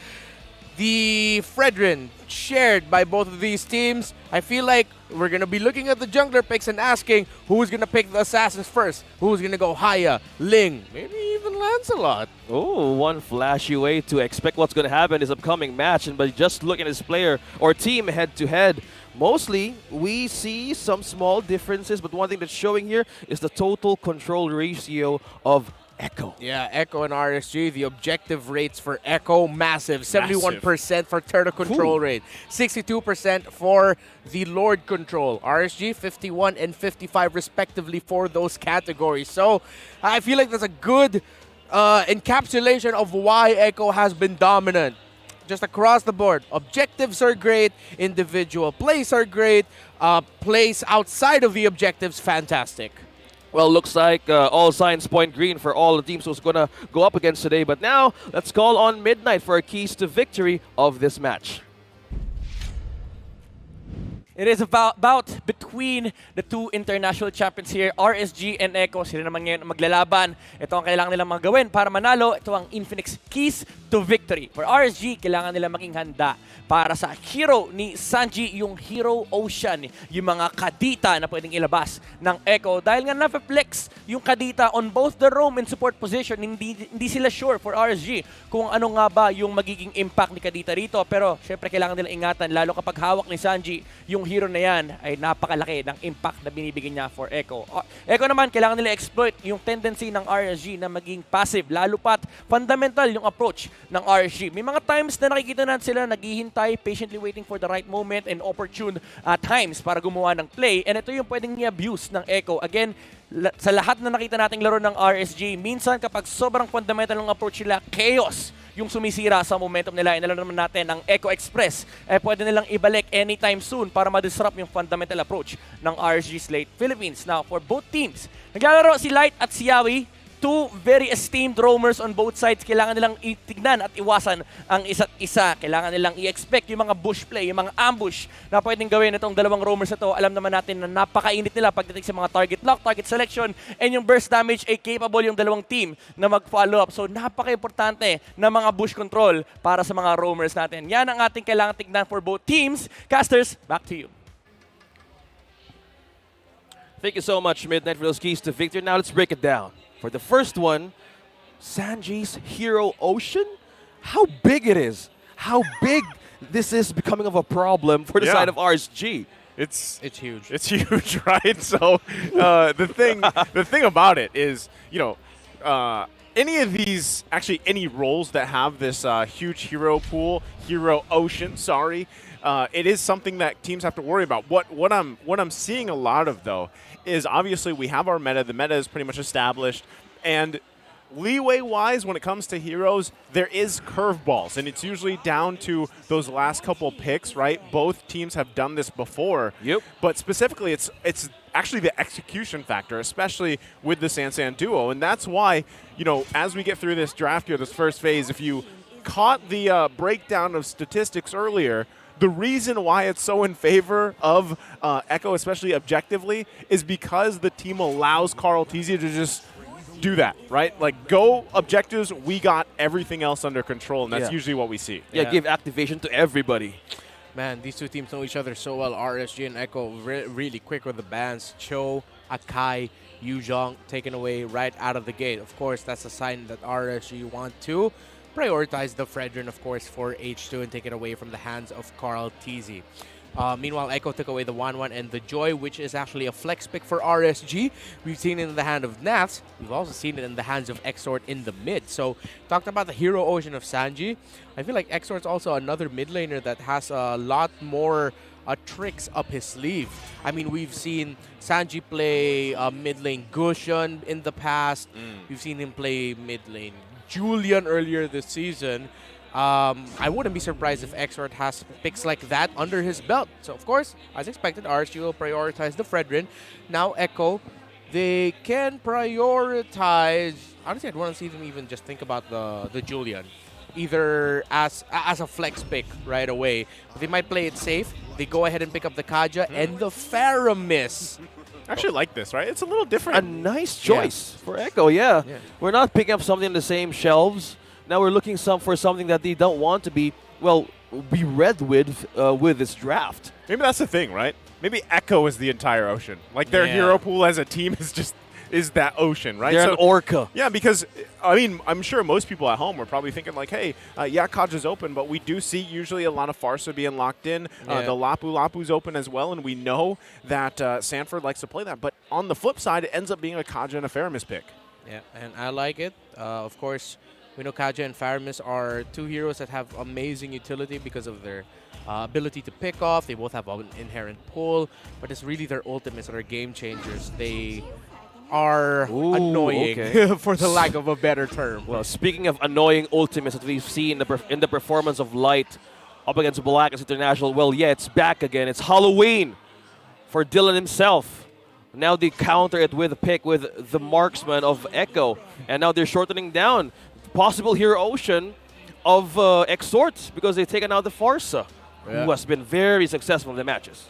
the Fredrin shared by both of these teams. I feel like we're going to be looking at the jungler picks and asking who's going to pick the assassins first. Who's going to go Haya, Ling, maybe even Lancelot. Oh, one flashy way to expect what's going to happen in this upcoming match. And by just looking at this player or team head-to-head, mostly we see some small differences, but one thing that's showing here is the total control ratio of Echo. Yeah, Echo and RSG, the objective rates for Echo, massive. 71% for turtle control rate. 62% for the Lord control. RSG, 51 and 55 respectively for those categories. So I feel like that's a good encapsulation of why Echo has been dominant. Just across the board. Objectives are great. Individual plays are great. Plays outside of the objectives, fantastic. Well, looks like all signs point green for all the teams who's going to go up against today. But now, let's call on Midnight for our keys to victory of this match. It is about between the two international champions here, RSG and ECHO. Sila naman ngayon ang maglalaban. Ito ang kailangan nilang magawin para manalo. Ito ang Infinix Keys to Victory. For RSG, kailangan nila maging handa para sa hero ni Sanji, yung Hero Ocean, yung mga kadita na pwedeng ilabas ng ECHO. Dahil nga na-flex yung kadita on both the roam and support position, hindi sila sure for RSG kung ano nga ba yung magiging impact ni kadita rito. Pero syempre kailangan nila ingatan, lalo kapag hawak ni Sanji yung hero na yan ay napakalaki ng impact na binibigyan niya for ECHO. ECHO naman, kailangan nila exploit yung tendency ng RSG na maging passive, lalo pat fundamental yung approach ng RSG. May mga times na nakikita natin sila naghihintay, patiently waiting for the right moment and opportune times para gumawa ng play. And ito yung pwedeng i-abuse ng ECHO. Again, sa lahat na nakita nating laro ng RSG, minsan kapag sobrang fundamental ng approach nila, chaos yung sumisira sa momentum nila. Inalo naman natin ang Echo Express. Pwede nilang ibalik anytime soon para ma-disrupt yung fundamental approach ng RSG Slate Philippines. Now, for both teams, naglalaro si Light at si Yawi. Two very esteemed roamers on both sides. Kailangan nilang itignan at iwasan ang isa't isa. Kailangan nilang i-expect yung mga bush play, yung mga ambush na pwedeng gawin itong dalawang roamers na to. Alam naman natin na napakainit nila pagdating sa mga target lock, target selection, and yung burst damage ay capable yung dalawang team na mag-follow up. So napaka-importante na mga bush control para sa mga roamers natin. Yan ang ating kailangan tignan for both teams. Casters, back to you. Thank you so much, Midnight, for those keys to victory. Now let's break it down. For the first one, Sanji's Hero Ocean. How big it is. How big this is becoming of a problem for the side of RSG. It's huge. It's huge, right? So the thing about it is, you know, any of these, actually any roles that have this huge hero pool, hero ocean, sorry, it is something that teams have to worry about. What I'm seeing a lot of though is obviously we have our meta. The meta is pretty much established, and leeway-wise, when it comes to heroes, there is curveballs, and it's usually down to those last couple picks, right? Both teams have done this before. Yep. But specifically, it's actually the execution factor, especially with the Sansan duo, and that's why, you know, as we get through this draft here, this first phase, if you caught the breakdown of statistics earlier, the reason why it's so in favor of ECHO, especially objectively, is because the team allows Carl Tizia to just do that, right? Like, go objectives, we got everything else under control, and that's usually what we see. Yeah, give activation to everybody. Man, these two teams know each other so well. RSG and ECHO really quick with the bans. Cho, Akai, Yuzhong taken away right out of the gate. Of course, that's a sign that RSG want to prioritize the Fredrin, of course, for H2 and take it away from the hands of Carl Tizia. Meanwhile, ECHO took away the 1-1 and the Joy, which is actually a flex pick for RSG. We've seen it in the hand of Nats. We've also seen it in the hands of Exort in the mid. So, talked about the Hero Ocean of Sanji. I feel like Exort's also another mid laner that has a lot more tricks up his sleeve. I mean, we've seen Sanji play mid lane Gusion in the past. We've seen him play mid lane Julian earlier this season. I wouldn't be surprised if Exort has picks like that under his belt. So, of course, as expected, RSG will prioritize the Fredrin. Now, ECHO, they can prioritize... Honestly, I'd want to see them even just think about the Julian, either as a flex pick right away. But they might play it safe. They go ahead and pick up the Kaja and the Faramis. I actually like this, right? It's a little different. A nice choice for ECHO, yeah. We're not picking up something on the same shelves. Now we're looking for something that they don't want to be, well, be read with this draft. Maybe that's the thing, right? Maybe ECHO is the entire ocean. Like their hero pool as a team is that ocean, right? They're an orca. Yeah, because, I mean, I'm sure most people at home are probably thinking like, hey, yeah, Kaja's open, but we do see usually a lot of Farsa being locked in. The Lapu's open as well, and we know that Sanford likes to play that. But on the flip side, it ends up being a Kaja and a Faramis pick. Yeah, and I like it. Of course, we know Kaja and Faramis are two heroes that have amazing utility because of their ability to pick off. They both have an inherent pull, but it's really their ultimates that are game changers. They are annoying, for the lack of a better term. Well, speaking of annoying ultimates that we've seen in the performance of Light up against Blacklist International, well, yeah, it's back again. It's Halloween for Dylan himself. Now they counter it with a pick with the marksman of ECHO, and now they're shortening down possible Hero Ocean of Exort because they've taken out the Farsa, who has been very successful in the matches.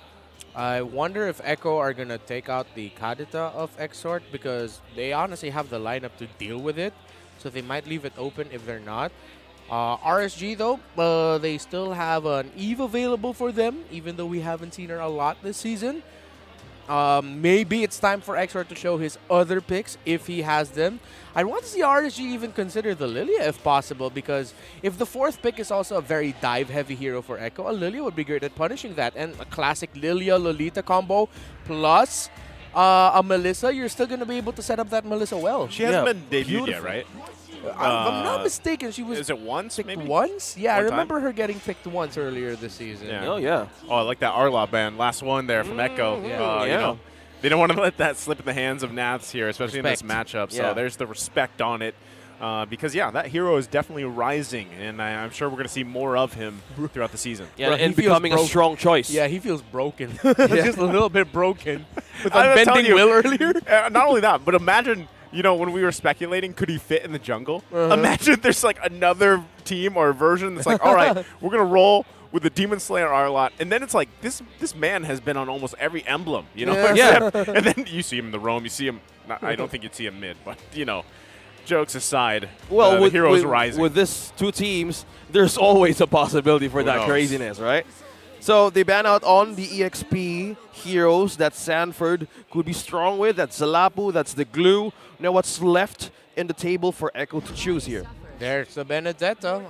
I wonder if Echo are going to take out the Kadita of Exort because they honestly have the lineup to deal with it. So they might leave it open if they're not. RSG, though, they still have an Eve available for them, even though we haven't seen her a lot this season. Maybe it's time for Exort to show his other picks if he has them. I want to see RSG even consider the Lilia if possible, because if the fourth pick is also a very dive-heavy hero for Echo, a Lilia would be great at punishing that. And a classic Lilia-Lolita combo plus a Melissa, you're still going to be able to set up that Melissa well. She hasn't been debuted yet, right? If I'm not mistaken, she was Is it once, picked maybe? once? Yeah, One I time? remember her getting picked once earlier this season. Yeah. Oh, yeah. Oh, I like that Arla band. Last one there from Echo. Yeah. You know, they don't want to let that slip in the hands of Naths here, especially in this Respect. matchup. So Yeah. there's the respect on it. Because, yeah, that hero is definitely rising, and I'm sure we're going to see more of him throughout the season. Yeah, Bro, he and feels becoming a broke. strong choice. Yeah, he feels broken. Just a little bit broken. With I'm telling unbending you, will earlier. Not only that, but imagine, you know, when we were speculating, could he fit in the jungle? Imagine there's like another team or version that's like, all right, we're going to roll with the Demon Slayer Arlot, and then it's like, this man has been on almost every emblem, you know? Yeah. And then you see him in the roam, you see him, I don't think you'd see him mid, but, you know, jokes aside, Well, the hero's rising. with this two teams, there's always a possibility for Who that knows? craziness, right? So they ban out on the EXP heroes that Sanford could be strong with. That's Zalapu, that's the glue. Now what's left in the table for Echo to choose here? There's the Benedetta.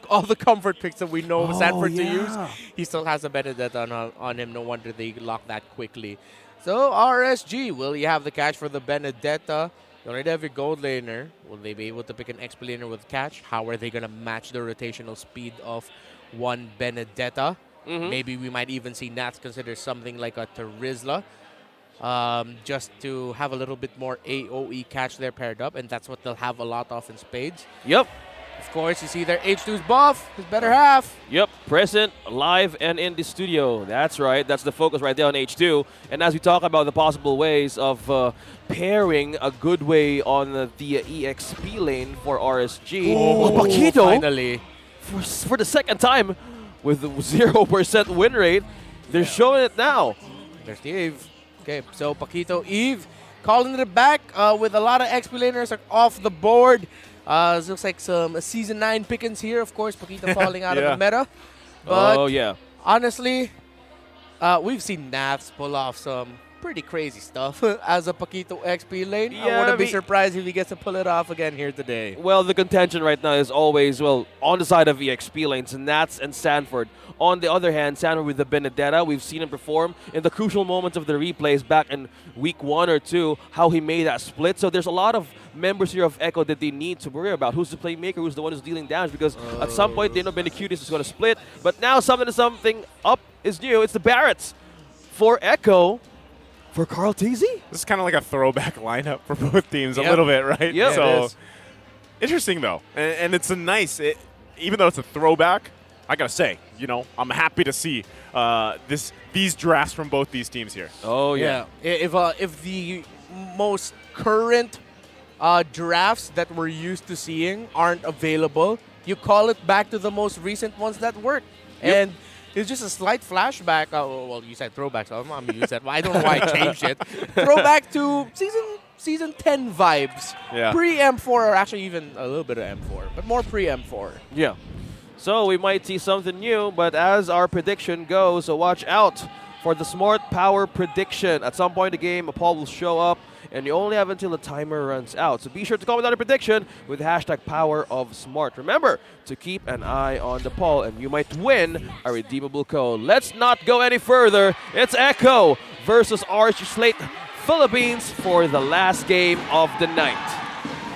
All the comfort picks that we know Sanford to use. He still has a Benedetta on him. No wonder they lock that quickly. So RSG, will you have the catch for the Benedetta? You already have your gold laner. Will they be able to pick an XP laner with catch? How are they going to match the rotational speed of one Benedetta? Maybe we might even see Nats consider something like a Terizla. Just to have a little bit more AoE catch there paired up, and that's what they'll have a lot of in spades. Yep. Of course, you see there H2's buff, his better half. Yep, present, live, and in the studio. That's right. That's the focus right there on H2. And as we talk about the possible ways of pairing a good way on the EXP lane for RSG, Paquito, Finally. for the second time with the 0% win rate, they're showing it now. There's the Eve. Okay, so Paquito Eve calling it back with a lot of XP laners off the board. It looks like some Season 9 pickings here. Of course, Paquito falling out of the meta. But honestly, we've seen Naths pull off some pretty crazy stuff as a Paquito XP lane. I wouldn't be surprised if he gets to pull it off again here today. Well, the contention right now is always, on the side of EXP lanes, Nats and Sanford. On the other hand, Sanford with the Benedetta, we've seen him perform in the crucial moments of the replays back in week 1 or 2, how he made that split. So there's a lot of members here of Echo that they need to worry about. Who's the playmaker? Who's the one who's dealing damage? Because at some point, they know Benecutis is going to split. But now something up is new. It's the Barretts for Echo. For Carl TZ? This is kind of like a throwback lineup for both teams a little bit, right? Yeah. So, interesting, though. And it's a nice, even though it's a throwback, I got to say, you know, I'm happy to see these drafts from both these teams here. Oh, yeah. If the most current drafts that we're used to seeing aren't available, you call it back to the most recent ones that work. Yep. And it's just a slight flashback. Well, you said throwback, so I'm going to use that. I don't know why I changed it. Throwback to season 10 vibes. Yeah. Pre-M4, or actually even a little bit of M4, but more pre-M4. Yeah. So we might see something new, but as our prediction goes, so watch out for the Smart Power prediction. At some point in the game, a poll will show up, and you only have until the timer runs out. So be sure to comment on the prediction with hashtag #PowerOfSmart. Remember to keep an eye on the poll, and you might win a redeemable code. Let's not go any further. It's Echo versus RSG Slate Philippines for the last game of the night.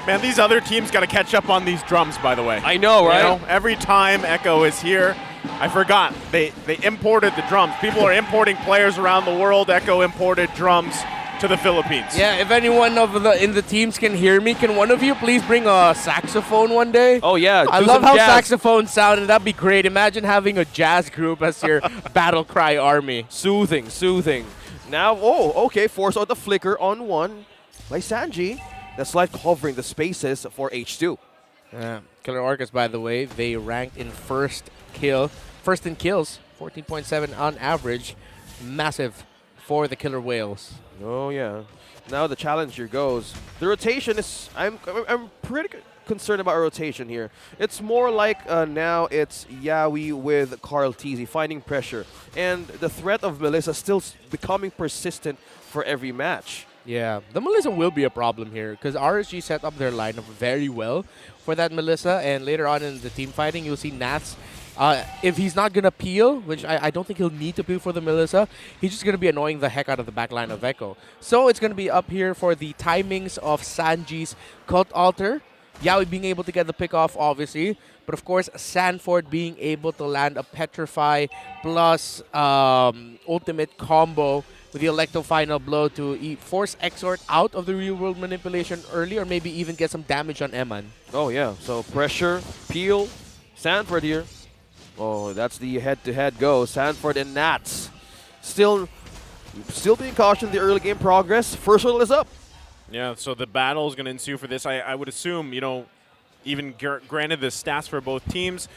Man, these other teams got to catch up on these drums, by the way. I know, right? You know, every time Echo is here, I forgot, they imported the drums. People are importing players around the world. Echo imported drums to the Philippines. Yeah, if anyone in the teams can hear me, can one of you please bring a saxophone one day? Oh, yeah. I love how saxophones sound, and that'd be great. Imagine having a jazz group as your battle cry army. Soothing. Now, okay, force out the flicker on one by Sanji. That's like covering the spaces for H2. Killer Orcas, by the way, they ranked in first in kills 14.7 on average. Massive for the Killer Whales. Oh, yeah. Now the challenger goes. The rotation is... I'm pretty concerned about rotation here. It's more like now it's Yawi with Carl Teasy finding pressure. And the threat of Melissa still becoming persistent for every match. Yeah, the Melissa will be a problem here because RSG set up their lineup very well for that Melissa, and later on in the team fighting, you'll see Nats. If he's not going to peel, which I don't think he'll need to peel for the Melissa, he's just going to be annoying the heck out of the backline of Echo. So it's going to be up here for the timings of Sanji's Cult Altar. Yawi being able to get the pick off, obviously. But of course, Sanford being able to land a Petrify plus ultimate combo with the Electro Final Blow to force Exort out of the real world manipulation early, or maybe even get some damage on Eman. Oh, yeah. So pressure, peel, Sanford here. Oh, that's the head-to-head go. Sanford and Nats. Still being cautioned in the early game progress. First one is up. Yeah, so the battle is going to ensue for this. I would assume, even granted the stats for both teams,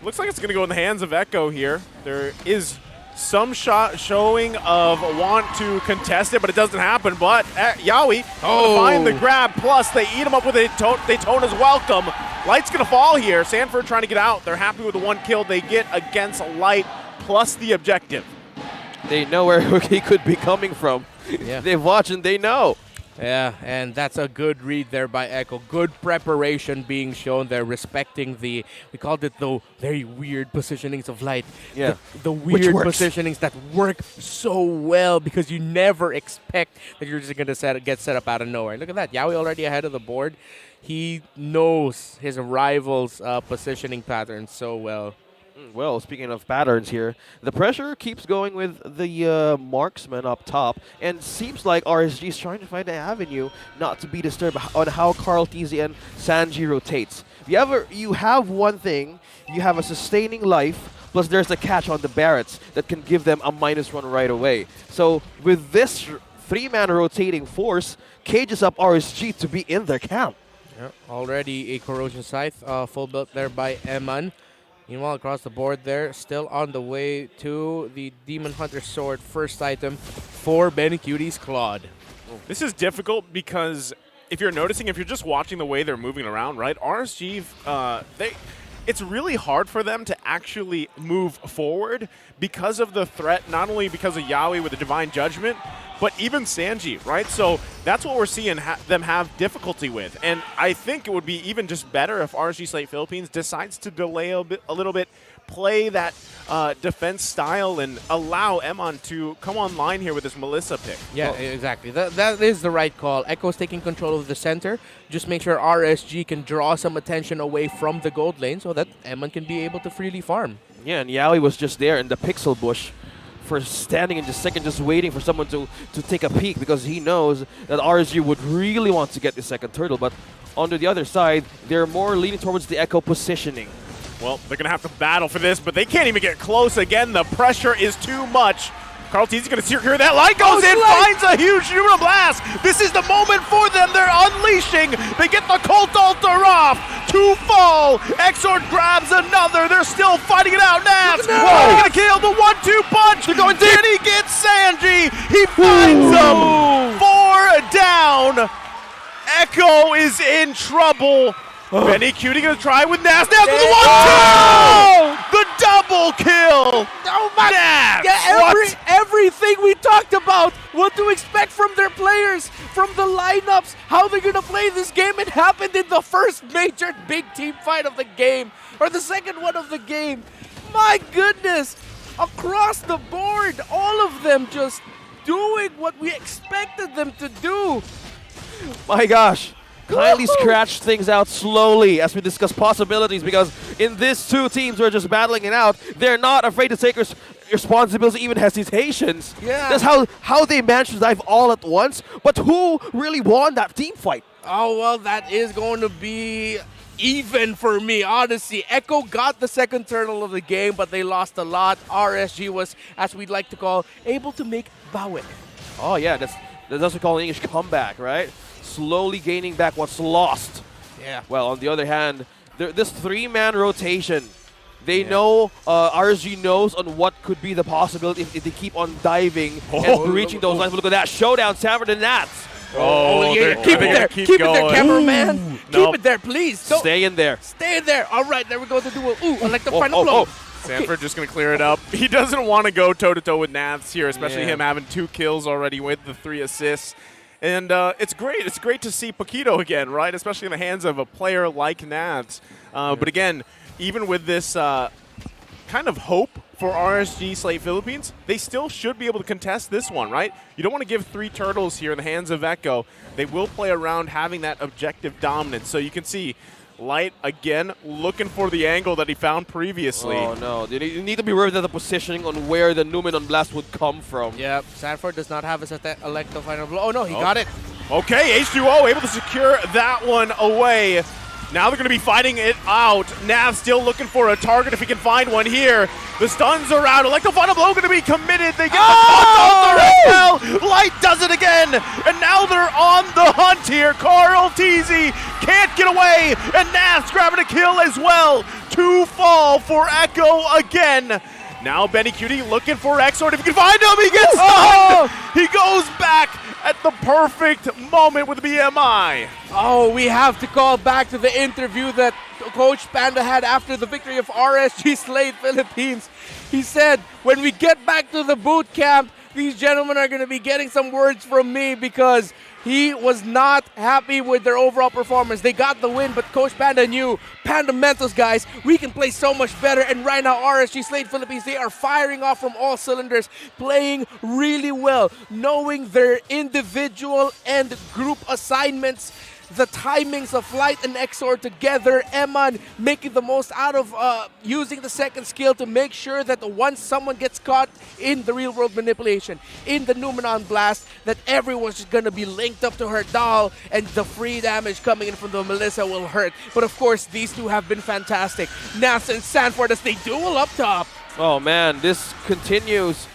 looks like it's going to go in the hands of Echo here. There is some showing of want to contest it, but it doesn't happen. But Yawi find the grab, plus they eat him up with a Daytona's welcome. Light's going to fall here. Sanford trying to get out. They're happy with the one kill they get against Light, plus the objective. They know where he could be coming from. Yeah. They've watched and they know. Yeah, and that's a good read there by Echo. Good preparation being shown there, respecting we called it the very weird positionings of Light. Yeah. The weird positionings that work so well because you never expect that you're just going to get set up out of nowhere. Look at that. Yawi already ahead of the board. He knows his rival's positioning patterns so well. Well, speaking of patterns here, the pressure keeps going with the marksman up top, and seems like RSG is trying to find an avenue not to be disturbed on how Carl Teasy and Sanji rotates. You have one thing, you have a sustaining life, plus there's a catch on the Barretts that can give them a -1 right away. So with this 3-man rotating force, cages up RSG to be in their camp. Yeah, already a Corrosion Scythe full built there by Eman. Meanwhile, across the board there, still on the way to the Demon Hunter Sword, first item for Benny Cutie's Claude. This is difficult because if you're noticing, if you're just watching the way they're moving around, right, RSG, it's really hard for them to actually move forward because of the threat, not only because of Yawi with the Divine Judgment, but even Sanji, right? So that's what we're seeing them have difficulty with. And I think it would be even just better if RSG Slate Philippines decides to delay a little bit, play that defense style, and allow Emon to come online here with this Melissa pick. Yeah, exactly. That is the right call. Echo's taking control of the center. Just make sure RSG can draw some attention away from the gold lane so that Emon can be able to freely farm. Yeah, and Yawi was just there in the pixel bush for standing in the second, just waiting for someone to take a peek, because he knows that RSG would really want to get the second turtle. But on the other side, they're more leaning towards the Echo positioning. Well, they're going to have to battle for this, but they can't even get close again. The pressure is too much. Carl Teasy going to secure that. Light goes in, finds a huge Shura Blast. This is the moment for them. They're unleashing. They get the Cult Altar off. 2 fall. Exort grabs another. They're still fighting it out. Nats. Going to kill the 1-2 punch. They're going deep. And he gets Sanji. He finds them. 4 down. Echo is in trouble. Benny Cutie going to try with Nas. Nas with the 1-2! The double kill! Oh my Nas! Yeah, everything we talked about, what to expect from their players, from the lineups, how they're going to play this game. It happened in the first major big team fight of the game, or the second one of the game. My goodness! Across the board, all of them just doing what we expected them to do. My gosh. Kindly scratch things out slowly as we discuss possibilities, because in these two teams who are just battling it out, they're not afraid to take responsibility, even hesitations. Yeah. That's how they managed to dive all at once. But who really won that team fight? Oh, well, that is going to be even for me, honestly. Echo got the second turtle of the game, but they lost a lot. RSG was, as we'd like to call, able to make Bawick. Oh, yeah, that's what we call an English comeback, right? Slowly gaining back what's lost. Yeah. Well, on the other hand, this 3-man rotation They know, RSG knows on what could be the possibility if they keep on diving and reaching those lines. But look at that showdown, Sanford and Nats. Yeah. Keep it there. Keep it there, cameraman. Keep it there, please. Stay in there. Stay in there. All right, there we go. The duel. Ooh, I like the final blow. Sanford just going to clear it up. He doesn't want to go toe-to-toe with Nats here, especially him having 2 kills already with the 3 assists. And it's great. It's great to see Paquito again, right? Especially in the hands of a player like Nats. But again, even with this kind of hope for RSG Slate Philippines, they still should be able to contest this one, right? You don't want to give 3 turtles here in the hands of Echo. They will play around having that objective dominance. So you can see Light again looking for the angle that he found previously. Oh no, you need to be worried about the positioning on where the Numenon Blast would come from. Yep, Sanford does not have his Electro final blow. Oh no, he got it. Okay, H2O able to secure that one away. Now they're going to be fighting it out. Nav still looking for a target if he can find one here. The stuns are out. Electro Final Blow going to be committed. They get the fuck on the well. Light does it again. And now they're on the hunt here. Carl Teasy can't get away. And Nav's grabbing a kill as well. 2 fall for Echo again. Now Benny Cutie looking for Exort. If he can find him, he gets stunned. He goes back at the perfect moment with BMI. Oh, we have to call back to the interview that Coach Panda had after the victory of RSG Slate Philippines. He said, when we get back to the boot camp, these gentlemen are going to be getting some words from me because he was not happy with their overall performance. They got the win, but Coach Panda knew, fundamentals, guys, we can play so much better. And right now, RSG Slate Philippines, they are firing off from all cylinders, playing really well, knowing their individual and group assignments, the timings of Light and Exor together. Eman making the most out of using the second skill to make sure that once someone gets caught in the real world manipulation, in the Numenon Blast, that everyone's just gonna be linked up to her doll and the free damage coming in from the Melissa will hurt. But of course, these two have been fantastic. Nas and Sanford as they duel up top. Oh man, this continues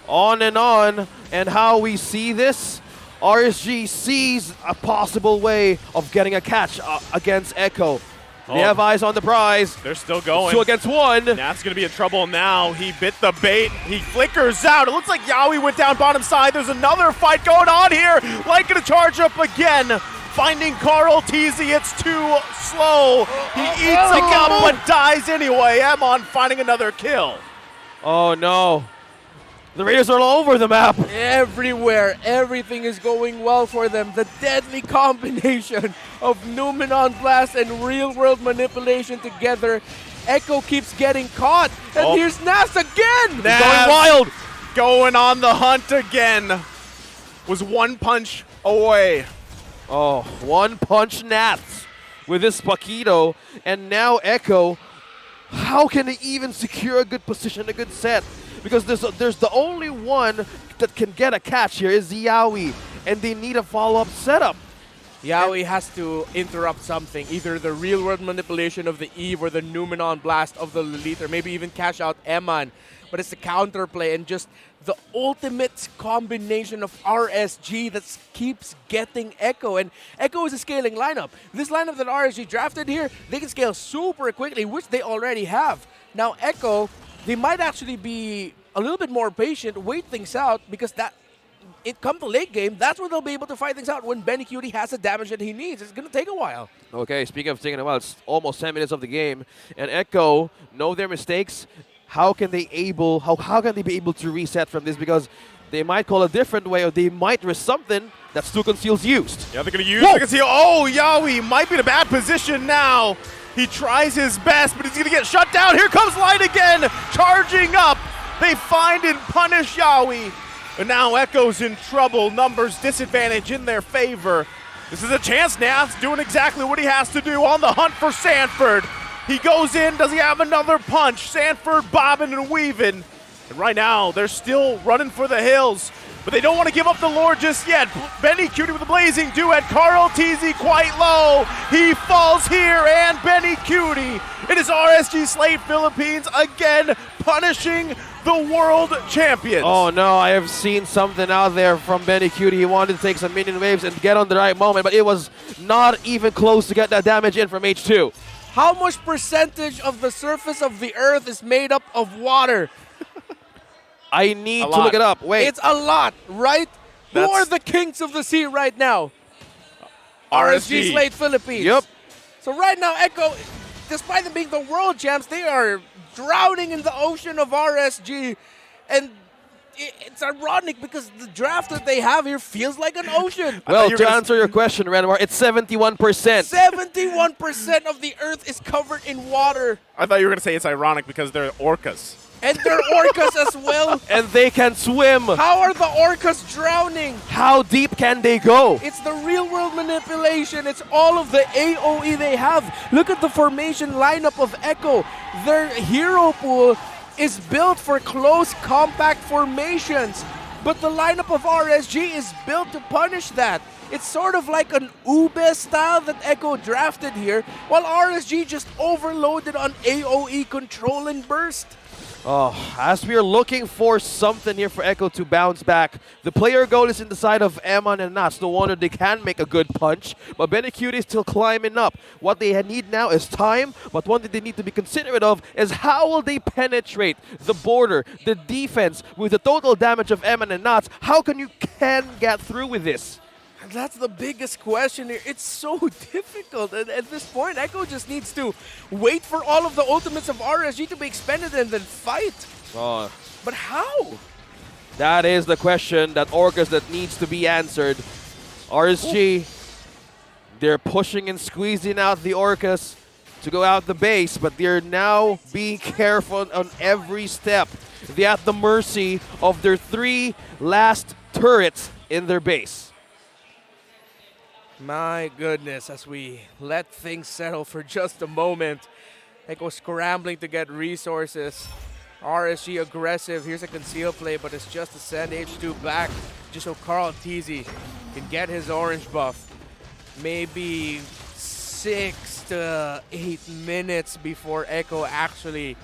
on, and how we see this, RSG sees a possible way of getting a catch against Echo. They have eyes on the prize. They're still going. 2 against 1. Nat's going to be in trouble now. He bit the bait. He flickers out. It looks like Yaoi went down bottom side. There's another fight going on here. Light going to charge up again. Finding Carl Teasy. It's too slow. He eats a cup but dies anyway. Emon finding another kill. Oh no. The Raiders are all over the map. Everywhere, everything is going well for them. The deadly combination of Numenon Blast and real-world manipulation together. Echo keeps getting caught, and here's Nas again! Nas going wild! Going on the hunt again. Was 1 punch away. Oh, 1 punch Nats with this Paquito, and now Echo. How can they even secure a good position, a good set? Because there's the only one that can get a catch here is Yaoi, and they need a follow-up setup. Yaoi has to interrupt something, either the real-world manipulation of the Eve or the Numenon Blast of the Lilith, or maybe even cash out Eman. But it's the counterplay and just the ultimate combination of RSG that keeps getting Echo. And Echo is a scaling lineup. This lineup that RSG drafted here, they can scale super quickly, which they already have. Now Echo, they might actually be a little bit more patient, wait things out, because it come to late game, that's when they'll be able to fight things out when Benny Cutie has the damage that he needs. It's going to take a while. Okay, speaking of taking a while, it's almost 10 minutes of the game, and Echo know their mistakes. How can they be able to reset from this? Because they might call a different way, or they might risk something that Stu Conceal's used. Yeah, they're going to use Stu Conceal. Oh, Yaoi might be in a bad position now. He tries his best, but he's going to get shut down. Here comes Light again, charging up. They find and punish Yaoi. And now Echo's in trouble. Numbers disadvantage in their favor. This is a chance now. He's doing exactly what he has to do on the hunt for Sanford. He goes in. Does he have another punch? Sanford bobbing and weaving. And right now, they're still running for the hills. But they don't want to give up the lore just yet. Benny Cutie with a blazing duet. Carl Teasy quite low. He falls here, and Benny Cutie. It is RSG Slate Philippines again punishing the world champions. Oh no, I have seen something out there from Benny Cutie. He wanted to take some minion waves and get on the right moment, but it was not even close to get that damage in from H2. How much percentage of the surface of the Earth is made up of water? I need to look it up. Wait. It's a lot, right? Who are the kings of the sea right now? RSG Slate Philippines. Yep. So right now, Echo, despite them being the world champs, they are drowning in the ocean of RSG. And it's ironic because the draft that they have here feels like an ocean. Well, to answer your question, Renmar, it's 71%. 71% of the Earth is covered in water. I thought you were going to say it's ironic because they're orcas. And they're orcas as well. And they can swim. How are the orcas drowning? How deep can they go? It's the real world manipulation. It's all of the AoE they have. Look at the formation lineup of Echo. Their hero pool is built for close, compact formations. But the lineup of RSG is built to punish that. It's sort of like an Ube style that Echo drafted here, while RSG just overloaded on AoE control and burst. Oh, as we are looking for something here for Echo to bounce back, the player goal is in the side of Eman and Nats. No wonder they can make a good punch, but Benecute is still climbing up. What they need now is time, but one thing they need to be considerate of is how will they penetrate the border, the defense, with the total damage of Eman and Nats. How can you get through with this? And that's the biggest question here. It's so difficult. And at this point, Echo just needs to wait for all of the ultimates of RSG to be expended and then fight. Oh. But how? That is the question that Orcas that needs to be answered. RSG, they're pushing and squeezing out the Orcas to go out the base, but they're now being careful on every step. They're at the mercy of their 3 last turrets in their base. My goodness, as we let things settle for just a moment. Echo scrambling to get resources. RSG aggressive. Here's a conceal play, but it's just to send H2 back just so Carl Teasy can get his orange buff. Maybe 6 to 8 minutes before Echo actually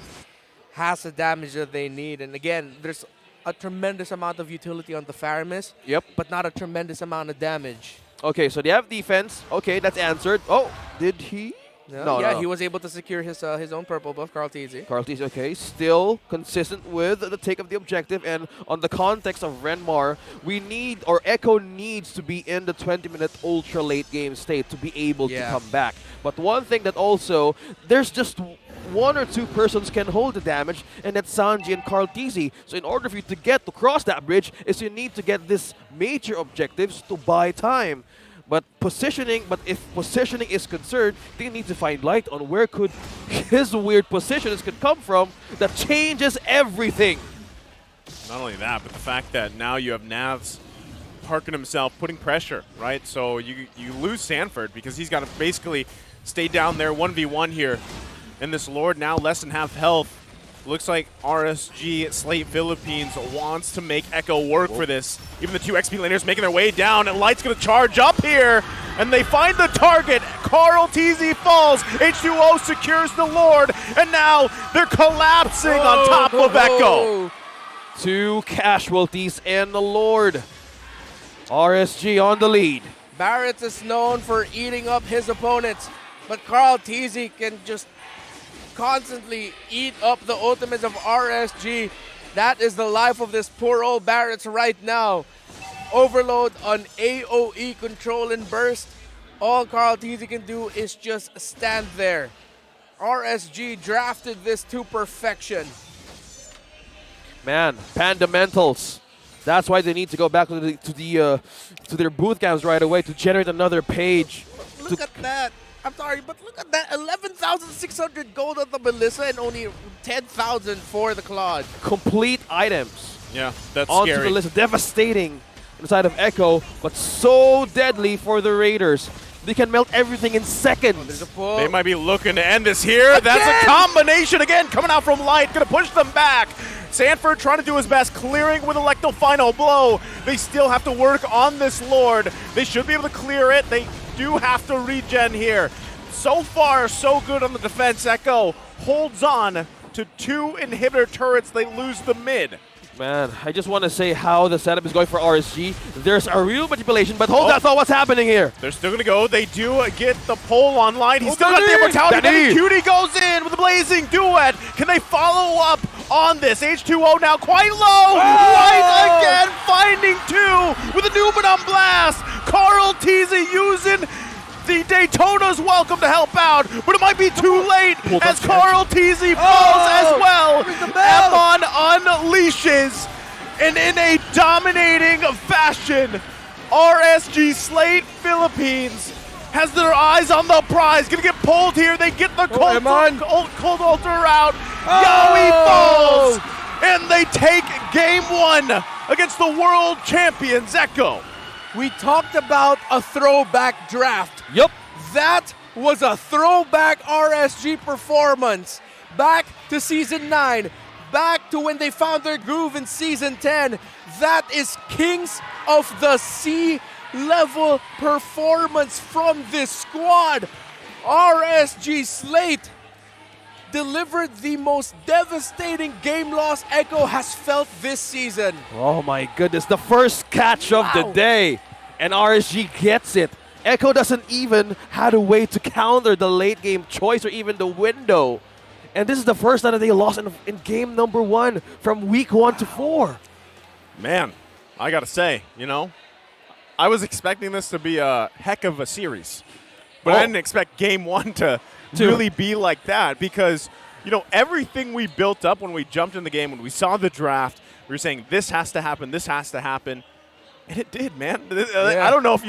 has the damage that they need. And again, there's a tremendous amount of utility on the Faramis, but not a tremendous amount of damage. Okay, so they have defense. Okay, that's answered. Oh, did he? No, he was able to secure his own purple buff, Carl Teasy. Carl Teasy, okay, still consistent with the take of the objective, and on the context of Renmar, we need, or Echo needs to be in the 20-minute ultra late game state to be able to come back. But one thing that also, there's just 1 or 2 persons can hold the damage, and that's Sanji and Carl Teasy. So in order for you to get to cross that bridge, is you need to get this major objectives to buy time. But if positioning is concerned, they need to find light on where could his weird positions could come from that changes everything. Not only that, but the fact that now you have Navs parking himself, putting pressure, right? So you lose Sanford because he's got to basically stay down there 1v1 here. And this Lord now less than half health. Looks like RSG Slate Philippines wants to make Echo work for this. Even the 2 XP laners making their way down, and Light's going to charge up here, and they find the target. Carl Teasy falls, H2O secures the Lord, and now they're collapsing on top of Echo. 2 casualties and the Lord. RSG on the lead. Barrett is known for eating up his opponents, but Carl Teasy can just constantly eat up the ultimates of RSG. That is the life of this poor old Barrett's right now. Overload on AoE control and burst. All Carl Teasy can do is just stand there. RSG drafted this to perfection. Man, Pandamentals. That's why they need to go back to their booth camps right away to generate another page. Look at that. I'm sorry, but look at that. 11,600 gold on the Melissa and only 10,000 for the Claude. Complete items. Yeah, that's onto scary. The list. Devastating inside of Echo, but so deadly for the Raiders. They can melt everything in seconds. They might be looking to end this here. Again? That's a combination again coming out from Light. Going to push them back. Sanford trying to do his best, clearing with Electo final blow. They still have to work on this Lord. They should be able to clear it. They do have to regen here. So far, so good on the defense. Echo holds on to 2 inhibitor turrets. They lose the mid. Man, I just want to say how the setup is going for RSG. There's a real manipulation, but hold that thought, what's happening here? They're still going to go. They do get the pole online. He's still got the immortality. Then Cutie goes in with the blazing duet. Can they follow up on this? H2O now quite low. Light again, finding two with a Numenon blast. Carl Teasy using the Daytona's welcome to help out, but it might be too late as Carl Teasy falls as well. Emon unleashes, and in a dominating fashion, RSG Slate Philippines has their eyes on the prize. Gonna get pulled here. They get the cold altar out. Yowie falls, and they take game one against the world champions, Echo. We talked about a throwback draft. Yep. That was a throwback RSG performance. Back to Season 9. Back to when they found their groove in Season 10. That is Kings of the Sea level performance from this squad. RSG Slate delivered the most devastating game loss Echo has felt this season. Oh my goodness, the first catch of the day, and RSG gets it. Echo doesn't even have a way to counter the late game choice or even the window. And this is the first time that they lost in game number 1 from week 1 to 4. Man, I gotta say, I was expecting this to be a heck of a series. But I didn't expect game 1 to really be like that because, everything we built up when we jumped in the game, when we saw the draft, we were saying this has to happen, this has to happen. And it did, man. I don't know if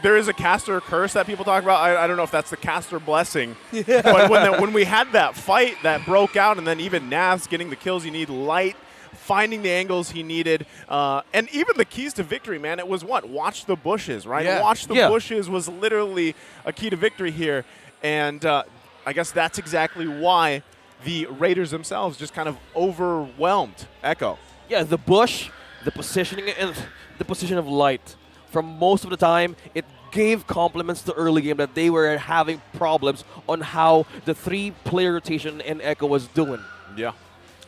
there is a caster curse that people talk about. I don't know if that's the caster blessing. Yeah. But when we had that fight that broke out, and then even Navs getting the kills you need, Light finding the angles he needed, and even the keys to victory, man, it was what? Watch the bushes, right? Yeah. Watch the bushes was literally a key to victory here. And I guess that's exactly why the Raiders themselves just kind of overwhelmed Echo. Yeah, the bush, the positioning, and the position of Light. From most of the time, it gave compliments to early game that they were having problems on how the 3-player rotation in Echo was doing. Yeah.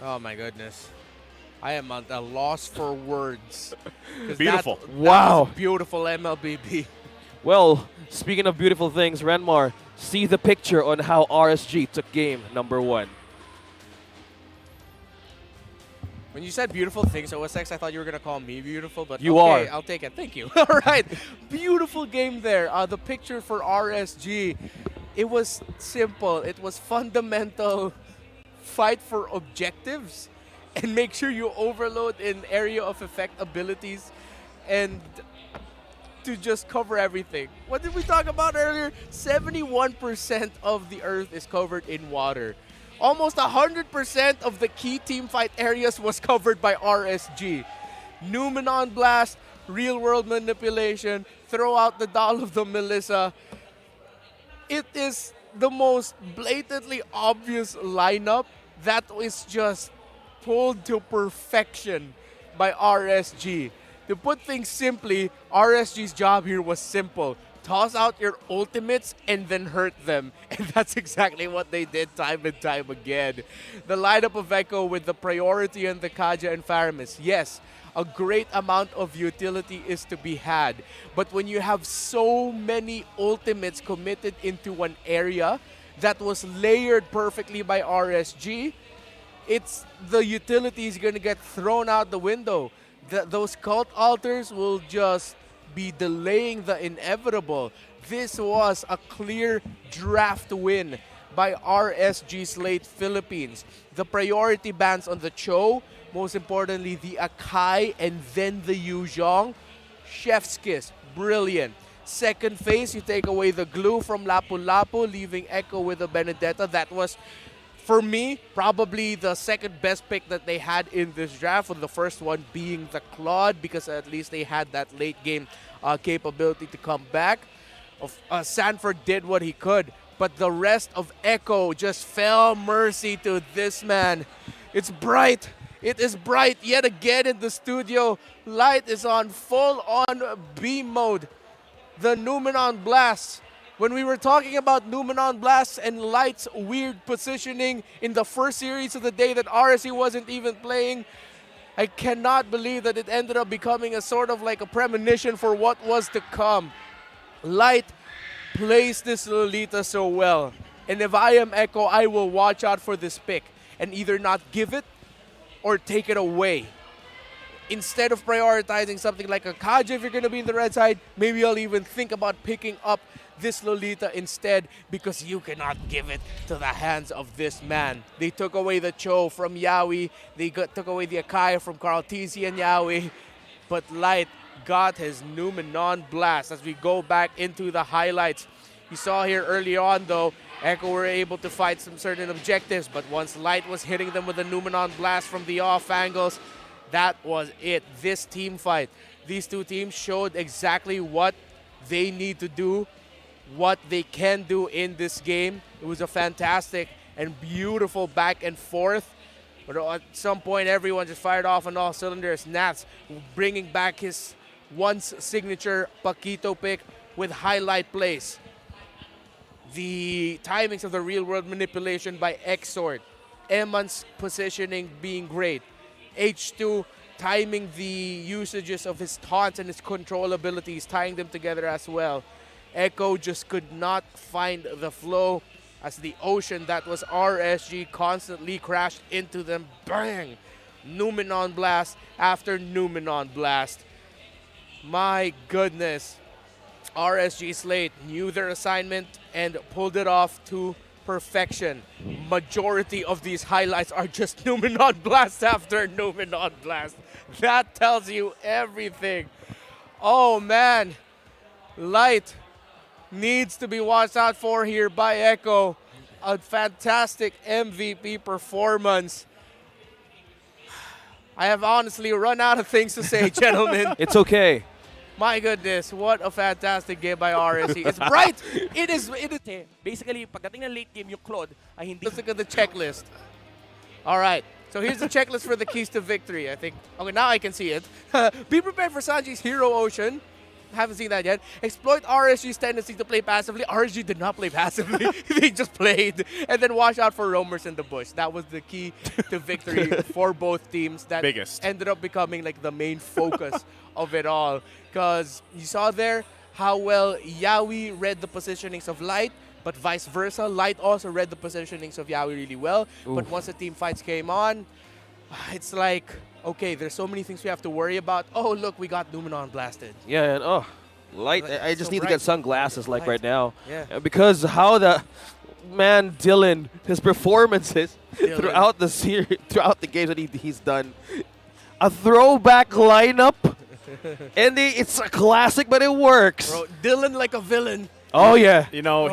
Oh my goodness. I am at a loss for words. Beautiful. That Wow. was a beautiful MLBB. Well, speaking of beautiful things, Renmar, see the picture on how RSG took game number 1. When you said beautiful things, OSX, I thought you were going to call me beautiful, but you okay, are. I'll take it. Thank you. All right. Beautiful game there. The picture for RSG, it was simple. It was fundamental fight for objectives and make sure you overload in area of effect abilities and to just cover everything. What did we talk about earlier? 71% of the Earth is covered in water. Almost 100% of the key team fight areas was covered by RSG. Numenon Blast, real world manipulation, throw out the doll of the Melissa. It is the most blatantly obvious lineup that is just pulled to perfection by RSG. To put things simply, RSG's job here was simple. Toss out your ultimates and then hurt them. And that's exactly what they did time and time again. The lineup of Echo with the Priority and the Kaja and Faramis. Yes, a great amount of utility is to be had. But when you have so many ultimates committed into one area that was layered perfectly by RSG, the utility is going to get thrown out the window. Those cult altars will just be delaying the inevitable. This was a clear draft win by RSG Slate Philippines. The priority bans on the Cho, most importantly the Akai and then the Yuzhong. Chef's kiss, brilliant. Second phase, you take away the glue from Lapu-Lapu, leaving Echo with a Benedetta. That was, for me, probably the second best pick that they had in this draft, with the first one being the Claude, because at least they had that late game capability to come back. Sanford did what he could, but the rest of Echo just fell mercy to this man. It's bright. It is bright yet again in the studio. Light is on full-on beam mode. The Numenon Blast. When we were talking about Numenon Blast and Light's weird positioning in the first series of the day that RSC wasn't even playing, I cannot believe that it ended up becoming a sort of like a premonition for what was to come. Light plays this Lolita so well. And if I am Echo, I will watch out for this pick and either not give it or take it away. Instead of prioritizing something like a Kaja, if you're going to be in the red side, maybe I'll even think about picking up this Lolita instead, because you cannot give it to the hands of this man. They took away the Cho from Yawi. They took away the Akaya from Carl TZ and Yawi. But Light got his Numenon Blast as we go back into the highlights. You saw here early on, though, Echo were able to fight some certain objectives, but once Light was hitting them with a Numenon Blast from the off angles, that was it. This team fight, these two teams showed exactly what they need to do, what they can do in this game. It was a fantastic and beautiful back and forth. But at some point, everyone just fired off on all cylinders. Nats bringing back his once signature Paquito pick with highlight plays. The timings of the real-world manipulation by Exort. Eman's positioning being great. H2 timing the usages of his taunts and his control abilities, tying them together as well. Echo just could not find the flow as the ocean that was RSG constantly crashed into them. Bang! Numenon Blast after Numenon Blast. My goodness. RSG Slate knew their assignment and pulled it off to perfection. Majority of these highlights are just Numenon Blast after Numenon Blast. That tells you everything. Oh man. Light needs to be watched out for here by Echo. A fantastic MVP performance. I have honestly run out of things to say, gentlemen. It's okay. My goodness, what a fantastic game by RSC. It's bright. It is. Basically, pagdating ng late game, yung Claude ay hindi. Let's look at the checklist. All right. So here's the checklist for the keys to victory, I think. Okay, now I can see it. Be prepared for Sanji's Hero Ocean. Haven't seen that yet. Exploit RSG's tendency to play passively. RSG did not play passively. They just played. And then watch out for roamers in the bush. That was the key to victory for both teams. That ended up becoming like the main focus of it all. Because you saw there how well Yawi read the positionings of Light, but vice versa. Light also read the positionings of Yawi really well. Oof. But once the team fights came on, it's like, okay, there's so many things we have to worry about. Oh, look, we got Numenon blasted. Yeah, and Light, I just need to get sunglasses like right now. Yeah. Because how the man Dylan, his performances throughout the series, throughout the games that he's done, a throwback lineup, and it's a classic, but it works. Bro, Dylan like a villain. Oh yeah. You know,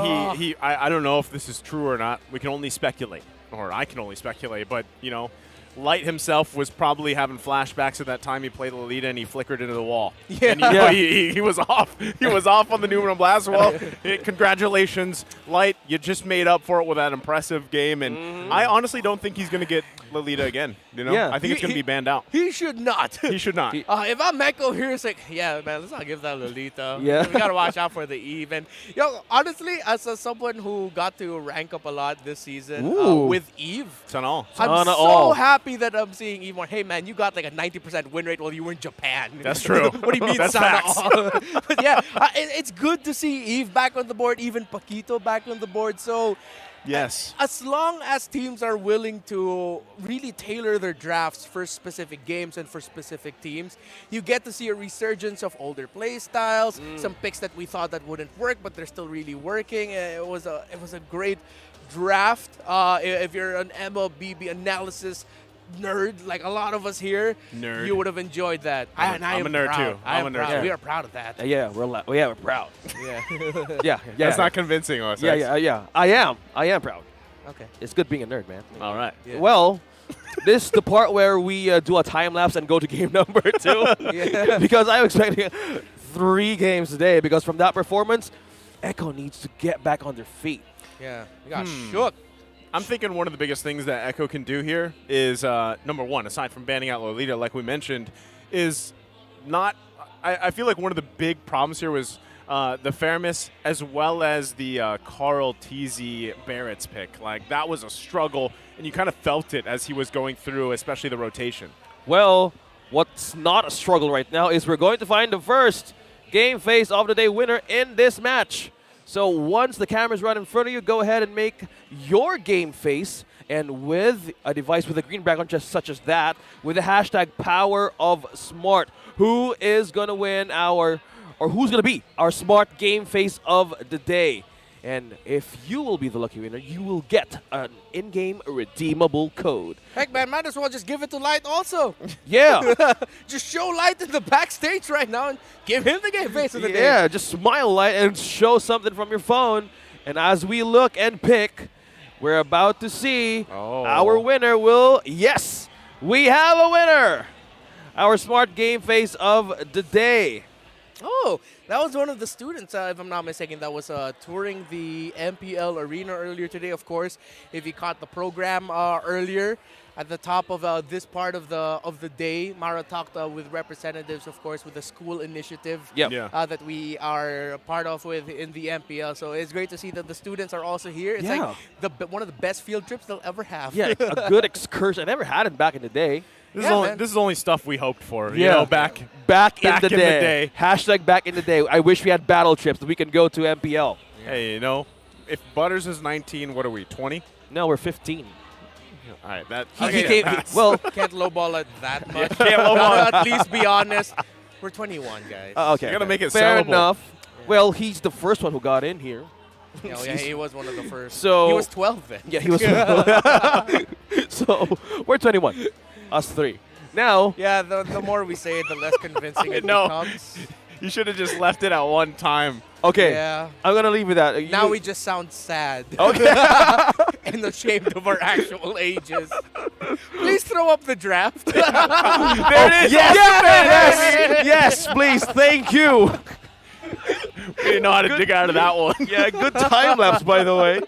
I don't know if this is true or not. We can only speculate, or I can only speculate. But you know, Light himself was probably having flashbacks at that time he played Lolita and he flickered into the wall. Yeah. And, you know, he was off. He was off on the Numenon Blast wall. Congratulations, Light. You just made up for it with that impressive game. And I honestly don't think he's going to get Lolita again. You know, I think it's going to be banned out. He should not. He should not. If I'm Echo here, it's like, yeah, man, let's not give that Lolita. Yeah. We got to watch out for the Eve. And, honestly, as someone who got to rank up a lot this season with Eve, I'm so happy that I'm seeing Eve more. Hey, man, you got like a 90% win rate while you were in Japan. That's true. What do you mean, That's facts. But yeah, it's good to see Eve back on the board, even Paquito back on the board. So, yes, as long as teams are willing to really tailor their drafts for specific games and for specific teams, you get to see a resurgence of older play styles, some picks that we thought that wouldn't work, but they're still really working. It was a great draft. If you're an MLBB analysis nerd, like a lot of us here, you would have enjoyed that. I'm a nerd too. I'm a nerd too. We are proud of that. Yeah, we're proud. Yeah. yeah. That's not convincing us. Yeah. I am proud. Okay. It's good being a nerd, man. All right. Yeah. Well, this is the part where we do a time lapse and go to game number 2. Yeah. Because I'm expecting 3 games today. Because from that performance, Echo needs to get back on their feet. Yeah. We got shook. I'm thinking one of the biggest things that Echo can do here is, number one, aside from banning out Lolita, like we mentioned, is not – I feel like one of the big problems here was the Faramis as well as the Carl TZ Barrett's pick. Like, that was a struggle, and you kind of felt it as he was going through, especially the rotation. Well, what's not a struggle right now is we're going to find the first game face of the day winner in this match. So once the cameras run in front of you, go ahead and make your game face. And with a device with a green background just such as that, with the hashtag Power of Smart, who is going to win who's going to be our smart game face of the day? And if you will be the lucky winner, you will get an in-game redeemable code. Heck, man, might as well just give it to Light also. Yeah. Just show Light in the backstage right now and give him the game face of the day. Yeah, just smile Light and show something from your phone. And as we look and pick, we're about to see our winner yes, we have a winner. Our smart game face of the day. Oh, that was one of the students, if I'm not mistaken, that was touring the MPL arena earlier today. Of course, if you caught the program earlier, at the top of this part of the day, Mara talked with representatives, of course, with the school initiative that we are part of in the MPL. So it's great to see that the students are also here. It's like one of the best field trips they'll ever have. Yeah, a good excursion. I never had it back in the day. This is only stuff we hoped for. You know, back in the day. Hashtag back in the day. I wish we had battle trips that we can go to MPL. Hey, you know, if Butters is 19, what are we, 20? No, we're 15. All right, that can't lowball it that much. Can't lowball it. At least be honest. We're 21, guys. Okay. You gotta make it fair sellable. enough. Well, he's the first one who got in here. Yeah, he was one of the first. So he was 12 then. Yeah, he was 12. So we're 21. Us three. Now. Yeah, the more we say it, the less convincing it becomes. You should have just left it at one time. Okay. Yeah. I'm going to leave it at now we just sound sad. Okay. And ashamed of our actual ages. Please throw up the draft. There it is. Yes, please. Thank you. We didn't know how to dig out of that one. Yeah, good time lapse, by the way.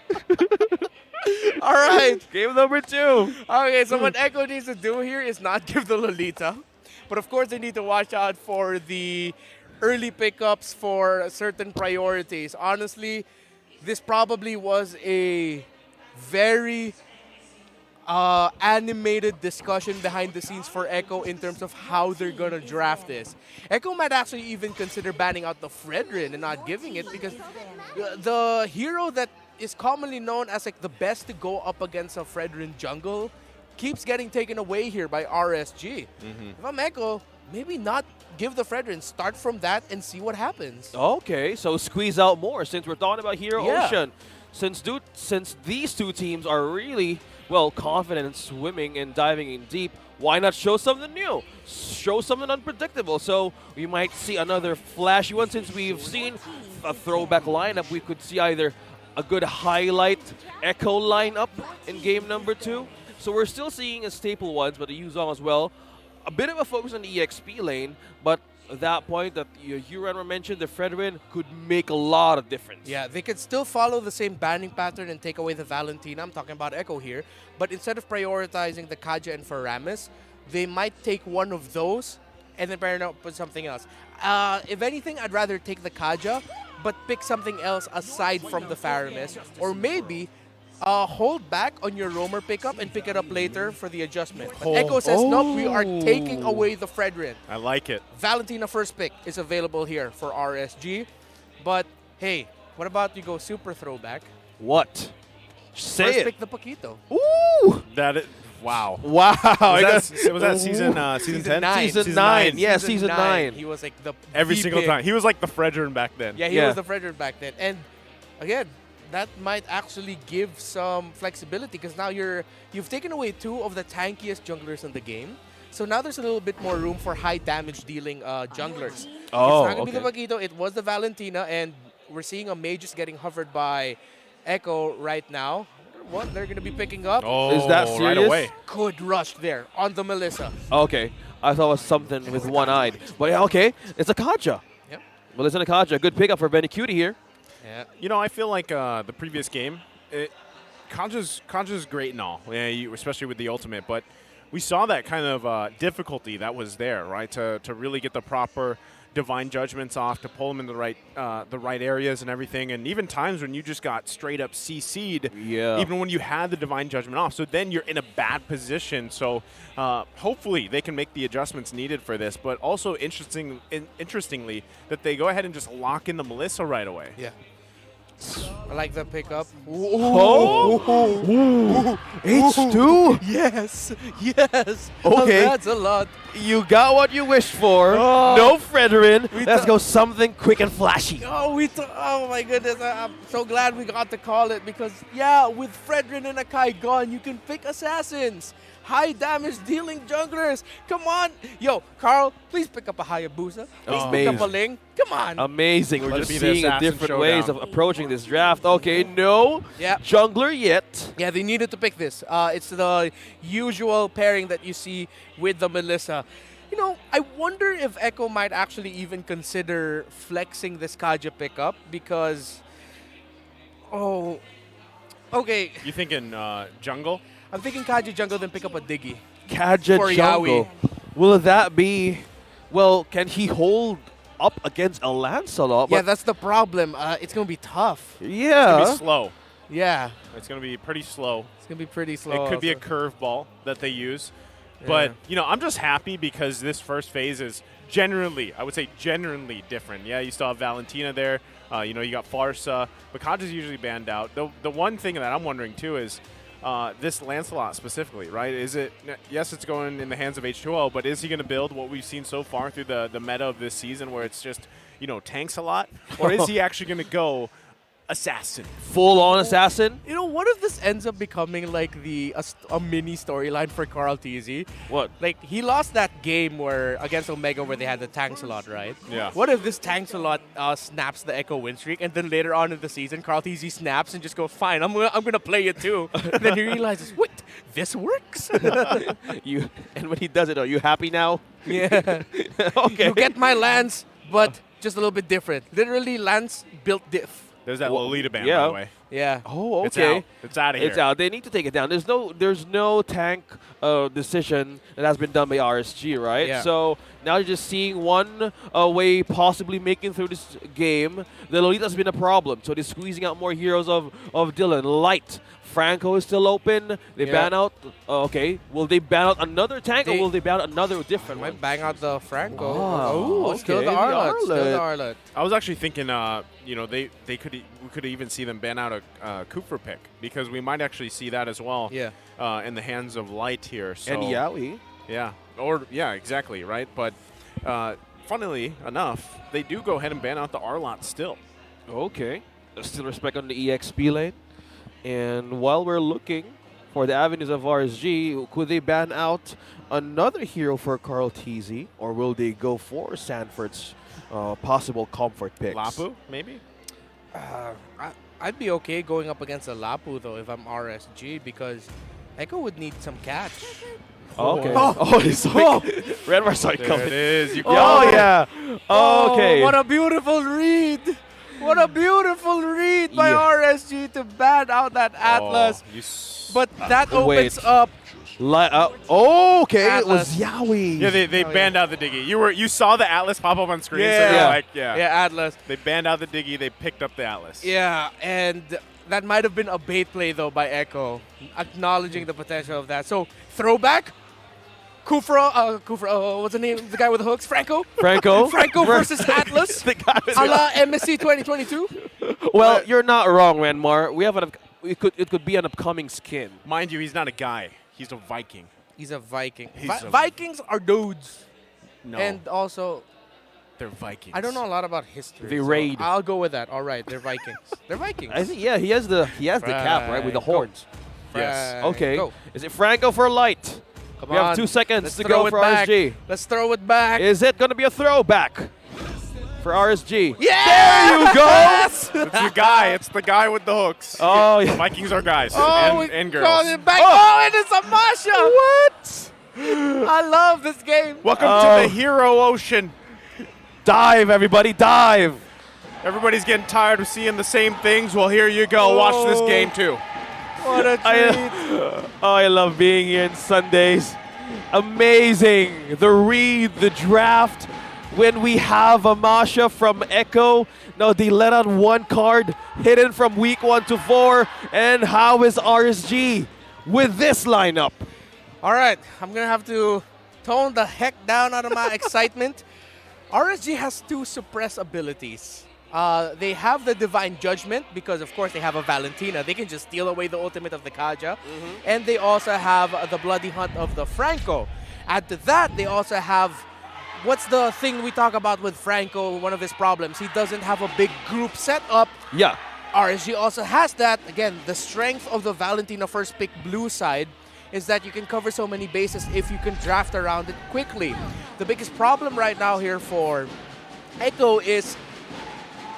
All right. Game number 2. Okay, so what Echo needs to do here is not give the Lolita. But of course, they need to watch out for the early pickups for certain priorities. Honestly, this probably was a very animated discussion behind the scenes for Echo in terms of how they're going to draft this. Echo might actually even consider banning out the Fredrin and not giving it because the hero that is commonly known as like the best to go up against a Fredrin jungle keeps getting taken away here by RSG. If I'm Echo, maybe not give the Fredrin, start from that and see what happens. Okay, so squeeze out more since we're talking about Hero Ocean. Since these two teams are really, well, confident in swimming and diving in deep, why not show something new? Show something unpredictable. So we might see another flashy one. Since we've seen a throwback lineup, we could see either a good highlight Echo lineup in game number 2. So we're still seeing a staple ones, but the Yuzong as well. A bit of a focus on the EXP lane, but that point that Yuran mentioned, the Fredrin could make a lot of difference. Yeah, they could still follow the same banning pattern and take away the Valentina. I'm talking about Echo here. But instead of prioritizing the Kaja and Faramis, they might take one of those and then pair it up with something else. If anything, I'd rather take the Kaja, but pick something else aside from the Faramis. Or maybe hold back on your roamer pickup and pick it up later for the adjustment. But Echo says, nope, we are taking away the Fredrin. I like it. Valentina first pick is available here for RSG. But, hey, what about you go super throwback? What? Say first it. pick the Paquito. Ooh! Wow. Wow. Was that season 10? Season 9. Season 9. Yeah, season 9. He was like every the single pick. time. He was like the Fredrin back then. Yeah, he was the Fredrin back then. And, again, that might actually give some flexibility because now you've taken away 2 of the tankiest junglers in the game. So now there's a little bit more room for high damage dealing junglers. Oh, it's not going to be the Paquito, it was the Valentina, and we're seeing a Magus getting hovered by Echo right now. What they're going to be picking up. Oh, is that serious? Right away. Good rush there on the Melissa. Okay, I thought it was something with one-eyed. But yeah, okay, it's a Kaja. Yep. Melissa and a Kaja. Good pickup for Benny Cutie here. Yeah. You know, I feel like the previous game, Kanja's great and all, especially with the ultimate, but we saw that kind of difficulty that was there, right? To really get the proper divine judgments off to pull them in the right areas and everything. And even times when you just got straight up CC'd, even when you had the divine judgment off. So then you're in a bad position. So hopefully they can make the adjustments needed for this. But also interestingly, that they go ahead and just lock in the Melissa right away. Yeah. I like the pickup. H2? Yes. Yes. Okay. That's a lot. You got what you wished for. No Fredrin. Let's go something quick and flashy. Oh my goodness. I'm so glad we got to call it because, yeah, with Fredrin and Akai gone, you can pick assassins. High damage dealing junglers. Come on. Yo, Carl, please pick up a Hayabusa. Please pick up a Ling. Come on. Amazing. We're just seeing different ways of approaching this draft. Okay, no jungler yet. Yeah, they needed to pick this. It's the usual pairing that you see with the Melissa. You know, I wonder if Echo might actually even consider flexing this Kaja pickup because... Oh, okay. You thinking jungle? I'm thinking Kaja jungle, then pick up a Diggy. Kaja jungle. Will that be... Well, can he hold up against a Lancelot? Yeah, that's the problem. It's going to be tough. Yeah. It's going to be slow. Yeah. It's going to be pretty slow. It's going to be pretty slow. It could be a curveball that they use. But, you know, I'm just happy because this first phase is generally different. Yeah, you still have Valentina there. You know, you got Farsa. But Kaja's usually banned out. The one thing that I'm wondering, too, is this Lancelot specifically, right? Is it, yes, it's going in the hands of H2O, but is he going to build what we've seen so far through the meta of this season where it's just, you know, tanks a lot? Or is he actually going to go assassin? Full-on assassin? You know, what if this ends up becoming like a mini storyline for Carl TZ? What? Like, he lost that game where against Omega where they had the tanks a lot, right? Yeah. What if this tanks a lot snaps the Echo win streak, and then later on in the season, Carl TZ snaps and just goes, fine, I'm gonna play it too. And then he realizes, wait, this works? And when he does it, are you happy now? Yeah. Okay. You get my Lance, but just a little bit different. Literally, Lance built diff. There's that Lolita ban, by the way. Yeah. Oh, okay. It's out of here. It's out. They need to take it down. There's no tank decision that has been done by RSG, right? Yeah. So now you're just seeing one way possibly making through this game. The Lolita's been a problem, so they're squeezing out more heroes of Dylan. Light. Franco is still open. They ban out. Okay. Will they ban out another tank, or will they ban out another different one? Might bang out the Franco. Oh, okay. Still the Arlet. Still the Arlet. I was actually thinking, you know, we could even see them ban out a Kufra pick because we might actually see that as well. Yeah. In the hands of Light here. So, And Yaoi. Yeah. Exactly, right? But funnily enough, they do go ahead and ban out the Arlot still. Okay. Still respect on the EXP lane. And while we're looking for the avenues of RSG, could they ban out another hero for Carl TZ, or will they go for Sanford's possible comfort picks? Lapu, maybe? I'd be okay going up against a Lapu, though, if I'm RSG, because Echo would need some catch. Okay. Oh, it's like Red Mars saw it There coming. it is. Yeah. Okay. What a beautiful read. What a beautiful read by RSG to ban out that Atlas. But that opens up. Okay, Atlas. It was Yaoi. Yeah, they banned out the Diggy. You saw the Atlas pop up on screen. Yeah. So you're like, yeah, Atlas. They banned out the Diggy. They picked up the Atlas. Yeah, and that might have been a bait play, though, by Echo, acknowledging the potential of that. So, throwback. Kufra, what's the name? The guy with the hooks? Franco versus Atlas. The guy with a la MSC 2022. Well, you're not wrong, Ranmar. We have it could be an upcoming skin. Mind you, he's not a guy. He's a Viking. He's a Viking. Vikings are dudes. No. And also, they're Vikings. I don't know a lot about history. They so raid. I'll go with that. All right, they're Vikings. They're Vikings. I think he has the cap, right, with the horns. Yes. Okay. Go. Is it Franco for Light? Come we on. have 2 seconds Let's to throw go it for back. RSG. Let's throw it back. Is it going to be a throwback for RSG? Yeah! There you go! It's the guy. It's the guy with the hooks. Oh, yeah. Vikings are guys and girls. Call it back. Oh, and it's Amasha. What? I love this game. Welcome to the Hero Ocean. Dive, everybody, dive. Everybody's getting tired of seeing the same things. Well, here you go. Watch this game, too. What a treat. I love being here on Sundays. Amazing. The read, the draft. when we have a Masha from Echo. Now they let out one card hidden from week 1 to 4. And how is RSG with this lineup? All right, I'm going to have to tone the heck down out of my excitement. RSG has 2 suppress abilities. They have the Divine Judgment because, of course, they have a Valentina. They can just steal away the ultimate of the Kaja. And they also have the Bloody Hunt of the Franco. Add to that, they also have, what's the thing we talk about with Franco, one of his problems? He doesn't have a big group setup. Yeah. RSG also has that. Again, the strength of the Valentina first pick blue side is that you can cover so many bases if you can draft around it quickly. The biggest problem right now here for Echo is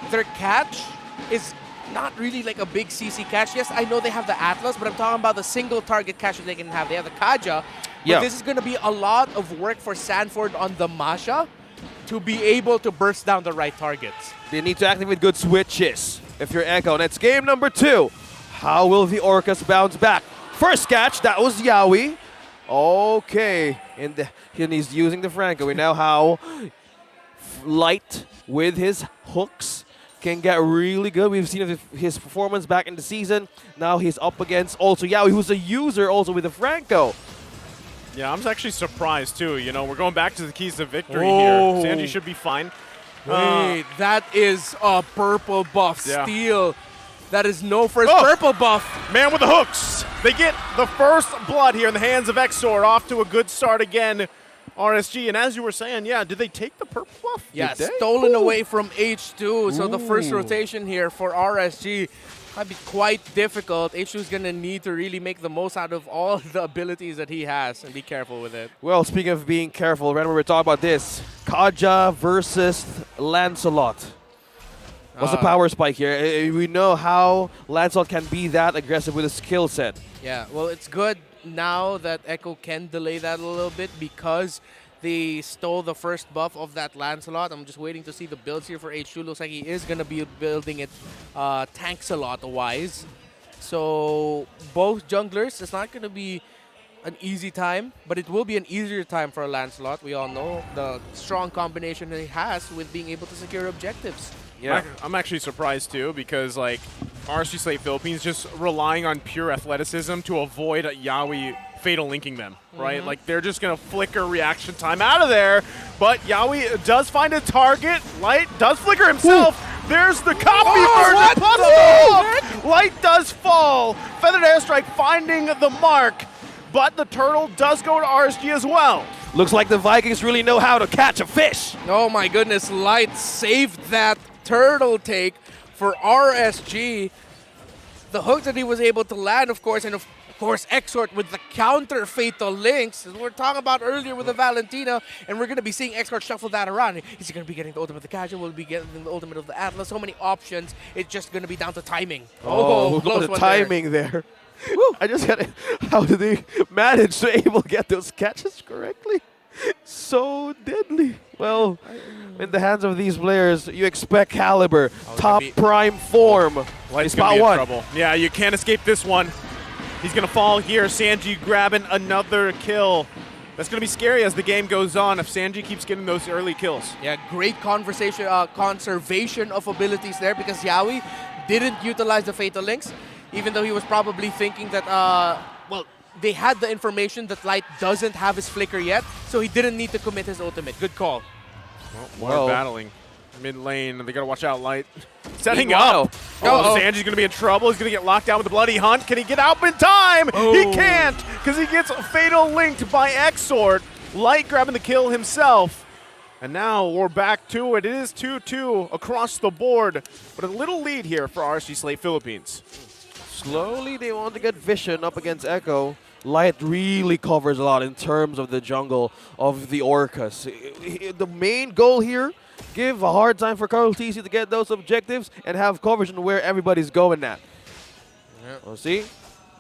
their catch is not really like a big CC catch. Yes, I know they have the Atlas, but I'm talking about the single target catch that they can have. They have the Kaja, but this is going to be a lot of work for Sanford on the Masha to be able to burst down the right targets. They need to activate good switches if you're Echo. And it's game number 2. How will the Orcas bounce back? First catch, that was Yawi. Okay, and he's using the Franco. We know how Light with his hooks can get really good. We've seen his performance back in the season. Now he's up against also Yawi, who's a user also with the Franco. Yeah, I'm actually surprised too. You know, we're going back to the keys to victory here. Sanji should be fine. Wait, that is a purple buff steal. That is no first purple buff. Man with the hooks. They get the first blood here in the hands of Exor. Off to a good start again, RSG. And as you were saying, yeah, did they take the purple buff? Yeah, stolen away from H2. So the first rotation here for RSG might be quite difficult. H2 is going to need to really make the most out of all the abilities that he has and be careful with it. Well, speaking of being careful, remember we're talking about this. Kaja versus Lancelot. What's the power spike here? We know how Lancelot can be that aggressive with a skill set. Yeah, well, it's good now that Echo can delay that a little bit because they stole the first buff of that Lancelot. I'm just waiting to see the builds here for H2. Looks like he is going to be building it Tanks-a-lot-wise. So both junglers, it's not going to be an easy time, but it will be an easier time for Lancelot. We all know the strong combination he has with being able to secure objectives. Yeah, I'm actually surprised too because like RSG Slate Philippines just relying on pure athleticism to avoid Yawi fatal linking them, right? Like they're just gonna flicker reaction time out of there, but Yawi does find a target. Light does flicker himself. There's the copy version. Plus Light does fall. Feathered Airstrike finding the mark, but the turtle does go to RSG as well. Looks like the Vikings really know how to catch a fish. Oh my goodness, Light saved that turtle take for RSG. The hook that he was able to land, of course, and of course Exort with the counter fatal links, as we were talking about earlier with the Valentina, and we're going to be seeing Exort shuffle that around. Is he going to be getting the ultimate of the Kaja? Will he be getting the ultimate of the Atlas? So many options. It's just going to be down to timing. Oh, close the timing there. I just got it. How did they manage to able to get those catches correctly? So deadly. Well, in the hands of these players, you expect Caliber, top prime form. Light's gonna be in trouble. Yeah, you can't escape this one. He's gonna fall here. Sanji grabbing another kill. That's gonna be scary as the game goes on if Sanji keeps getting those early kills. Yeah, great conversation, conservation of abilities there because Yawi didn't utilize the fatal links, even though he was probably thinking that, well, they had the information that Light doesn't have his flicker yet, so he didn't need to commit his ultimate. Good call. Well, battling. Mid lane, they gotta watch out, Light. Setting up. Sanji's gonna be in trouble. He's gonna get locked down with the Bloody Hunt. Can he get out in time? He can't, because he gets fatal linked by Exort. Light grabbing the kill himself. And now we're back to it. It is 2-2 across the board, but a little lead here for RSG Slate Philippines. Slowly, they want to get Vision up against Echo. Light really covers a lot in terms of the jungle of the Orcas. The main goal here, give a hard time for Carl TC to get those objectives and have coverage on where everybody's going at. Well, see,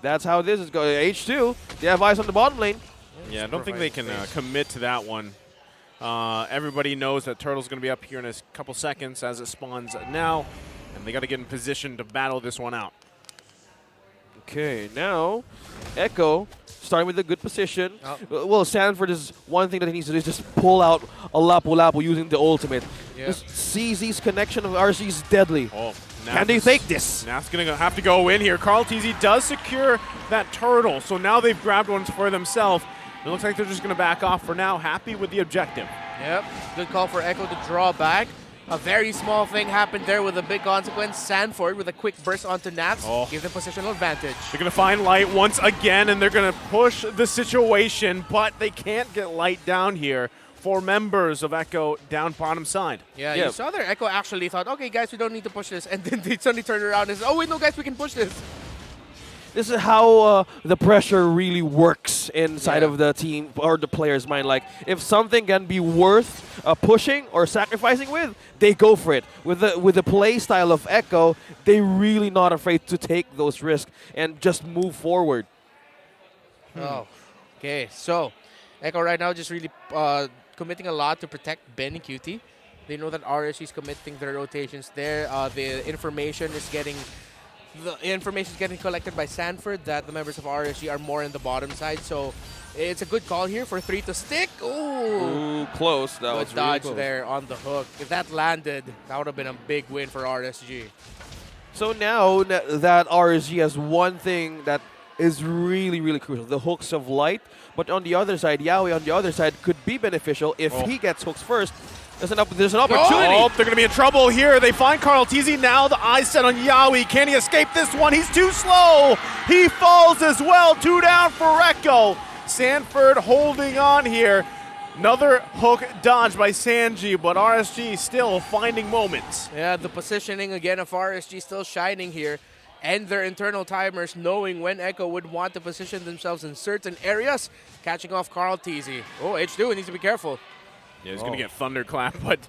that's how this is going. H2, they have eyes on the bottom lane. Yeah, I don't think they can commit to that one. Everybody knows that Turtle's going to be up here in a couple seconds as it spawns now, and they got to get in position to battle this one out. Okay, now Echo starting with a good position. Well, Sanford is one thing that he needs to do is just pull out a Lapu-Lapu using the ultimate. Just CZ's connection of RSG is deadly. Can they take this? Nath's going to have to go in here. Carl TZ does secure that turtle, so now they've grabbed one for themselves. It looks like they're just going to back off for now, happy with the objective. Yep, good call for Echo to draw back. A very small thing happened there with a big consequence. Sanford with a quick burst onto Nats. Gives them positional advantage. They're going to find Light once again, and they're going to push the situation, but they can't get Light down here. 4 members of Echo down bottom side. Yeah, you saw there. Echo actually thought, okay, guys, we don't need to push this. And then they suddenly turned around and said, oh, wait, no, guys, we can push this. This is how the pressure really works inside of the team or the player's mind. Like, if something can be worth pushing or sacrificing with, they go for it. With the play style of Echo, they're really not afraid to take those risks and just move forward. Oh, okay. So, Echo right now just really committing a lot to protect Benny Cutie. They know that RSG is committing their rotations there. The information is getting collected by Sanford that the members of RSG are more in the bottom side. So it's a good call here for 3 to stick. Ooh, close. That was dodge really close. there on the hook. If that landed, that would have been a big win for RSG. So now that RSG has one thing that is really, really crucial, the hooks of Light. But on the other side, Yawi on the other side could be beneficial if he gets hooks first. There's an opportunity. Oh, they're going to be in trouble here. They find Carl TZ now. The eyes set on Yawi. Can he escape this one? He's too slow. He falls as well. 2 down for Echo. Sanford holding on here. Another hook dodge by Sanji, but RSG still finding moments. Yeah, the positioning again of RSG still shining here. And their internal timers knowing when Echo would want to position themselves in certain areas. Catching off Carl TZ. Oh, H2 needs to be careful. Yeah, he's going to get thunderclap, but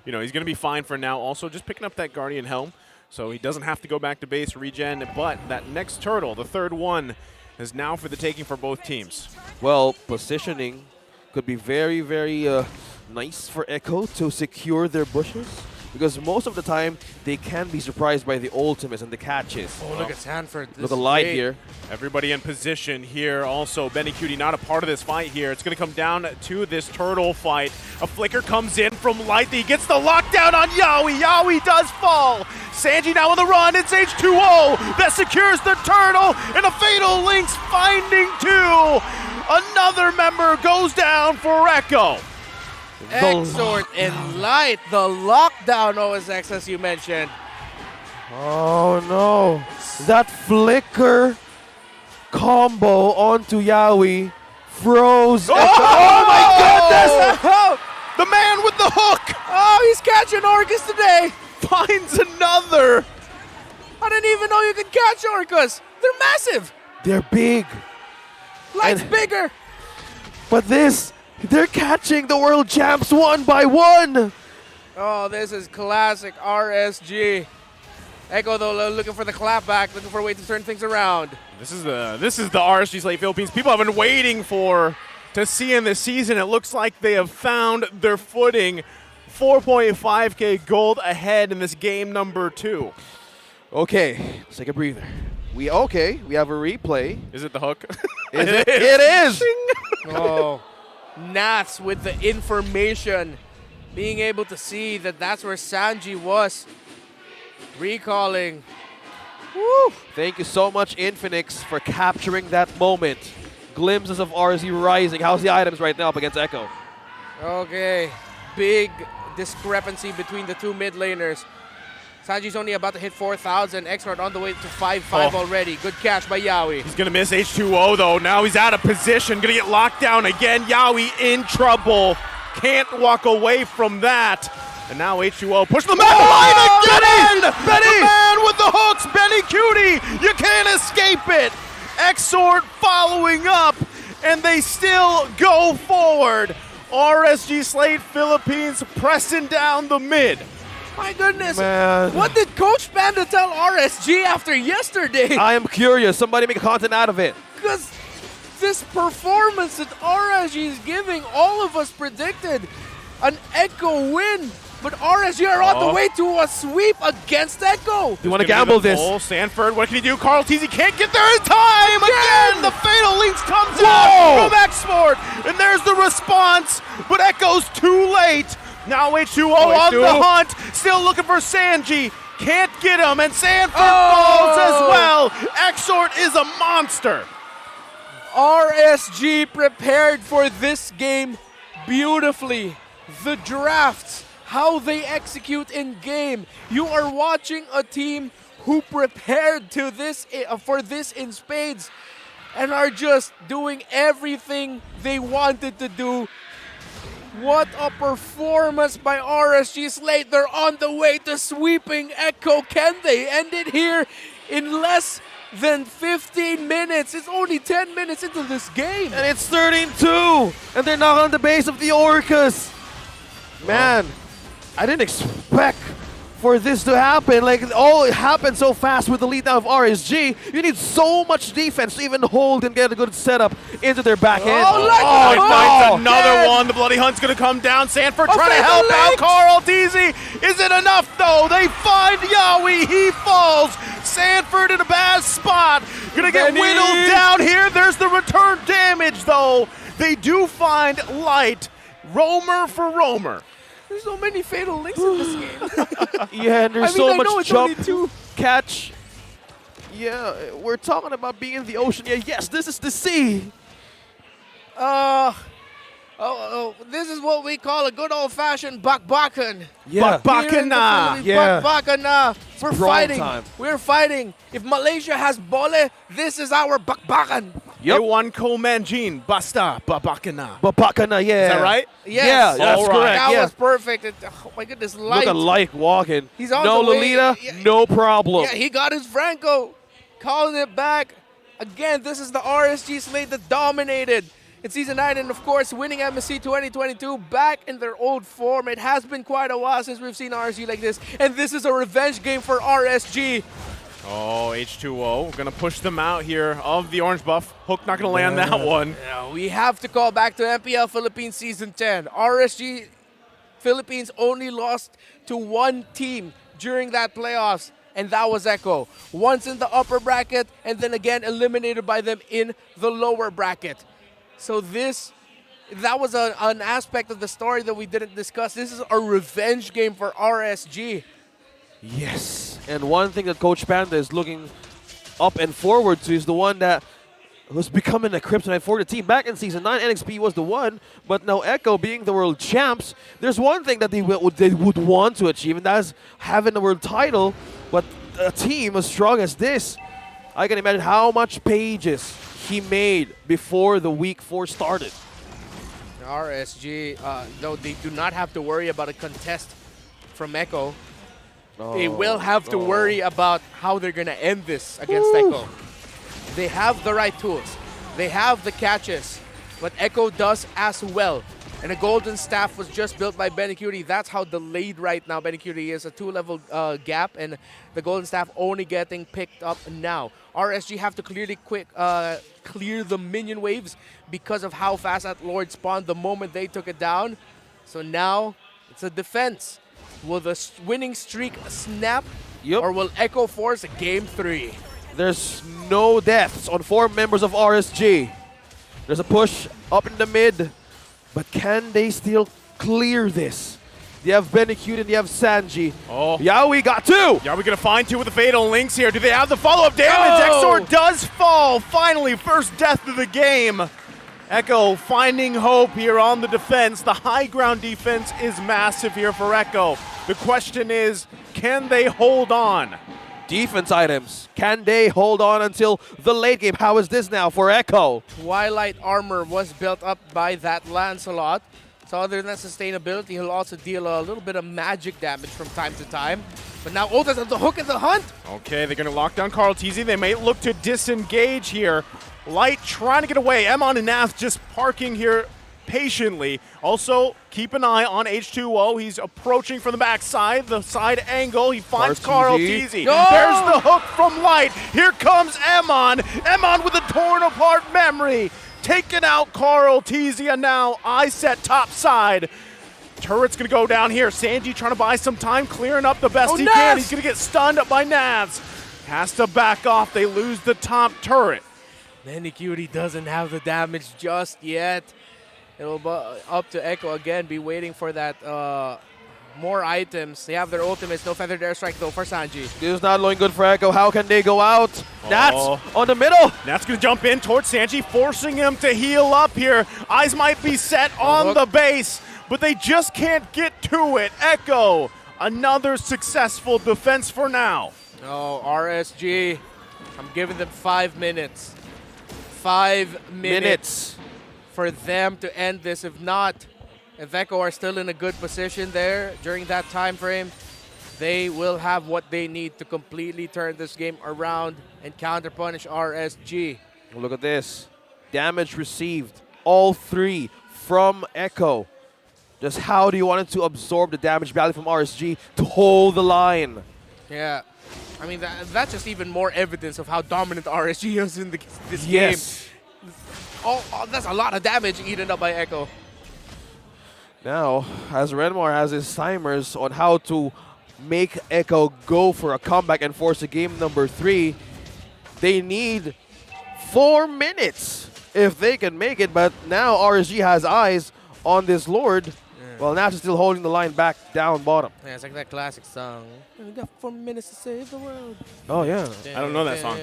he's going to be fine for now. Also, just picking up that Guardian Helm, so he doesn't have to go back to base regen. But that next turtle, the third one, is now for the taking for both teams. Well, positioning could be very, very nice for Echo to secure their bushes. Because most of the time, they can be surprised by the ultimates and the catches. Oh, look at Sanford. Look at Light here. Everybody in position here. Also, Benny Cutie not a part of this fight here. It's going to come down to this turtle fight. A flicker comes in from Light. He gets the lockdown on Yawi. Yawi does fall. Sanji now on the run. It's H2O that secures the turtle. And a Fatal Links finding 2. Another member goes down for Echo. Exort and Light, the lockdown OSX as you mentioned. Oh no, that flicker combo onto Yawi froze. Oh my goodness! The man with the hook! Oh, he's catching Orcus today! Finds another! I didn't even know you could catch Orcus! They're massive! They're big. Light's bigger! But they're catching the world champs 1 by 1. Oh, this is classic RSG. Echo though looking for the clap back, looking for a way to turn things around. This is the RSG Slate Philippines. People have been waiting to see in this season. It looks like they have found their footing. 4.5K gold ahead in this game number 2. Okay, let's take a breather. We have a replay. Is it the hook? It is. Oh. Nats with the information, being able to see that that's where Sanji was. Recalling. Woo! Thank you so much, Infinix, for capturing that moment. Glimpses of RSG rising. How's the items right now up against Echo? Okay, big discrepancy between the two mid laners. Sanji's only about to hit 4,000. Xrod on the way to 5-5 already. Good catch by Yawi. He's going to miss H2O, though. Now he's out of position. Going to get locked down again. Yawi in trouble. Can't walk away from that. And now H2O push the back line again! Benny! The man with the hooks, Benny Cutie! You can't escape it! Exort following up, and they still go forward. RSG Slate Philippines pressing down the mid. My goodness, man. What did Coach Panda tell RSG after yesterday? I am curious. Somebody make content out of it. Because this performance that RSG is giving, all of us predicted an Echo win. but RSG are on the way to a sweep against Echo. Do you want to gamble this? Sanford, what can he do? Carl Teasy can't get there in time! Again! The Fatal Links comes out from Export! And there's the response, but Echo's too late! Now H2O on the hunt, still looking for Sanji. Can't get him, and Sanford falls as well! Exort is a monster! RSG prepared for this game beautifully. The drafts, how they execute in game. You are watching a team who prepared to this for this in spades and are just doing everything they wanted to do. What a performance by RSG Slate. They're on the way to sweeping Echo. Can they end it here in less than 15 minutes? It's only 10 minutes into this game. And it's 13-2. And they're not on the base of the Orcas. Man, I didn't expect for this to happen. Like, it happened so fast with the lead now of RSG. You need so much defense to even hold and get a good setup into their back end. He finds another one. The Bloody Hunt's going to come down. Sanford trying to help out Carl Teasy. Is it enough, though? They find Yowie. He falls. Sanford in a bad spot. Going to get whittled down here. There's the return damage, though. They do find Light. Roamer for Roamer. There's so many Fatal Links in this game. Yeah, and there's I much know it's jump, only 2. catch. Yeah, we're talking about being in the ocean. Yeah, yes, this is the sea. This is what we call a good old-fashioned bakbakan. Yeah. Bakbakana. Yeah. Bakbakana. We're Strong fighting. time. We're fighting. If Malaysia has bole, this is our bakbakan. Yep. One Komanjin, Basta, Babakana. Babakana, yeah. Is that right? Yes. Yeah, that's correct. That yeah. was perfect. Oh my goodness, Light. Look at Light walking. He's on no the way. Lolita, Yeah. no problem. Yeah, he got his Franco. Calling it back. Again, this is the RSG Slate that dominated in Season 9 and, of course, winning MSC 2022 back in their old form. It has been quite a while since we've seen RSG like this, and this is a revenge game for RSG. Oh, H2O going to push them out here of the orange buff. Hook not going to land that one. Yeah, we have to call back to MPL Philippines Season 10. RSG Philippines only lost to one team during that playoffs, and that was Echo. Once in the upper bracket, and then again eliminated by them in the lower bracket. So that was an aspect of the story that we didn't discuss. This is a revenge game for RSG. Yes. And one thing that Coach Panda is looking up and forward to is the one that was becoming a kryptonite for the team. Back in Season 9, NXPE was the one, but now Echo being the world champs, there's one thing that they would want to achieve, and that's having the world title. But a team as strong as this, I can imagine how much pages he made before the week 4 started. RSG, though they do not have to worry about a contest from Echo. They will have to worry about how they're going to end this against Echo. They have the right tools. They have the catches. But Echo does as well. And a golden staff was just built by Benicuri. That's how delayed right now Benicuri is. A 2-level gap, and the golden staff only getting picked up now. RSG have to clearly clear the minion waves because of how fast that Lord spawned the moment they took it down. So now it's a defense. Will the winning streak snap? Yep. Or will Echo force a game 3? There's no deaths on 4 members of RSG. There's a push up in the mid, but can they still clear this? They have Benicute and they have Sanji. Oh. Yowie got 2! Yowie going to find 2 with the Fatal Links here. Do they have the follow-up damage? Exor does fall. Finally, first death of the game. Echo finding hope here on the defense. The high ground defense is massive here for Echo. The question is, can they hold on? Defense items. Can they hold on until the late game? How is this now for Echo? Twilight armor was built up by that Lancelot. So other than sustainability, he'll also deal a little bit of magic damage from time to time. But now Oda's at the hook and the hunt. Okay, they're going to lock down Carl Teasy. They may look to disengage here. Light trying to get away. Emon and Nath just parking here patiently. Also, keep an eye on H2O. He's approaching from the backside, the side angle. He finds Carl Teasy. No! There's the hook from Light. Here comes Emon. Emon with a torn apart memory. Taking out Carl Teasy, and now I set top side. Turret's going to go down here. Sanji trying to buy some time, clearing up the best he can. He's going to get stunned by Navs. Has to back off. They lose the top turret. Cutie doesn't have the damage just yet. It'll be up to Echo again. Be waiting for that more items. They have their ultimates. No feathered airstrike though for Sanji. This is not looking good for Echo. How can they go out? Nats on the middle. Nats going to jump in towards Sanji, forcing him to heal up here. Eyes might be set on the base, but they just can't get to it. Echo, another successful defense for now. Oh, RSG. I'm giving them 5 minutes. 5 minutes for them to end this. If not, if Echo are still in a good position there during that time frame, they will have what they need to completely turn this game around and counterpunish RSG. Look at this. Damage received. All 3 from Echo. Just how do you want it to absorb the damage value from RSG to hold the line? Yeah. I mean, that's just even more evidence of how dominant RSG is in this game. Oh, that's a lot of damage eaten up by Echo. Now, as Renmar has his timers on how to make Echo go for a comeback and force a game number 3, they need 4 minutes if they can make it. But now RSG has eyes on this Lord. Well, Nash is still holding the line back down bottom. Yeah, it's like that classic song. We got 4 minutes to save the world. Oh, yeah. I don't know that song.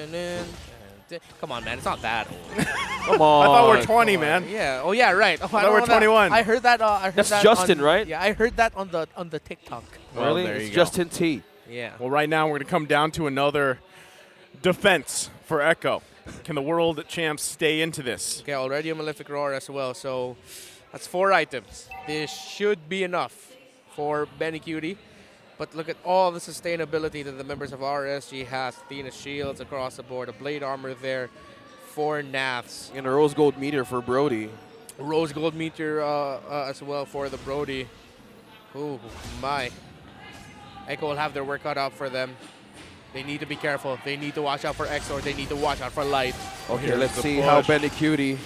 Come on, man. It's not that old. Come on. I thought we were 20, man. Yeah. Oh, yeah, right. Oh, I thought we're 21. I heard that. That's Justin, right? Yeah, I heard that on the TikTok. Well, really? there you It's go. Justin T. Yeah. Well, right now we're going to come down to another defense for Echo. Can the world champs stay into this? Okay, already a Malefic Roar as well, so that's 4 items. This should be enough for Cutie. But look at all the sustainability that the members of RSG has. Athena shields across the board, a blade armor there for Navs. And a rose gold meteor for Brody. Rose gold meteor as well for the Brody. Oh my. Echo will have their work cut out for them. They need to be careful. They need to watch out for Exor. They need to watch out for Light. Okay, let's see how Cutie.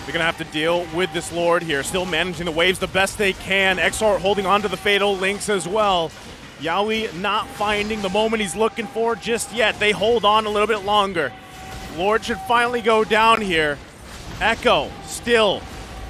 They're going to have to deal with this Lord here, still managing the waves the best they can. Exor holding on to the Fatal Links as well. Yaoi not finding the moment he's looking for just yet. They hold on a little bit longer. Lord should finally go down here. Echo still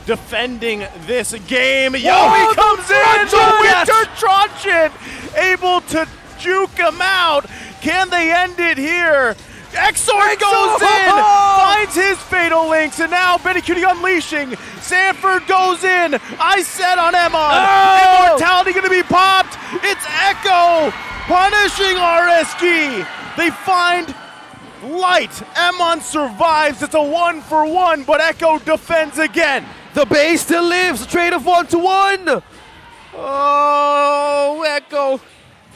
defending this game. Yaoi comes in to Winter Truncheon, able to juke him out. Can they end it here? Exor goes in, finds his Fatal Links, and now Cutie unleashing. Sanford goes in. I said on Emon. Immortality going to be popped. It's Echo punishing RSG. They find Light. Emon survives. It's a 1-for-1, but Echo defends again. The base still lives. A trade of 1-to-1. Oh, Echo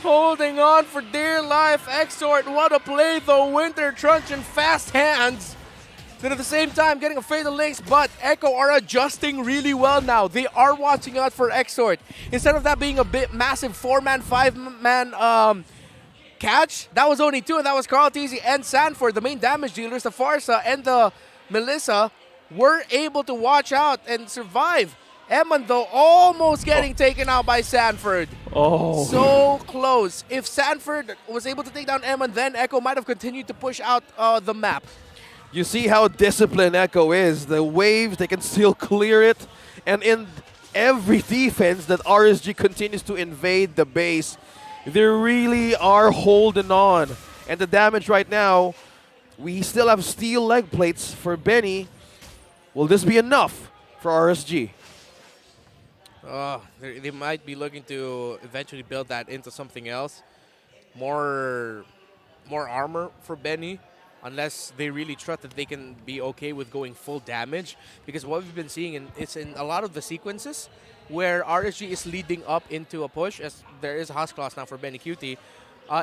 holding on for dear life. Exort, what a play though. Winter Truncheon, fast hands. Then at the same time getting a Fatal Links, but Echo are adjusting really well now. They are watching out for Exort. Instead of that being a bit massive 4-man, 5-man catch, that was only 2, and that was Carl Teasy and Sanford, the main damage dealers. The Farsa and the Melissa were able to watch out and survive. Emon, though, almost getting taken out by Sanford. Oh. So close. If Sanford was able to take down Emon, then Echo might have continued to push out the map. You see how disciplined Echo is. The waves, they can still clear it. And in every defense that RSG continues to invade the base, they really are holding on. And the damage right now, we still have steel leg plates for Benny. Will this be enough for RSG? They might be looking to eventually build that into something else. More armor for Benny, unless they really trust that they can be okay with going full damage. Because what we've been seeing, it's in a lot of the sequences where RSG is leading up into a push, as there is a House Class now for Cutie.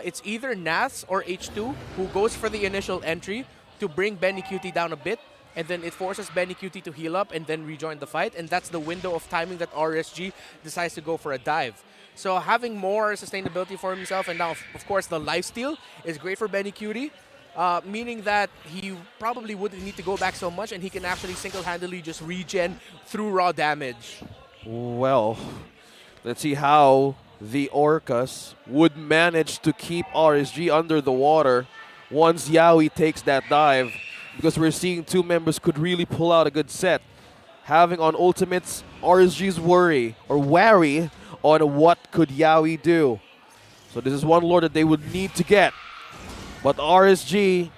It's either Nath or H2 who goes for the initial entry to bring Cutie down a bit, and then it forces Cutie to heal up and then rejoin the fight, and that's the window of timing that RSG decides to go for a dive. So having more sustainability for himself, and now, of course, the lifesteal is great for Cutie, meaning that he probably wouldn't need to go back so much, and he can actually single-handedly just regen through raw damage. Well, Let's see how the Orcas would manage to keep RSG under the water once Yaoi takes that dive, because we're seeing two members could really pull out a good set. Having on ultimates, RSG's wary on what could Yaoi do. So this is one lord that they would need to get. But RSG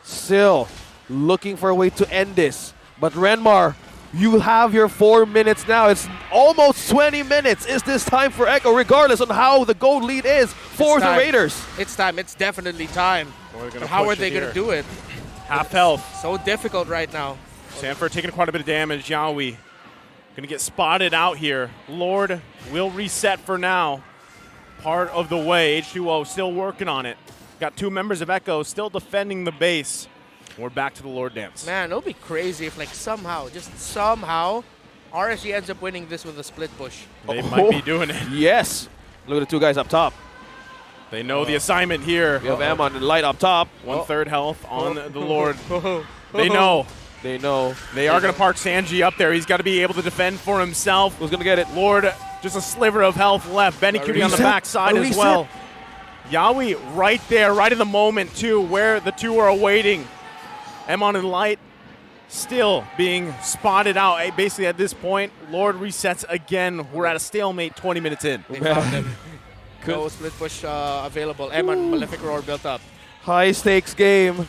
still looking for a way to end this. But Renmar, you have your 4 minutes now. It's almost 20 minutes. Is this time for Echo, regardless on how the gold lead is for the Raiders? It's time. It's definitely time. But how are they going to do it? Half health. So difficult right now. Sanford taking quite a bit of damage. Yaoi going to get spotted out here. Lord will reset for now. Part of the way. H2O still working on it. Got two members of Echo still defending the base. We're back to the Lord dance. Man, it'll be crazy if like somehow, just somehow, RSG ends up winning this with a split push. They might be doing it. Yes. Look at the two guys up top. They know the assignment here. We have Amon and Light up top. 1/3 health on the Lord. They know. They know. They are going to park Sanji up there. He's got to be able to defend for himself. Who's going to get it? Lord, just a sliver of health left. Benny Cutie on the backside as well. Yaoi right there, right in the moment, too, where the two are awaiting. Amon and Light still being spotted out. Basically, at this point, Lord resets again. We're at a stalemate 20 minutes in. They found them. No split push available. Amon, Malefic Roar built up. High stakes game.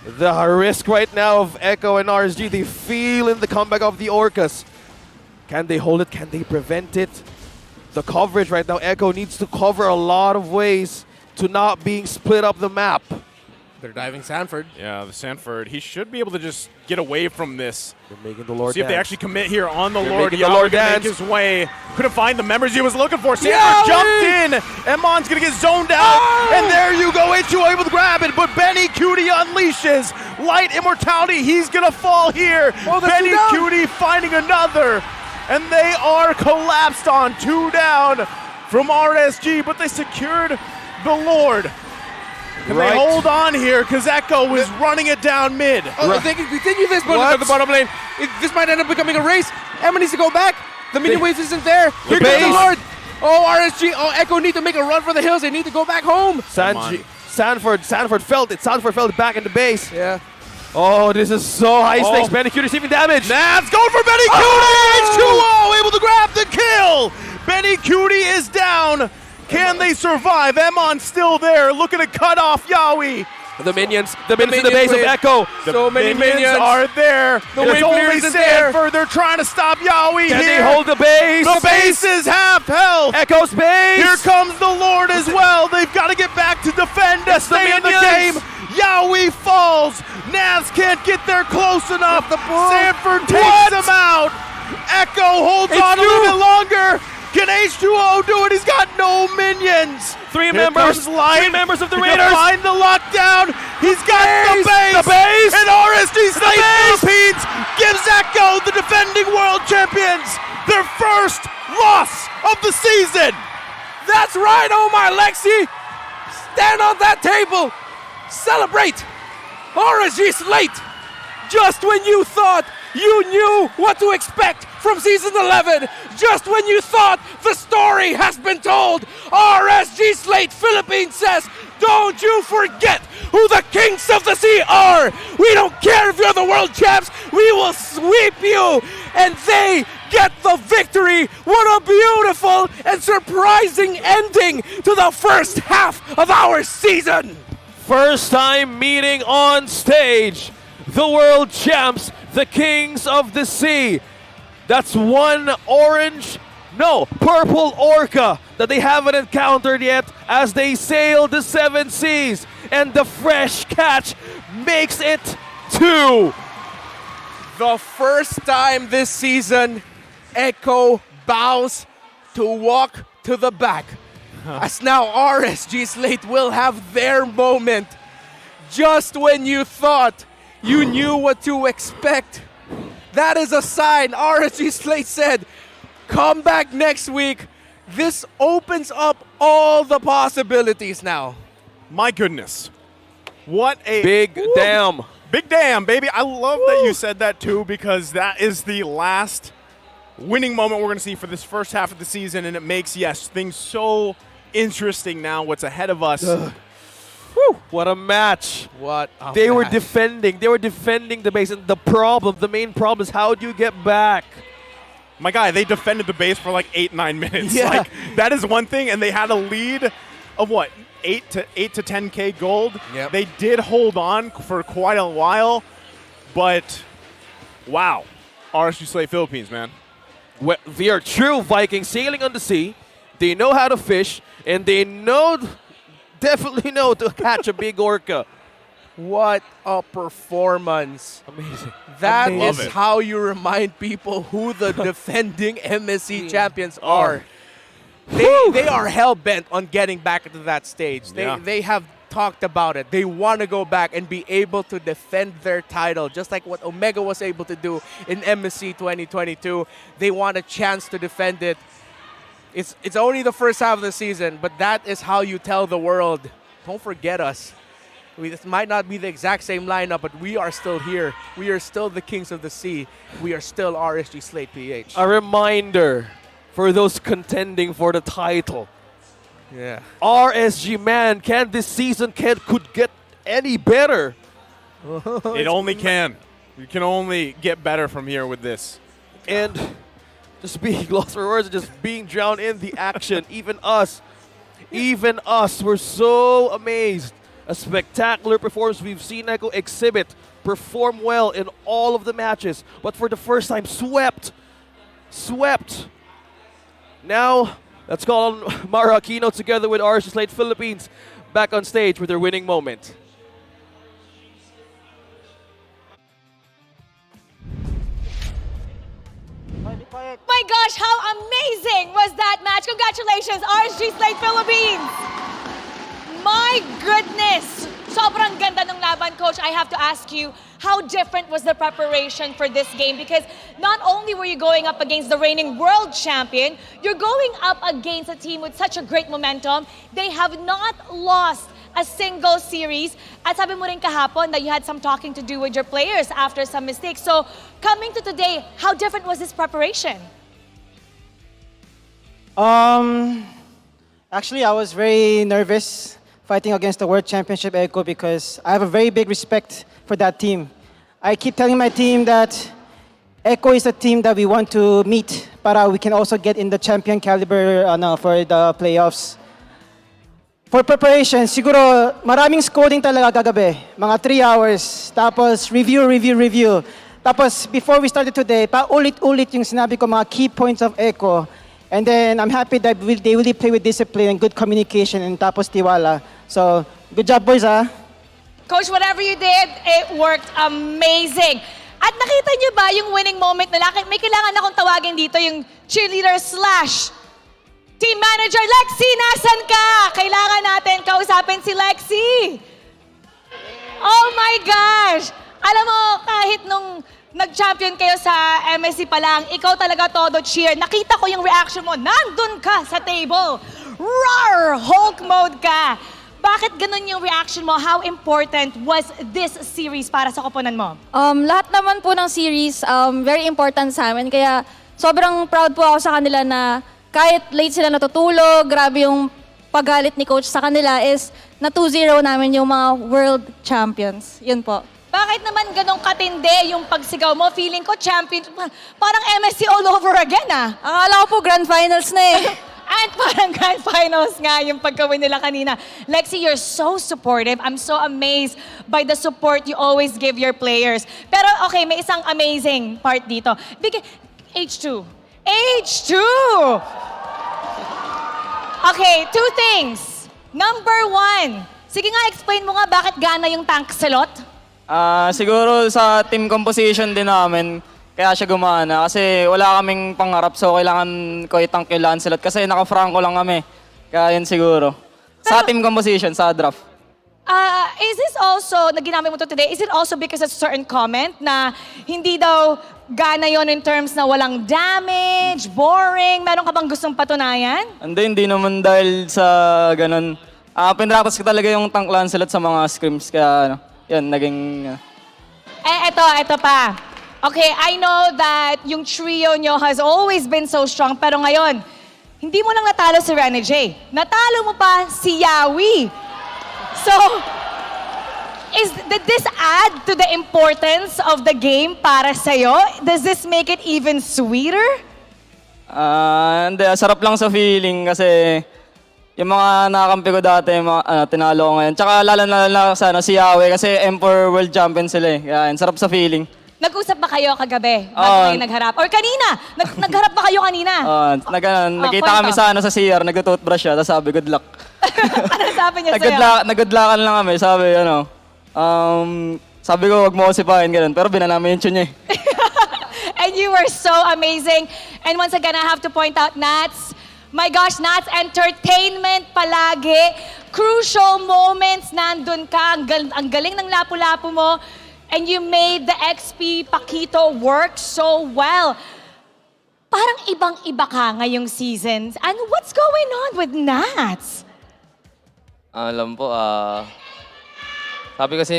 The risk right now of Echo and RSG, they feel in the comeback of the Orcas. Can they hold it? Can they prevent it? The coverage right now, Echo needs to cover a lot of ways to not being split up the map. They're diving Sanford. Yeah, the Sanford. He should be able to just get away from this. They're making the Lord See if they actually commit here on the They're Lord. making the Lord dance. Make his way. Couldn't find the members he was looking for. Sanford jumped in. Emon's going to get zoned out. And there you go. H2O able to grab it. But Benny Cutie unleashes. Light Immortality. He's going to fall here. Benny Cutie finding another. And they are collapsed on. 2 down from RSG. But they secured the Lord. Can they hold on here? Because Echo is running it down mid. They can continue this, but at the bottom lane, this might end up becoming a race. Emma needs to go back. The minion waves isn't there. Here comes the Lord. Oh, RSG. Oh, Echo need to make a run for the hills. They need to go back home. Sanford felt it. Sanford felt it back in the base. Yeah. Oh, this is so high stakes. Benny Cutie receiving damage. Nav's going for Benny Cutie. H2O able to grab the kill. Benny Cutie is down. Can they survive? Emon's still there, looking to cut off Yaoi. The minions in the base of Echo. So many minions are there. It's only Sanford. They're trying to stop Yaoi Can here. they hold the base? The base is half health. Echo's base. Here comes the Lord as well. They've got to get back to defend to stay in the game. Yaoi falls. Naz can't get there close enough. Sanford takes him out. Echo holds on a little bit longer. Can H2O do it? He's got no minions. Three members of the Raiders. Find the lockdown. He's got the base. And RSG Slate Philippines gives Echo, the defending world champions, their first loss of the season. That's right, Omar Lexi. Stand on that table. Celebrate. RSG Slate. Just when you thought you knew what to expect from Season 11, just when you thought the story has been told, RSG Slate Philippines says, don't you forget who the kings of the sea are. We don't care if you're the world champs, we will sweep you. And they get the victory. What a beautiful and surprising ending to the first half of our season. First time meeting on stage. The world champs, the kings of the sea. That's one purple orca that they haven't encountered yet as they sail the 7 seas. And the fresh catch makes it 2. The first time this season, Echo bows to walk to the back. As now RSG Slate will have their moment. Just when you thought you knew what to expect, that is a sign. RSG Slate said, come back next week. This opens up all the possibilities now. My goodness. What a big damn. Big damn, baby. I love that you said that too, because that is the last winning moment we're going to see for this first half of the season, and it makes, yes, things so interesting now, what's ahead of us. Whew, what a match. What a They were match. defending the base, and the main problem is how do you get back? My guy, they defended the base for like 8-9 minutes. Yeah. Like, that is one thing, and they had a lead of what, 8 to 10K gold. Yep. They did hold on for quite a while, but wow, RSG Slate Philippines, man. Well, they are true Vikings sailing on the sea. They know how to fish, and they definitely know to catch a big orca. What a performance. Amazing. That Amazing. is how you remind people who the defending MSC champions are. They are hell-bent on getting back into that stage. They have talked about it. They want to go back and be able to defend their title, just like what Omega was able to do in MSC 2022. They want a chance to defend it. It's only the first half of the season, but that is how you tell the world, don't forget us. This might not be the exact same lineup, but we are still here. We are still the kings of the sea. We are still RSG Slate PH. A reminder for those contending for the title. Yeah. RSG, man, this season could get any better? It only can. You can only get better from here with this. And just being lost for words, just being drowned in the action. Even us, we're so amazed. A spectacular performance. We've seen Echo exhibit, perform well in all of the matches, but for the first time, swept. Now, let's call on Mara Aquino together with RSG Slate Philippines back on stage with their winning moment. My gosh, how amazing was that match? Congratulations, RSG Slate Philippines! My goodness! Sobrang ganda ng laban, Coach. I have to ask you, how different was the preparation for this game? Because not only were you going up against the reigning world champion, you're going up against a team with such a great momentum. They have not lost a single series. At sabi mo rin kahapon that you had some talking to do with your players after some mistakes. So, coming to today, how different was this preparation? Actually, I was very nervous fighting against the World Championship Echo because I have a very big respect for that team. I keep telling my team that Echo is a team that we want to meet para we can also get in the champion caliber for the playoffs. For preparation, siguro maraming scoring talaga kagabi. Mga 3 hours. Tapos review. Tapos before we started today, paulit-ulit yung sinabi ko mga key points of Echo. And then I'm happy that they really play with discipline and good communication and tapos tiwala. So, good job boys Coach, whatever you did, it worked amazing. At nakita niyo ba yung winning moment nila? May kailangan akong tawagin dito yung cheerleader / team manager. Lexi, nasan ka? Kailangan natin kausapin si Lexi. Oh my gosh! Alam mo, kahit nung nag-champion kayo sa MSC pa lang, ikaw talaga todo cheer. Nakita ko yung reaction mo. Nandun ka sa table. Roar! Hulk mode ka. Bakit ganun yung reaction mo? How important was this series para sa koponan mo? Lahat naman po ng series, very important sa amin. Kaya sobrang proud po ako sa kanila na kahit late sila natutulog, grabe yung paggalit ni coach sa kanila is na 2-0 namin yung mga world champions. Yun po. Bakit naman ganun katindi yung pagsigaw mo? Feeling ko champion, parang MSC all over again Akala ko po grand finals na eh. And parang grand finals nga yung pagkawin nila kanina. Lexi, you're so supportive. I'm so amazed by the support you always give your players. Pero okay, may isang amazing part dito. H2. Okay, 2 things. Number 1, sige nga, explain mo nga bakit gana yung tank slot? Siguro sa team composition din namin, kaya siya gumana. Kasi wala kaming pangarap, so kailangan ko i-tank yung Lancelot. Kasi naka-franco lang kami. Kaya yun siguro. Sa team composition, sa draft. Is this also, na ginamit mo to today, is it also because of a certain comment na hindi daw gana yon in terms na walang damage, boring? Meron ka bang gustong patunayan? Hindi naman dahil sa ganun. Pinrakas ko talaga yung tank Lancelot sa mga scrims. Kaya yun, naging... Eto pa. Okay, I know that yung trio nyo has always been so strong, pero ngayon, hindi mo lang natalo si Rene J. Natalo mo pa si Yawi. So, did this add to the importance of the game para sa'yo? Does this make it even sweeter? Hindi, sarap lang sa feeling kasi yung mga nakakampi ko dati, tinalo ko ngayon. Tsaka lalo na sana si Yahweh kasi M4 World Champion sila eh. Yan, sarap sa feeling. Nag-usap ba kayo kagabi bago kayo nagharap? Or kanina? Nagharap ba kayo kanina? Nakita kami sa CR, nag-toothbrush siya, tapos sabi, good luck. Ano sabi niya sa'yo? Nag-good luckan lang kami, sabi ko, wag mo ko sipahin, ganun. Pero binanamin yung tune niya eh. And you were so amazing. And once again, I have to point out, Nats, my gosh, Nats, entertainment palagi. Crucial moments, nandun ka. Ang galing ng lapu-lapu mo. And you made the XP Paquito work so well. Parang ibang-iba ka ngayong seasons. And what's going on with Nats? Alam po, sabi kasi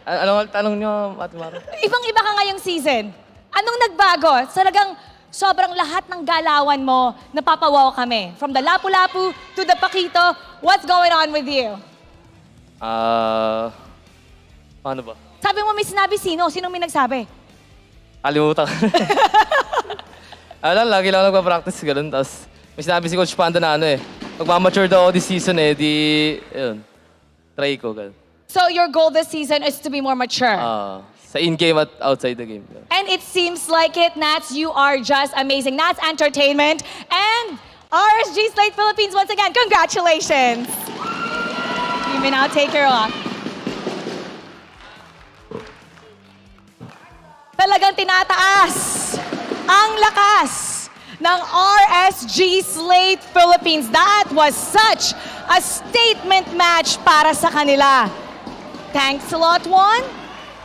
anong tanong niyo, Ate Mara? Ibang-iba ka ngayong season. Anong nagbago? Talagang sobrang lahat ng galawan mo, napapawaw kami. From the lapu-lapu to the Paquito, what's going on with you? Paano ba? Sabi mo may sinabi sino? Sinong may nagsabi? Kalimutan ko. Lagi lang nagpa-practice ganun. Tapos may sinabi si Coach Panda na magmamature daw ako this season try ko ganun. So your goal this season is to be more mature? Sa in-game at outside the game. And it seems like it, Nats, you are just amazing. Nats Entertainment and RSG Slate Philippines, once again, congratulations. You may now take your off. Talagang tinataas ang lakas ng RSG Slate Philippines. That was such a statement match para sa kanila. Thanks a lot, Juan.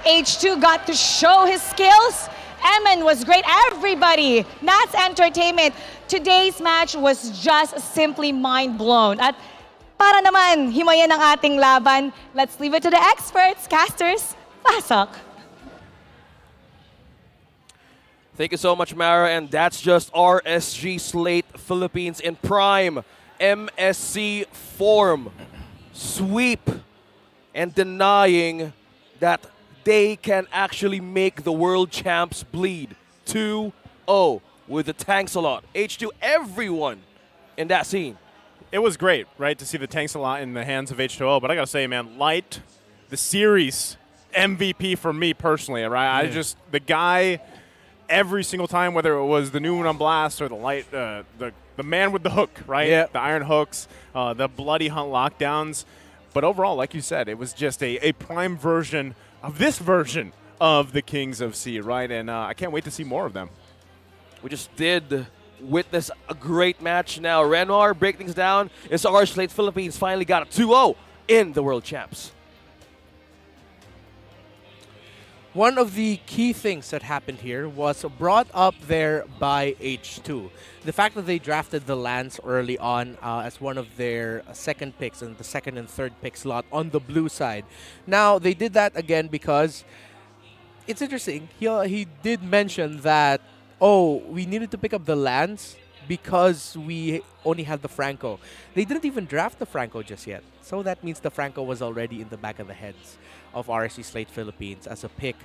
H2 got to show his skills. Emin was great. Everybody, Nats Entertainment. Today's match was just simply mind blown. At para naman himayan ang ating laban, let's leave it to the experts, casters. Pasok. Thank you so much, Mara. And that's just RSG Slate Philippines in prime MSC form. Sweep and denying that they can actually make the world champs bleed. 2-0 with the tanks a lot. H2, everyone in that scene. It was great, right, to see the tanks a lot in the hands of H2O. But I gotta say, man, Light, the series MVP for me personally, right? Yeah. The guy, every single time, whether it was the new one on Blast or the Light, the man with the hook, right? Yeah. The iron hooks, the bloody hunt lockdowns. But overall, like you said, it was just a prime version of this version of the Kings of C, right? And I can't wait to see more of them. We just did witness a great match now. Renoir break things down. It's RSG Slate Philippines finally got a 2-0 in the World Champs. One of the key things that happened here was brought up there by H2. The fact that they drafted the Lance early on as one of their second picks and the second and third pick slot on the blue side. Now, they did that again because it's interesting. He did mention that, we needed to pick up the Lance because we only had the Franco. They didn't even draft the Franco just yet. So that means the Franco was already in the back of the heads of RSG Slate Philippines as a pick,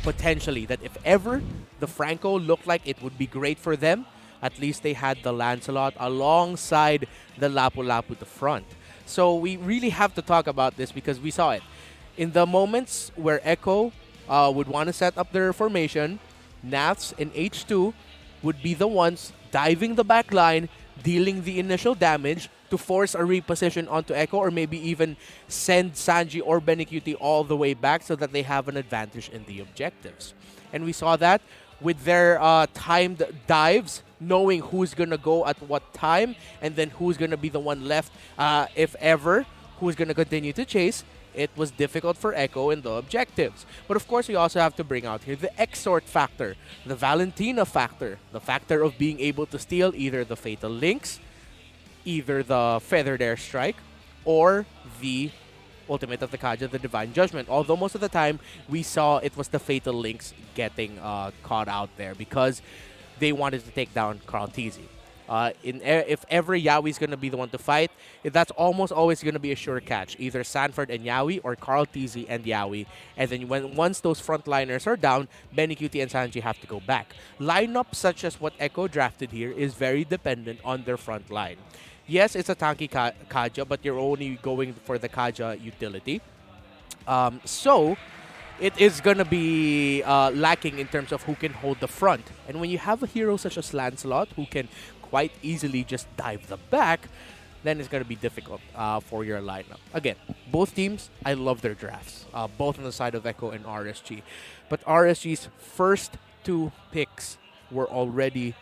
potentially, that if ever the Franco looked like it would be great for them, at least they had the Lancelot alongside the Lapu-Lapu to front. So we really have to talk about this because we saw it. In the moments where Echo would want to set up their formation, Nats and H2 would be the ones diving the back line, dealing the initial damage to force a reposition onto Echo or maybe even send Sanji or Benecuti all the way back so that they have an advantage in the objectives. And we saw that with their timed dives, knowing who's going to go at what time and then who's going to be the one left, if ever, who's going to continue to chase. It was difficult for Echo in the objectives. But of course, we also have to bring out here the Exort factor, the Valentina factor, the factor of being able to steal either the Fatal Links, either the Feathered Airstrike, or the ultimate of the Kaja, the Divine Judgment. Although most of the time, we saw it was the Fatal Links getting caught out there because they wanted to take down Carl Teasy. If ever Yowie's going to be the one to fight, that's almost always going to be a sure catch. Either Sanford and Yowie or Carl Teasy and Yowie. And then once those frontliners are down, Benny Cutie and Sanji have to go back. Lineups such as what Echo drafted here is very dependent on their front line. Yes, it's a tanky Kaja, but you're only going for the Kaja utility. So it is going to be lacking in terms of who can hold the front. And when you have a hero such as Lancelot who can quite easily just dive the back, then it's going to be difficult for your lineup. Again, both teams, I love their drafts, both on the side of Echo and RSG. But RSG's first two picks were already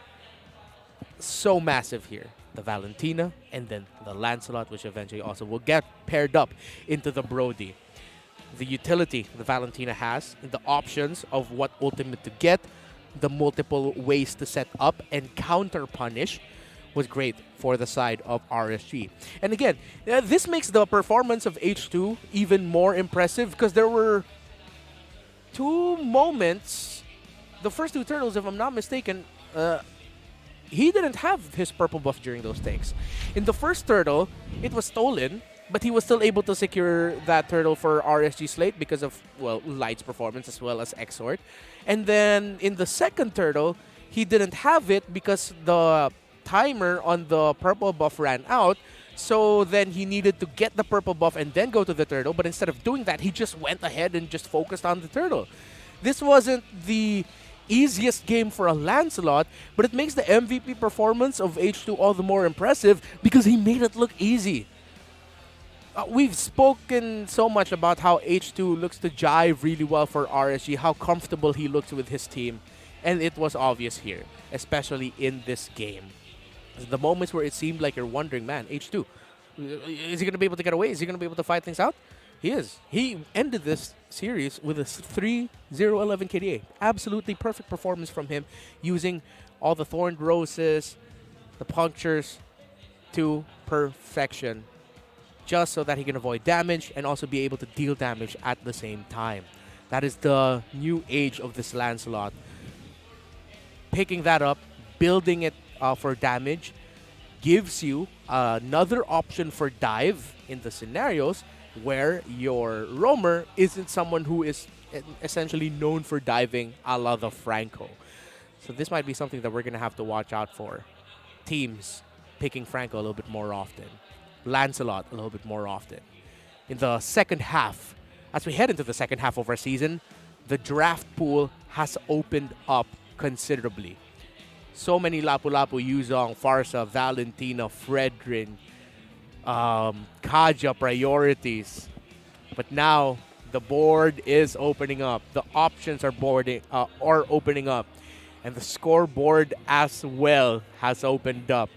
so massive here. The Valentina and then the Lancelot, which eventually also will get paired up into the Brody. The utility the Valentina has, the options of what ultimate to get, the multiple ways to set up and counter punish was great for the side of RSG. And again, this makes the performance of H2 even more impressive because there were two moments, the first two turtles, if I'm not mistaken, he didn't have his purple buff during those takes. In the first turtle, it was stolen, but he was still able to secure that turtle for RSG slate because of, well, Light's performance as well as Exort. And then in the second turtle, he didn't have it because the timer on the purple buff ran out. So then he needed to get the purple buff and then go to the turtle. But instead of doing that, he just went ahead and just focused on the turtle. This wasn't the easiest game for a Lancelot, but it makes the MVP performance of H2 all the more impressive because he made it look easy. We've spoken so much about how H2 looks to jive really well for RSG, how comfortable he looks with his team, and it was obvious here, especially in this game. The moments where it seemed like you're wondering, man, H2, is he going to be able to get away? Is he going to be able to fight things out? He is. He ended this series with a 3-0-11 KDA. Absolutely perfect performance from him, using all the Thorned Roses, the punctures to perfection, just so that he can avoid damage and also be able to deal damage at the same time. That is the new age of this Lancelot. Picking that up, building it for damage, gives you another option for dive in the scenarios where your roamer isn't someone who is essentially known for diving a la the Franco. So this might be something that we're going to have to watch out for. Teams picking Franco a little bit more often. Lancelot a little bit more often. In the second half, as we head into the second half of our season, the draft pool has opened up considerably. So many Lapu-Lapu, Yuzong, Farsa, Valentina, Fredrin, Kaja priorities. But now the board is opening up. The options are opening up. And the scoreboard as well has opened up.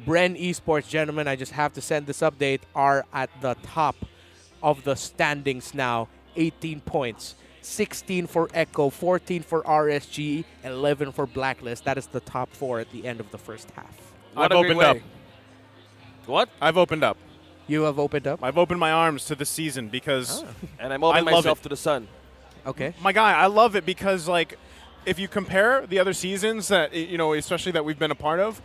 Bren Esports, gentlemen, I just have to send this update, are at the top of the standings now. 18 points. 16 for Echo, 14 for RSG, 11 for Blacklist. That is the top four at the end of the first half. I've opened up. What? I've opened up. You have opened up? I've opened my arms to the season because and I'm opening myself to the sun. Okay. My guy, I love it because, like, if you compare the other seasons that, you know, especially that we've been a part of,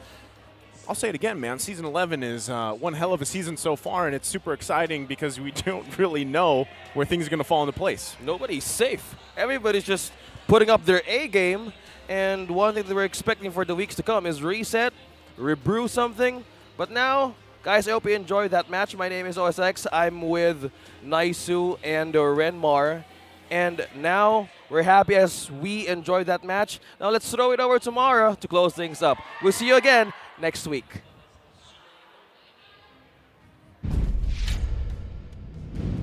I'll say it again, man. Season 11 is one hell of a season so far, and it's super exciting because we don't really know where things are going to fall into place. Nobody's safe. Everybody's just putting up their A game, and one thing that we're expecting for the weeks to come is reset, rebrew something. But now, guys, I hope you enjoyed that match. My name is OSX. I'm with Naisu and Renmar. And now, we're happy as we enjoyed that match. Now, let's throw it over to Mara to close things up. We'll see you again next week.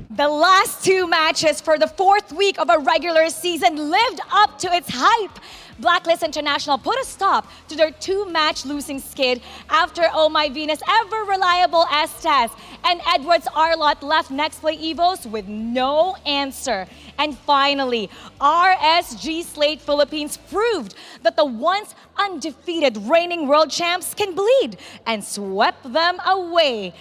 The last two matches for the fourth week of a regular season lived up to its hype. Blacklist International put a stop to their two-match losing skid after Oh My Venus ever reliable Estes and Edwards Arlott left Nexplay EVOS with no answer. And finally, RSG Slate Philippines proved that the once undefeated reigning world champs can bleed and swept them away.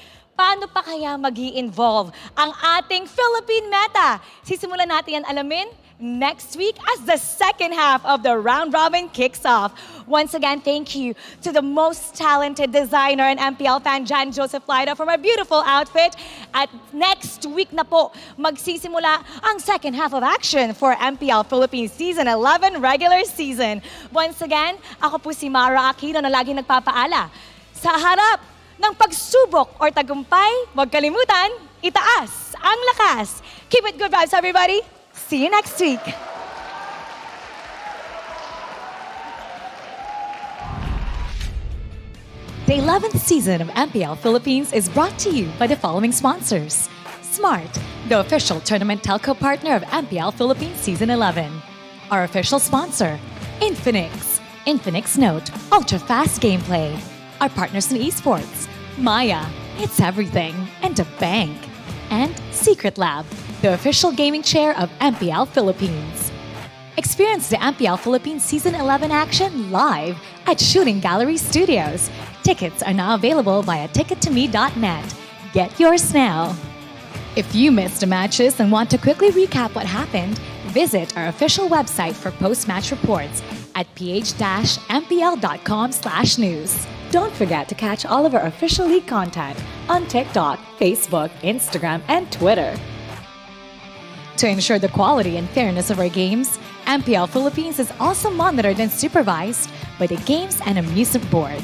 paano pa kaya mag-i-involve ang ating Philippine meta? Sisimulan natin yan alamin next week as the second half of the round robin kicks off. Once again, thank you to the most talented designer and MPL fan, Jan Joseph Lida, for my beautiful outfit. At next week na po, magsisimula ang second half of action for MPL Philippines Season 11 regular season. Once again, ako po si Mara Aquino na laging nagpapaala. Sa harap ng pagsubok or tagumpay, huwag kalimutan, itaas ang lakas. Keep it good vibes, everybody. See you next week. The 11th season of MPL Philippines is brought to you by the following sponsors. Smart, the official tournament telco partner of MPL Philippines Season 11. Our official sponsor, Infinix. Infinix Note, ultra-fast gameplay. Our partners in esports, Maya, it's everything, and a bank. And Secret Lab, the official gaming chair of MPL Philippines. Experience the MPL Philippines Season 11 action live at Shooting Gallery Studios. Tickets are now available via tickettome.net. Get yours now. If you missed the matches and want to quickly recap what happened, visit our official website for post-match reports at ph-mpl.com/news. Don't forget to catch all of our official league content on TikTok, Facebook, Instagram, and Twitter. To ensure the quality and fairness of our games, MPL Philippines is also monitored and supervised by the Games and Amusement Board.